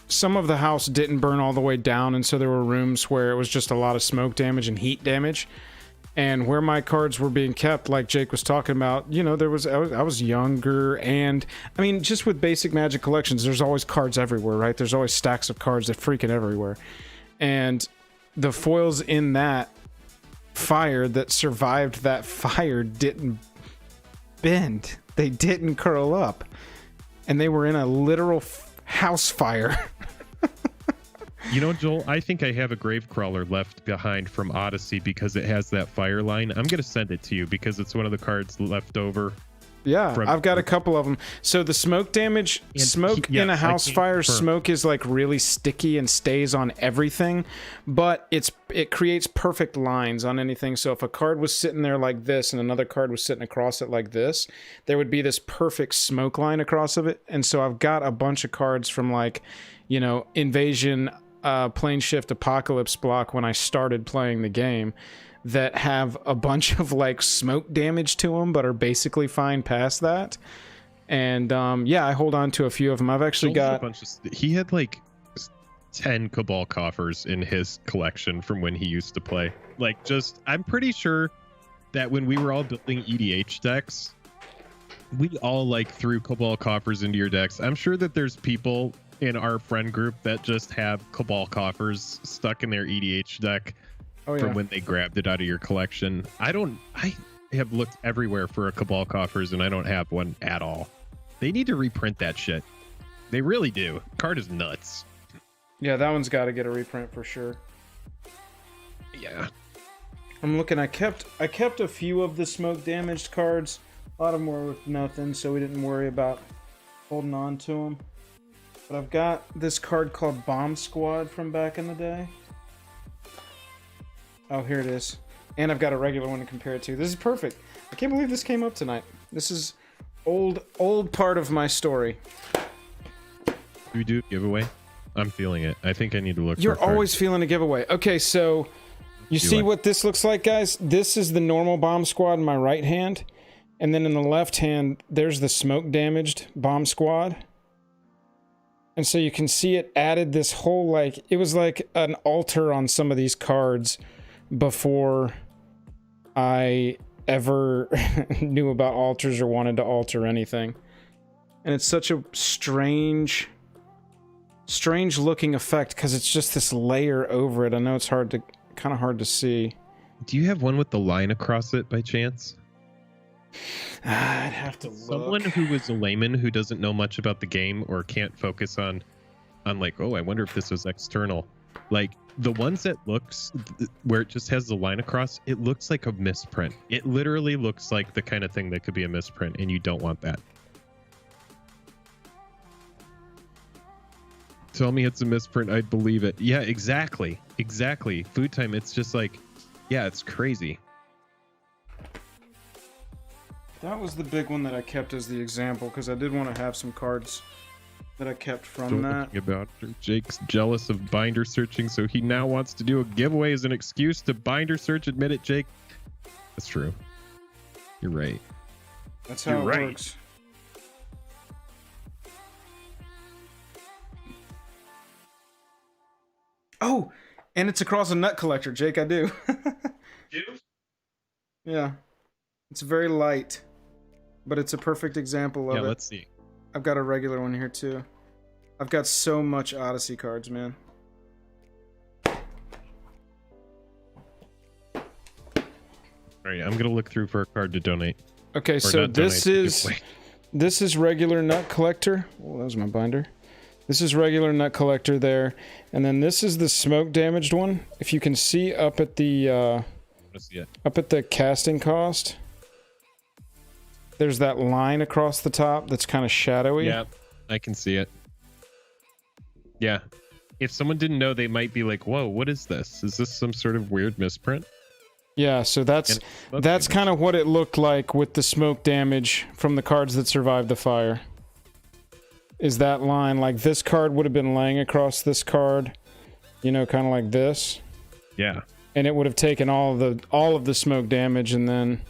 some of the house didn't burn all the way down, and so there were rooms where it was just a lot of smoke damage and heat damage. And where my cards were being kept, like Jake was talking about, you know, I was younger, and I mean, just with basic Magic collections, there's always cards everywhere, right? There's always stacks of cards that freaking everywhere. And the foils in that fire that survived that fire didn't bend. They didn't curl up. And they were in a literal house fire. You know, Joel, I think I have a Gravecrawler left behind from Odyssey because it has that fire line. I'm going to send it to you because it's one of the cards left over. Yeah, I've got a couple of them. So the smoke damage, in a house fire, smoke is like really sticky and stays on everything, but it creates perfect lines on anything. So if a card was sitting there like this and another card was sitting across it like this, there would be this perfect smoke line across of it. And so I've got a bunch of cards from like, you know, Invasion, Plane Shift, Apocalypse block when I started playing the game that have a bunch of like smoke damage to them but are basically fine past that. And yeah, I hold on to a few of them. I've actually got he had like 10 Cabal coffers in his collection from when he used to play. Like, just I'm pretty sure that when we were all building EDH decks, we all like threw Cabal coffers into your decks. I'm sure that there's people in our friend group that just have Cabal coffers stuck in their EDH deck from when they grabbed it out of your collection. I have looked everywhere for a Cabal coffers and I don't have one at all. They need to reprint that shit. They really do. Card is nuts. Yeah, that one's got to get a reprint for sure. Yeah. I'm looking. I kept a few of the smoke damaged cards. A lot of them were with nothing, so we didn't worry about holding on to them. But I've got this card called Bomb Squad from back in the day. Oh, here it is. And I've got a regular one to compare it to. This is perfect. I can't believe this came up tonight. This is old part of my story. Do we do a giveaway? I'm feeling it. I think I need to look. You're always feeling a giveaway. Okay, so you see what this looks like, guys? This is the normal Bomb Squad in my right hand. And then in the left hand, there's the smoke damaged Bomb Squad. And so you can see it added this whole, like, it was like an altar on some of these cards before I ever knew about altars or wanted to alter anything. And it's such a strange strange looking effect because it's just this layer over it. I know it's kind of hard to see. Do you have one with the line across it by chance? I'd have to look. Someone who is a layman who doesn't know much about the game or can't focus on like, oh, I wonder if this was external. Like the ones that looks where it just has the line across, it looks like a misprint. It literally looks like the kind of thing that could be a misprint, and you don't want that. Tell me it's a misprint, I'd believe it. Yeah, exactly. Exactly. Food time, it's just like, yeah, it's crazy. That was the big one that I kept as the example because I did want to have some cards that I kept from that. About Jake's jealous of binder searching, so he now wants to do a giveaway as an excuse to binder search. Admit it, Jake. That's true. You're right. That's how it works. Oh, and it's across a nut collector, Jake. I do. Yeah. It's very light, but it's a perfect example of it. Yeah, let's see. I've got a regular one here too. I've got so much Odyssey cards, man. All right, I'm gonna look through for a card to donate. Okay, so this is regular nut collector. Oh, that was my binder. This is regular nut collector there, and then this is the smoke damaged one. If you can see up at the casting cost, there's that line across the top that's kind of shadowy. Yeah, I can see it. Yeah, if someone didn't know, they might be like, "Whoa, what is this? Is this some sort of weird misprint?" Yeah, so that's kind of what it looked like with the smoke damage from the cards that survived the fire. Is that line, like this card would have been laying across this card, you know, kind of like this. Yeah. And it would have taken all of the smoke damage, and then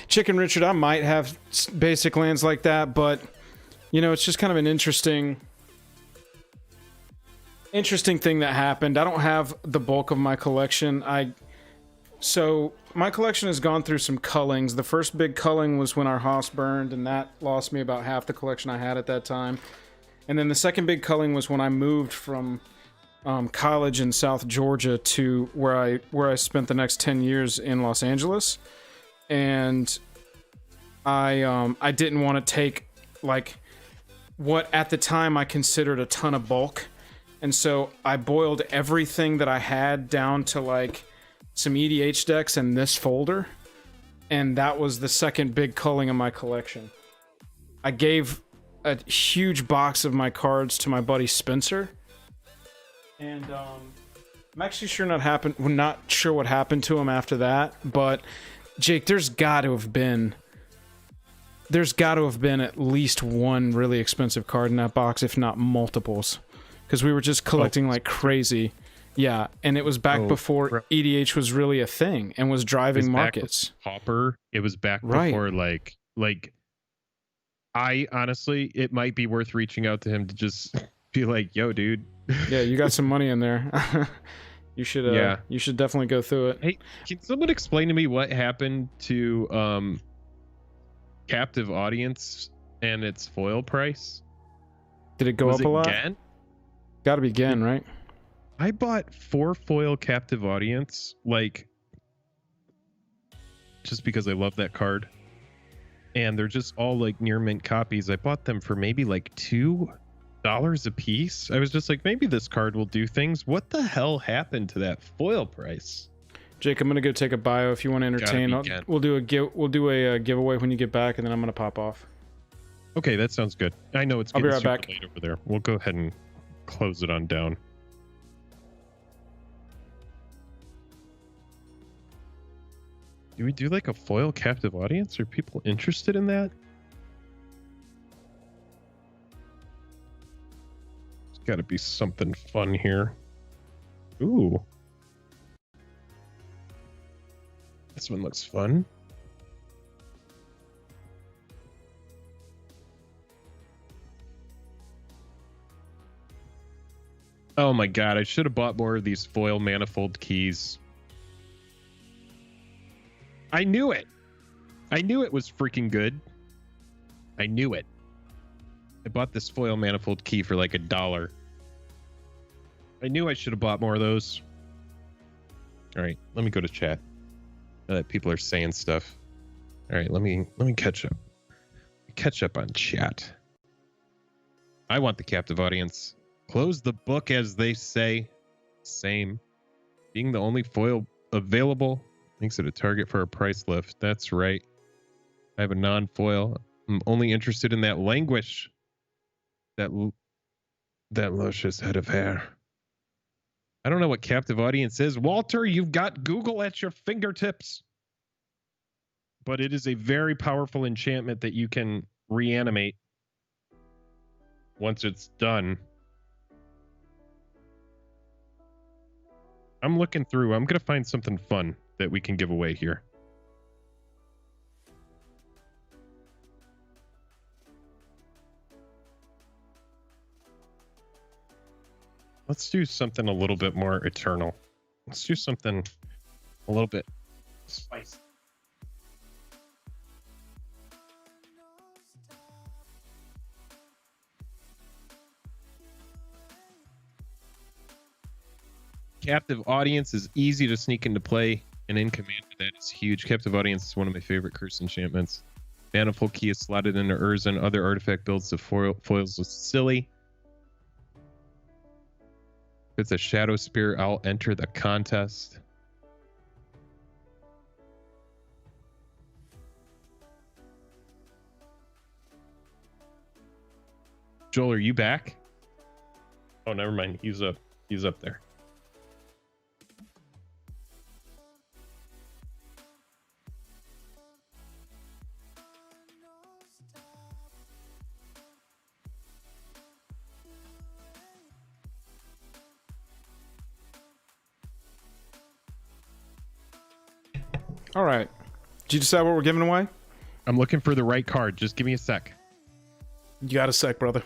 Chicken Richard, I might have basic lands like that, but you know, it's just kind of an interesting thing that happened. I don't have the bulk of my collection. So my collection has gone through some cullings. The first big culling was when our house burned, and that lost me about half the collection I had at that time. And then the second big culling was when I moved from college in South Georgia to where I spent the next 10 years in Los Angeles. And I didn't want to take like what at the time I considered a ton of bulk. And so I boiled everything that I had down to like some EDH decks in this folder. And that was the second big culling of my collection. I gave a huge box of my cards to my buddy Spencer. And I'm actually not sure what happened to him after that. But Jake, there's got to have been at least one really expensive card in that box, if not multiples. Because we were just collecting like crazy. Yeah, and it was back before EDH was really a thing and was driving markets. Hopper, it was back before like I honestly, it might be worth reaching out to him to just be like, yo, dude. Yeah, you got some money in there. You should you should definitely go through it. Hey, can someone explain to me what happened to Captive Audience and its foil price? Did it go up a lot? Again? Gotta be Gen, right? I bought 4 foil Captive Audience, like, just because I love that card. And they're just all, like, near mint copies. I bought them for maybe, like, $2 a piece. I was just like, maybe this card will do things. What the hell happened to that foil price? Jake, I'm gonna go take a bio if you want to entertain. We'll do a giveaway when you get back, and then I'm gonna pop off. Okay, that sounds good. I know it's getting super late over there. We'll go ahead and close it on down. Do we do like a foil Captive Audience? Are people interested in that? There's got to be something fun here. Ooh. This one looks fun. Oh my god, I should have bought more of these foil manifold keys. I knew it. I knew it was freaking good. I knew it. I bought this foil manifold key for like $1. I knew I should have bought more of those. All right, let me go to chat. Now that people are saying stuff. All right, let me catch up. Catch up on chat. I want the captive audience. Close the book, as they say. Same. Being the only foil available makes it a target for a price lift. That's right. I have a non-foil. I'm only interested in that languish. That luscious head of hair. I don't know what captive audience is. Walter, you've got Google at your fingertips. But it is a very powerful enchantment that you can reanimate once it's done. I'm looking through. I'm going to find something fun that we can give away here. Let's do something a little bit more eternal. Let's do something a little bit spicy. Captive audience is easy to sneak into play, and in Commander that is huge. Captive audience is one of my favorite curse enchantments. Manifold key is slotted into Urza. Other artifact builds to foils is silly. If it's a Shadow Spear, I'll enter the contest. Joel, are you back? Oh, never mind. He's up there. All right. Did you decide what we're giving away? I'm looking for the right card. Just give me a sec. You got a sec, brother.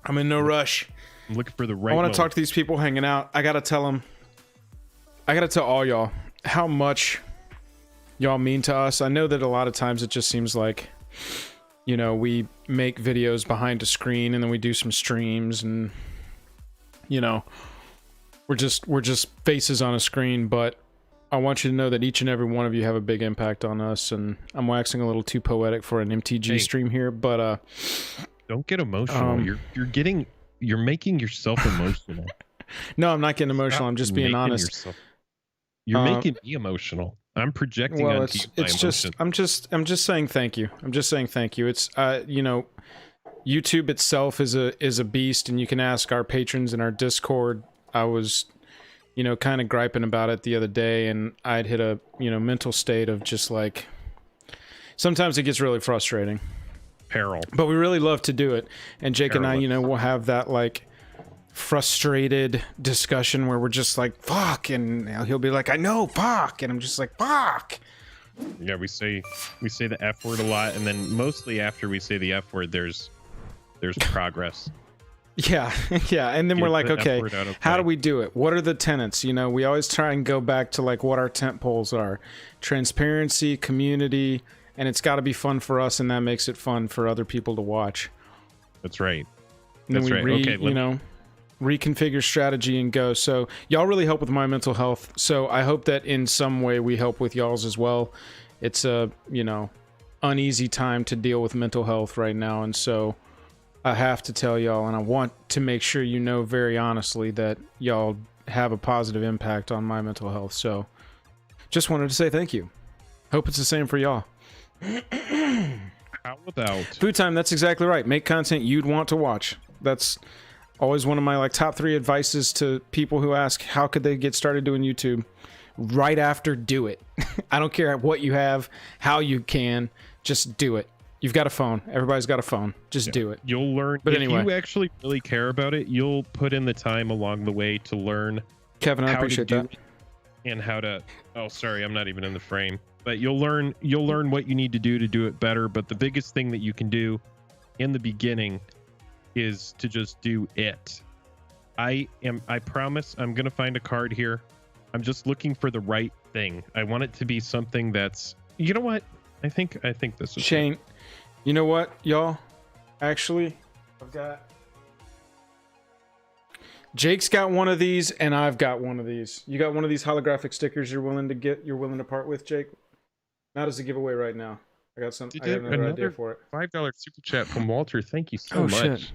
I'm in no rush. I'm looking for the right I want to talk to these people hanging out. I got to tell them. I got to tell all y'all how much y'all mean to us. I know that a lot of times it just seems like, you know, we make videos behind a screen and then we do some streams and, you know, we're just faces on a screen, but I want you to know that each and every one of you have a big impact on us, and I'm waxing a little too poetic for an MTG stream here, but don't get emotional. You're making yourself emotional. No, I'm not getting emotional. I'm just being honest. You're making me emotional. I'm projecting onto you my emotion. I'm just saying thank you. I'm just saying thank you. It's you know, YouTube itself is a beast, and you can ask our patrons in our Discord. I was, you know, kind of griping about it the other day, and I'd hit a, you know, mental state of just like, sometimes it gets really frustrating. Peril. But we really love to do it. And Jake and I, you know, will have that like frustrated discussion where we're just like, fuck, and he'll be like, I know, fuck, and I'm just like, fuck. Yeah, we say the F word a lot, and then mostly after we say the F word, there's progress. Yeah, yeah, and then we're like, okay, how do we do it? What are the tenets? You know, we always try and go back to like what our tent poles are. Transparency, community, and it's got to be fun for us, and that makes it fun for other people to watch. That's right. And then you know, reconfigure strategy and go. So y'all really help with my mental health. So I hope that in some way we help with y'all's as well. It's a, you know, uneasy time to deal with mental health right now, and so I have to tell y'all, and I want to make sure you know very honestly that y'all have a positive impact on my mental health. So just wanted to say thank you. Hope it's the same for y'all. How about food time? That's exactly right. Make content you'd want to watch. That's always one of my like top 3 advices to people who ask how could they get started doing YouTube. Right after, do it. I don't care what you have, how you can, just do it. You've got a phone. Everybody's got a phone. Just do it. You'll learn. But if anyway, you actually really care about it, you'll put in the time along the way to learn. Kevin, I appreciate that. And how to. Oh, sorry, I'm not even in the frame. But you'll learn what you need to do it better. But the biggest thing that you can do in the beginning is to just do it. I promise I'm gonna find a card here. I'm just looking for the right thing. I want it to be something that's. You know what? I think this is Shane. You know what, y'all? Actually, I've got... Jake's got one of these, and I've got one of these. You got one of these holographic stickers you're willing to part with, Jake? Not as a giveaway right now. I got another idea for it. $5 super chat from Walter. Thank you so much. Shit.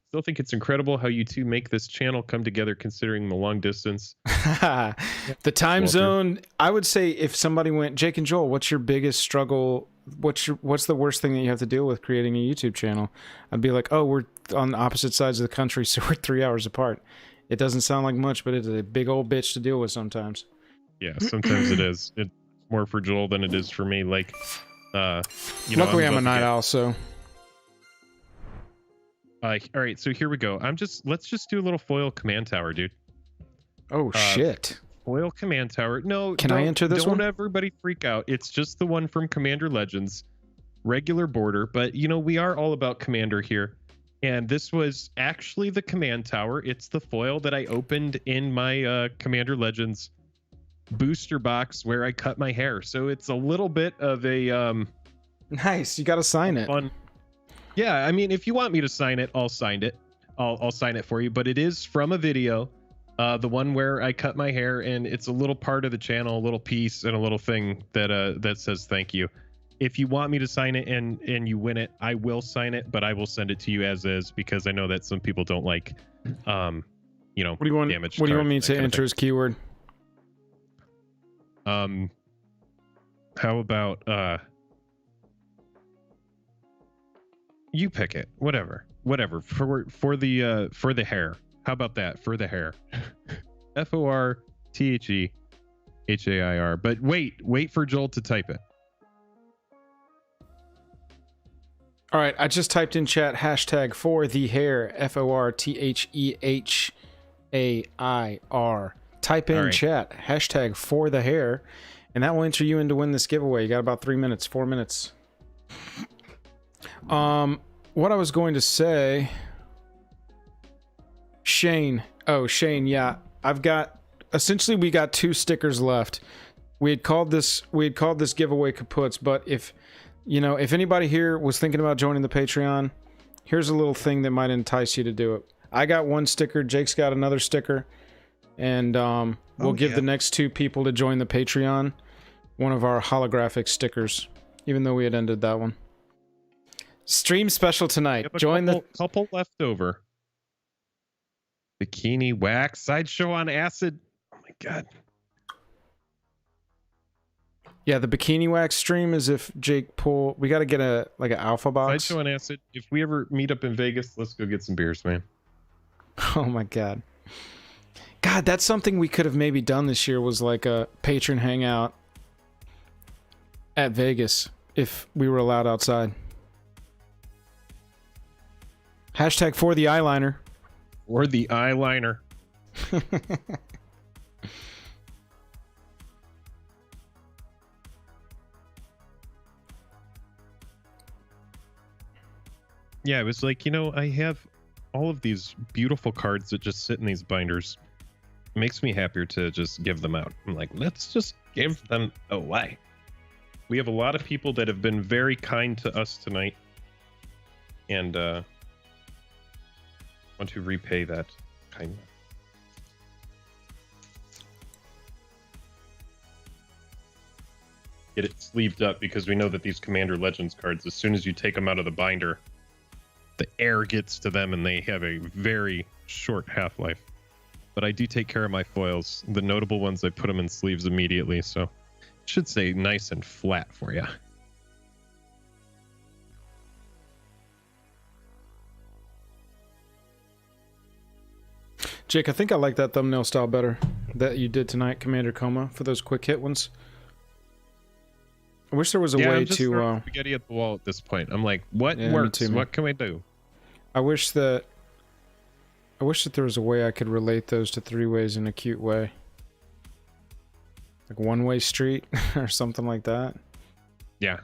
Still think it's incredible how you two make this channel come together considering the long distance. The time zone, I would say if somebody went, Jake and Joel, what's your biggest struggle? What's the worst thing that you have to deal with creating a YouTube channel? I'd be like, oh, we're on opposite sides of the country, so we're 3 hours apart. It doesn't sound like much, but it's a big old bitch to deal with sometimes. Yeah, sometimes it is. It's more for Joel than it is for me. Like, luckily I'm a night owl, so. All right, so here we go. Let's just do a little foil command tower, dude. Oh shit. Foil command tower. No, can I enter this one? Don't everybody freak out. It's just the one from Commander Legends. Regular border, but we are all about Commander here. And this was actually the command tower. It's the foil that I opened in my Commander Legends booster box where I cut my hair. So it's a little bit of a nice. You got to sign it. Fun. Yeah, I mean, if you want me to sign it, I'll sign it. I'll sign it for you. But it is from a video, the one where I cut my hair, and it's a little part of the channel, a little piece, and a little thing that says thank you. If you want me to sign it and you win it, I will sign it, but I will send it to you as is because I know that some people don't like, what do you want? Damaged what do you want me to enter as keyword? How about you pick it, whatever for the hair. How about that for the hair? FORTHEHAIR. But wait for Joel to type it. All right, I just typed in chat hashtag for the hair, FORTHEHAIR. Type in chat hashtag for the hair, and that will enter you in to win this giveaway. You got about 4 minutes. What I was going to say, Shane. Oh, Shane, yeah. Essentially we got 2 stickers left. We had called this giveaway kaputs, but if anybody here was thinking about joining the Patreon, here's a little thing that might entice you to do it. I got 1 sticker, Jake's got another sticker, and we'll give the next 2 people to join the Patreon one of our holographic stickers, even though we had ended that one. Stream special tonight. Join the couple left over. Bikini wax sideshow on acid. Oh my god. Yeah, the bikini wax stream is if Jake we got to get an alpha box. Sideshow on acid. If we ever meet up in Vegas, let's go get some beers, man. Oh my god. God, that's something we could have maybe done this year, was like a patron hangout at Vegas if we were allowed outside. Hashtag for the eyeliner. Or the eyeliner. Yeah, it was like, I have all of these beautiful cards that just sit in these binders. It makes me happier to just give them out. I'm like, let's just give them away. We have a lot of people that have been very kind to us tonight. And want to repay that kindness. Get it sleeved up because we know that these Commander Legends cards, as soon as you take them out of the binder, the air gets to them and they have a very short half-life. But I do take care of my foils. The notable ones, I put them in sleeves immediately, so it should say nice and flat for you. Jake, I think I like that thumbnail style better that you did tonight, Commander Koma, for those quick hit ones. I wish there was a way I'm just to spaghetti at the wall at this point. I'm like, what works? What can we do? I wish that there was a way I could relate those to 3-ways in a cute way. Like one-way street or something like that. Yeah.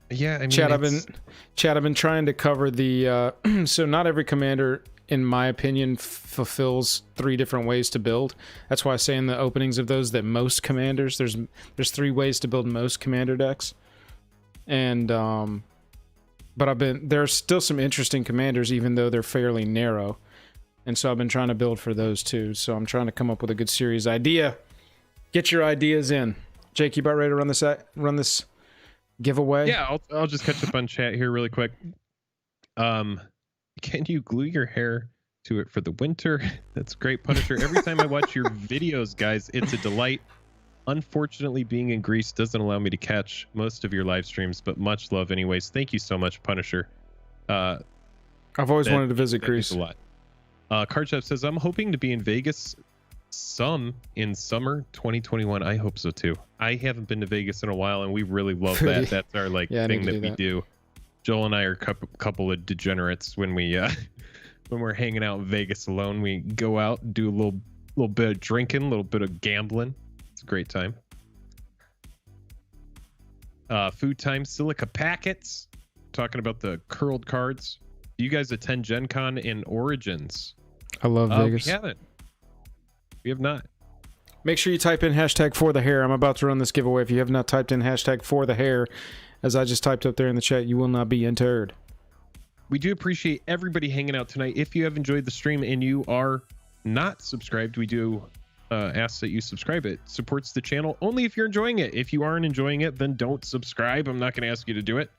Yeah, I mean, Chad, I've been trying to cover the so not every commander, in my opinion, fulfills 3 different ways to build. That's why I say in the openings of those that most commanders, there's 3 ways to build most commander decks. And But there's still some interesting commanders, even though they're fairly narrow. And so I've been trying to build for those too. So I'm trying to come up with a good series idea. Get your ideas in. Jake, you about ready to run this giveaway? Yeah, I'll just catch up on chat here really quick. Can you glue your hair to it for the winter? That's great, Punisher. Every time I watch your videos, guys, it's a delight. Unfortunately, being in Greece doesn't allow me to catch most of your live streams, but much love anyways. Thank you so much, Punisher. I've always wanted to visit Greece. A lot. Cardchef says, I'm hoping to be in Vegas in summer 2021. I hope so too. I haven't been to Vegas in a while, and we really love that. That's our thing that we do. Joel and I are a couple of degenerates when we're hanging out in Vegas alone. We go out and do a little bit of drinking, a little bit of gambling. It's a great time. Food time, silica packets. Talking about the curled cards. Do you guys attend Gen Con in Origins? I love Vegas. We haven't. We have not. Make sure you type in hashtag for the hair. I'm about to run this giveaway. If you have not typed in hashtag for the hair, as I just typed up there in the chat, you will not be entered. We do appreciate everybody hanging out tonight. If you have enjoyed the stream and you are not subscribed, we do ask that you subscribe. It supports the channel only if you're enjoying it. If you aren't enjoying it, then don't subscribe. I'm not going to ask you to do it.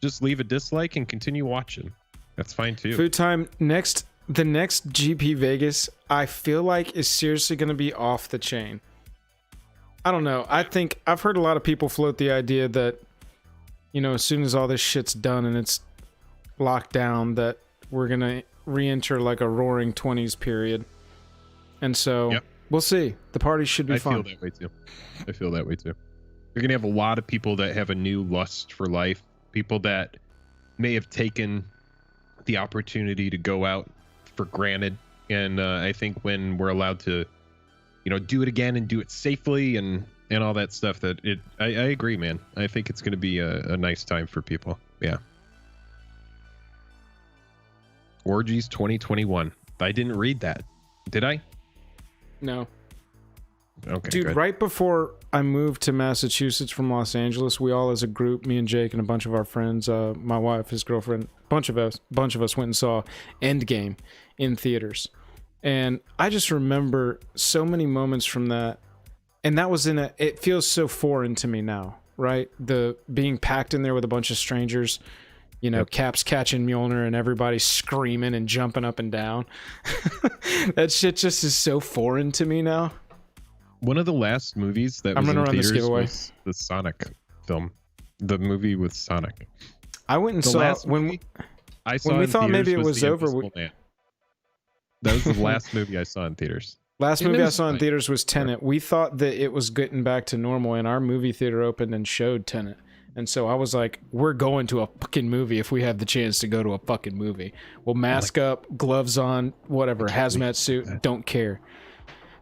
Just leave a dislike and continue watching. That's fine too. Food time. The next GP Vegas, I feel like, is seriously going to be off the chain. I don't know. I think I've heard a lot of people float the idea that, as soon as all this shit's done and it's locked down, that we're going to re-enter like a roaring 20s period. And so we'll see. The party should be fun. I feel that way too. You're going to have a lot of people that have a new lust for life. People that may have taken the opportunity to go out for granted. And I think when we're allowed to, do it again and do it safely and all that stuff, I agree, man. I think it's going to be a nice time for people. Yeah. Orgies 2021. I didn't read that. Did I? No. Okay. Dude, good. Right before I moved to Massachusetts from Los Angeles, we all as a group, me and Jake and a bunch of our friends, my wife, his girlfriend, bunch of us went and saw Endgame in theaters. And I just remember so many moments from that. And that was it feels so foreign to me now, right? The being packed in there with a bunch of strangers, Caps catching Mjolnir and everybody screaming and jumping up and down. That shit just is so foreign to me now. One of the last movies that was in theaters was the Sonic film, the movie with Sonic. I went and saw when we thought maybe it was over. That was the last movie I saw in theaters. Last movie I saw in theaters was Tenet. We thought that it was getting back to normal, and our movie theater opened and showed Tenet. And so I was like, we're going to a fucking movie if we have the chance to go to a fucking movie. We'll mask up, gloves on, whatever, hazmat suit, don't care.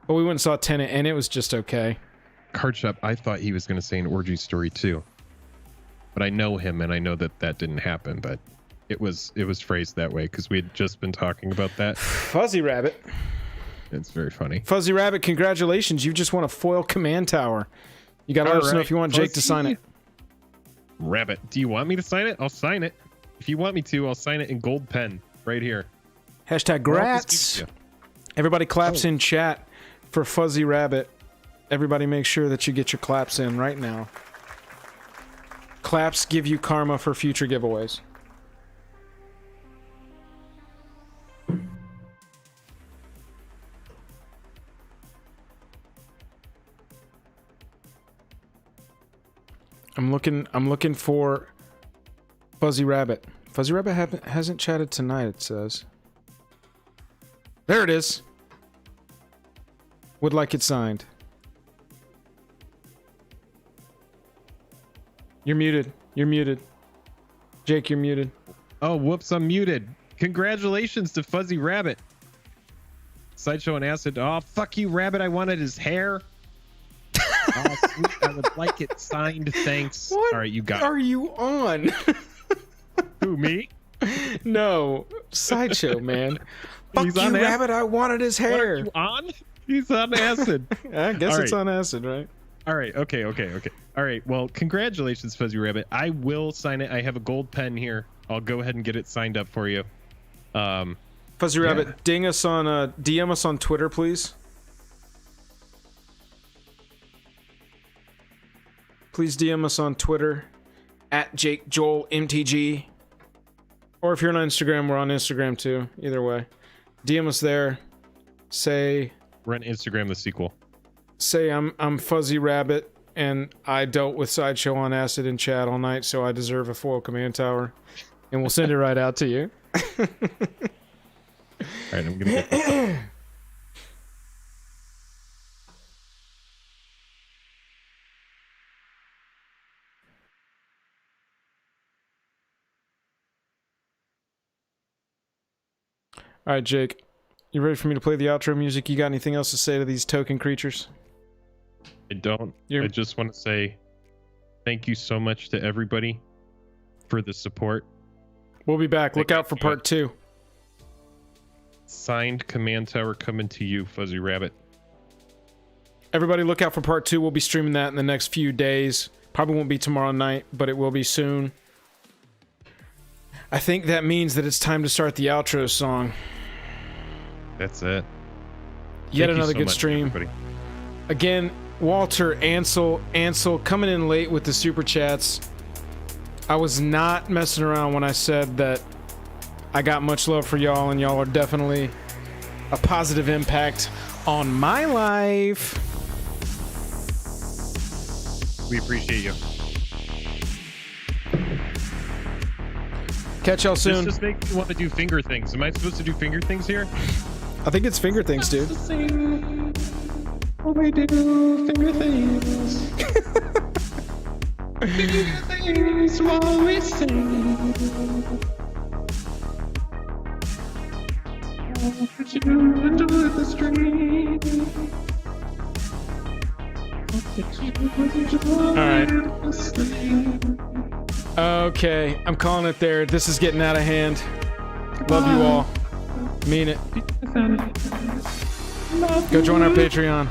But we went and saw Tenet, and it was just okay. Cardshop, I thought he was going to say an orgy story too. But I know him, and I know that didn't happen, but it was phrased that way because we had just been talking about that. Fuzzy Rabbit. It's very funny. Fuzzy Rabbit, congratulations. You just won a foil command tower. You got to let us know if you want Jake to sign it. Rabbit, do you want me to sign it? I'll sign it. If you want me to, I'll sign it in gold pen right here. Hashtag grats. Everybody claps in chat for Fuzzy Rabbit. Everybody make sure that you get your claps in right now. Claps give you karma for future giveaways. I'm looking for Fuzzy Rabbit. Fuzzy Rabbit hasn't chatted tonight, it says. There it is. Would like it signed. You're muted. You're muted. Jake, you're muted. Oh, whoops, I'm muted. Congratulations to Fuzzy Rabbit. Sideshow and Acid. Oh, fuck you, Rabbit. I wanted his hair. Oh, sweet. I would like it signed. Thanks. What all right, you got it. are you on? Who, me? No. Sideshow, man. Fuck He's you, on Rabbit. I wanted his hair. What are you on? He's on acid. I guess All it's right. on acid, right? All right. Okay. All right. Well, congratulations, Fuzzy Rabbit. I will sign it. I have a gold pen here. I'll go ahead and get it signed up for you. Fuzzy Rabbit, ding us on DM us on Twitter, please. Please DM us on Twitter at JakeJoelMTG. Or if you're on Instagram, we're on Instagram too. Either way. DM us there. Say we're on Instagram the sequel. Say I'm Fuzzy Rabbit and I dealt with Sideshow on acid in chat all night, so I deserve a foil command tower. And we'll send it right out to you. All right, I'm gonna get this. All right, Jake. You ready for me to play the outro music? You got anything else to say to these token creatures? I don't. I just want to say thank you so much to everybody for the support. We'll be back. Look out for part 2. Signed command tower coming to you, Fuzzy Rabbit. Everybody look out for part 2. We'll be streaming that in the next few days. Probably won't be tomorrow night, but it will be soon. I think that means that it's time to start the outro song. That's it. Yet another good stream. Everybody. Again, Walter, Ansel, coming in late with the super chats. I was not messing around when I said that I got much love for y'all, and y'all are definitely a positive impact on my life. We appreciate you. Catch y'all soon. This just makes me want to do finger things. Am I supposed to do finger things here? I think it's finger things, dude. We do finger things. Finger things while we sing. You enjoy the stream. Alright. Okay, I'm calling it there. This is getting out of hand. Love you all. Mean it. Go join our Patreon.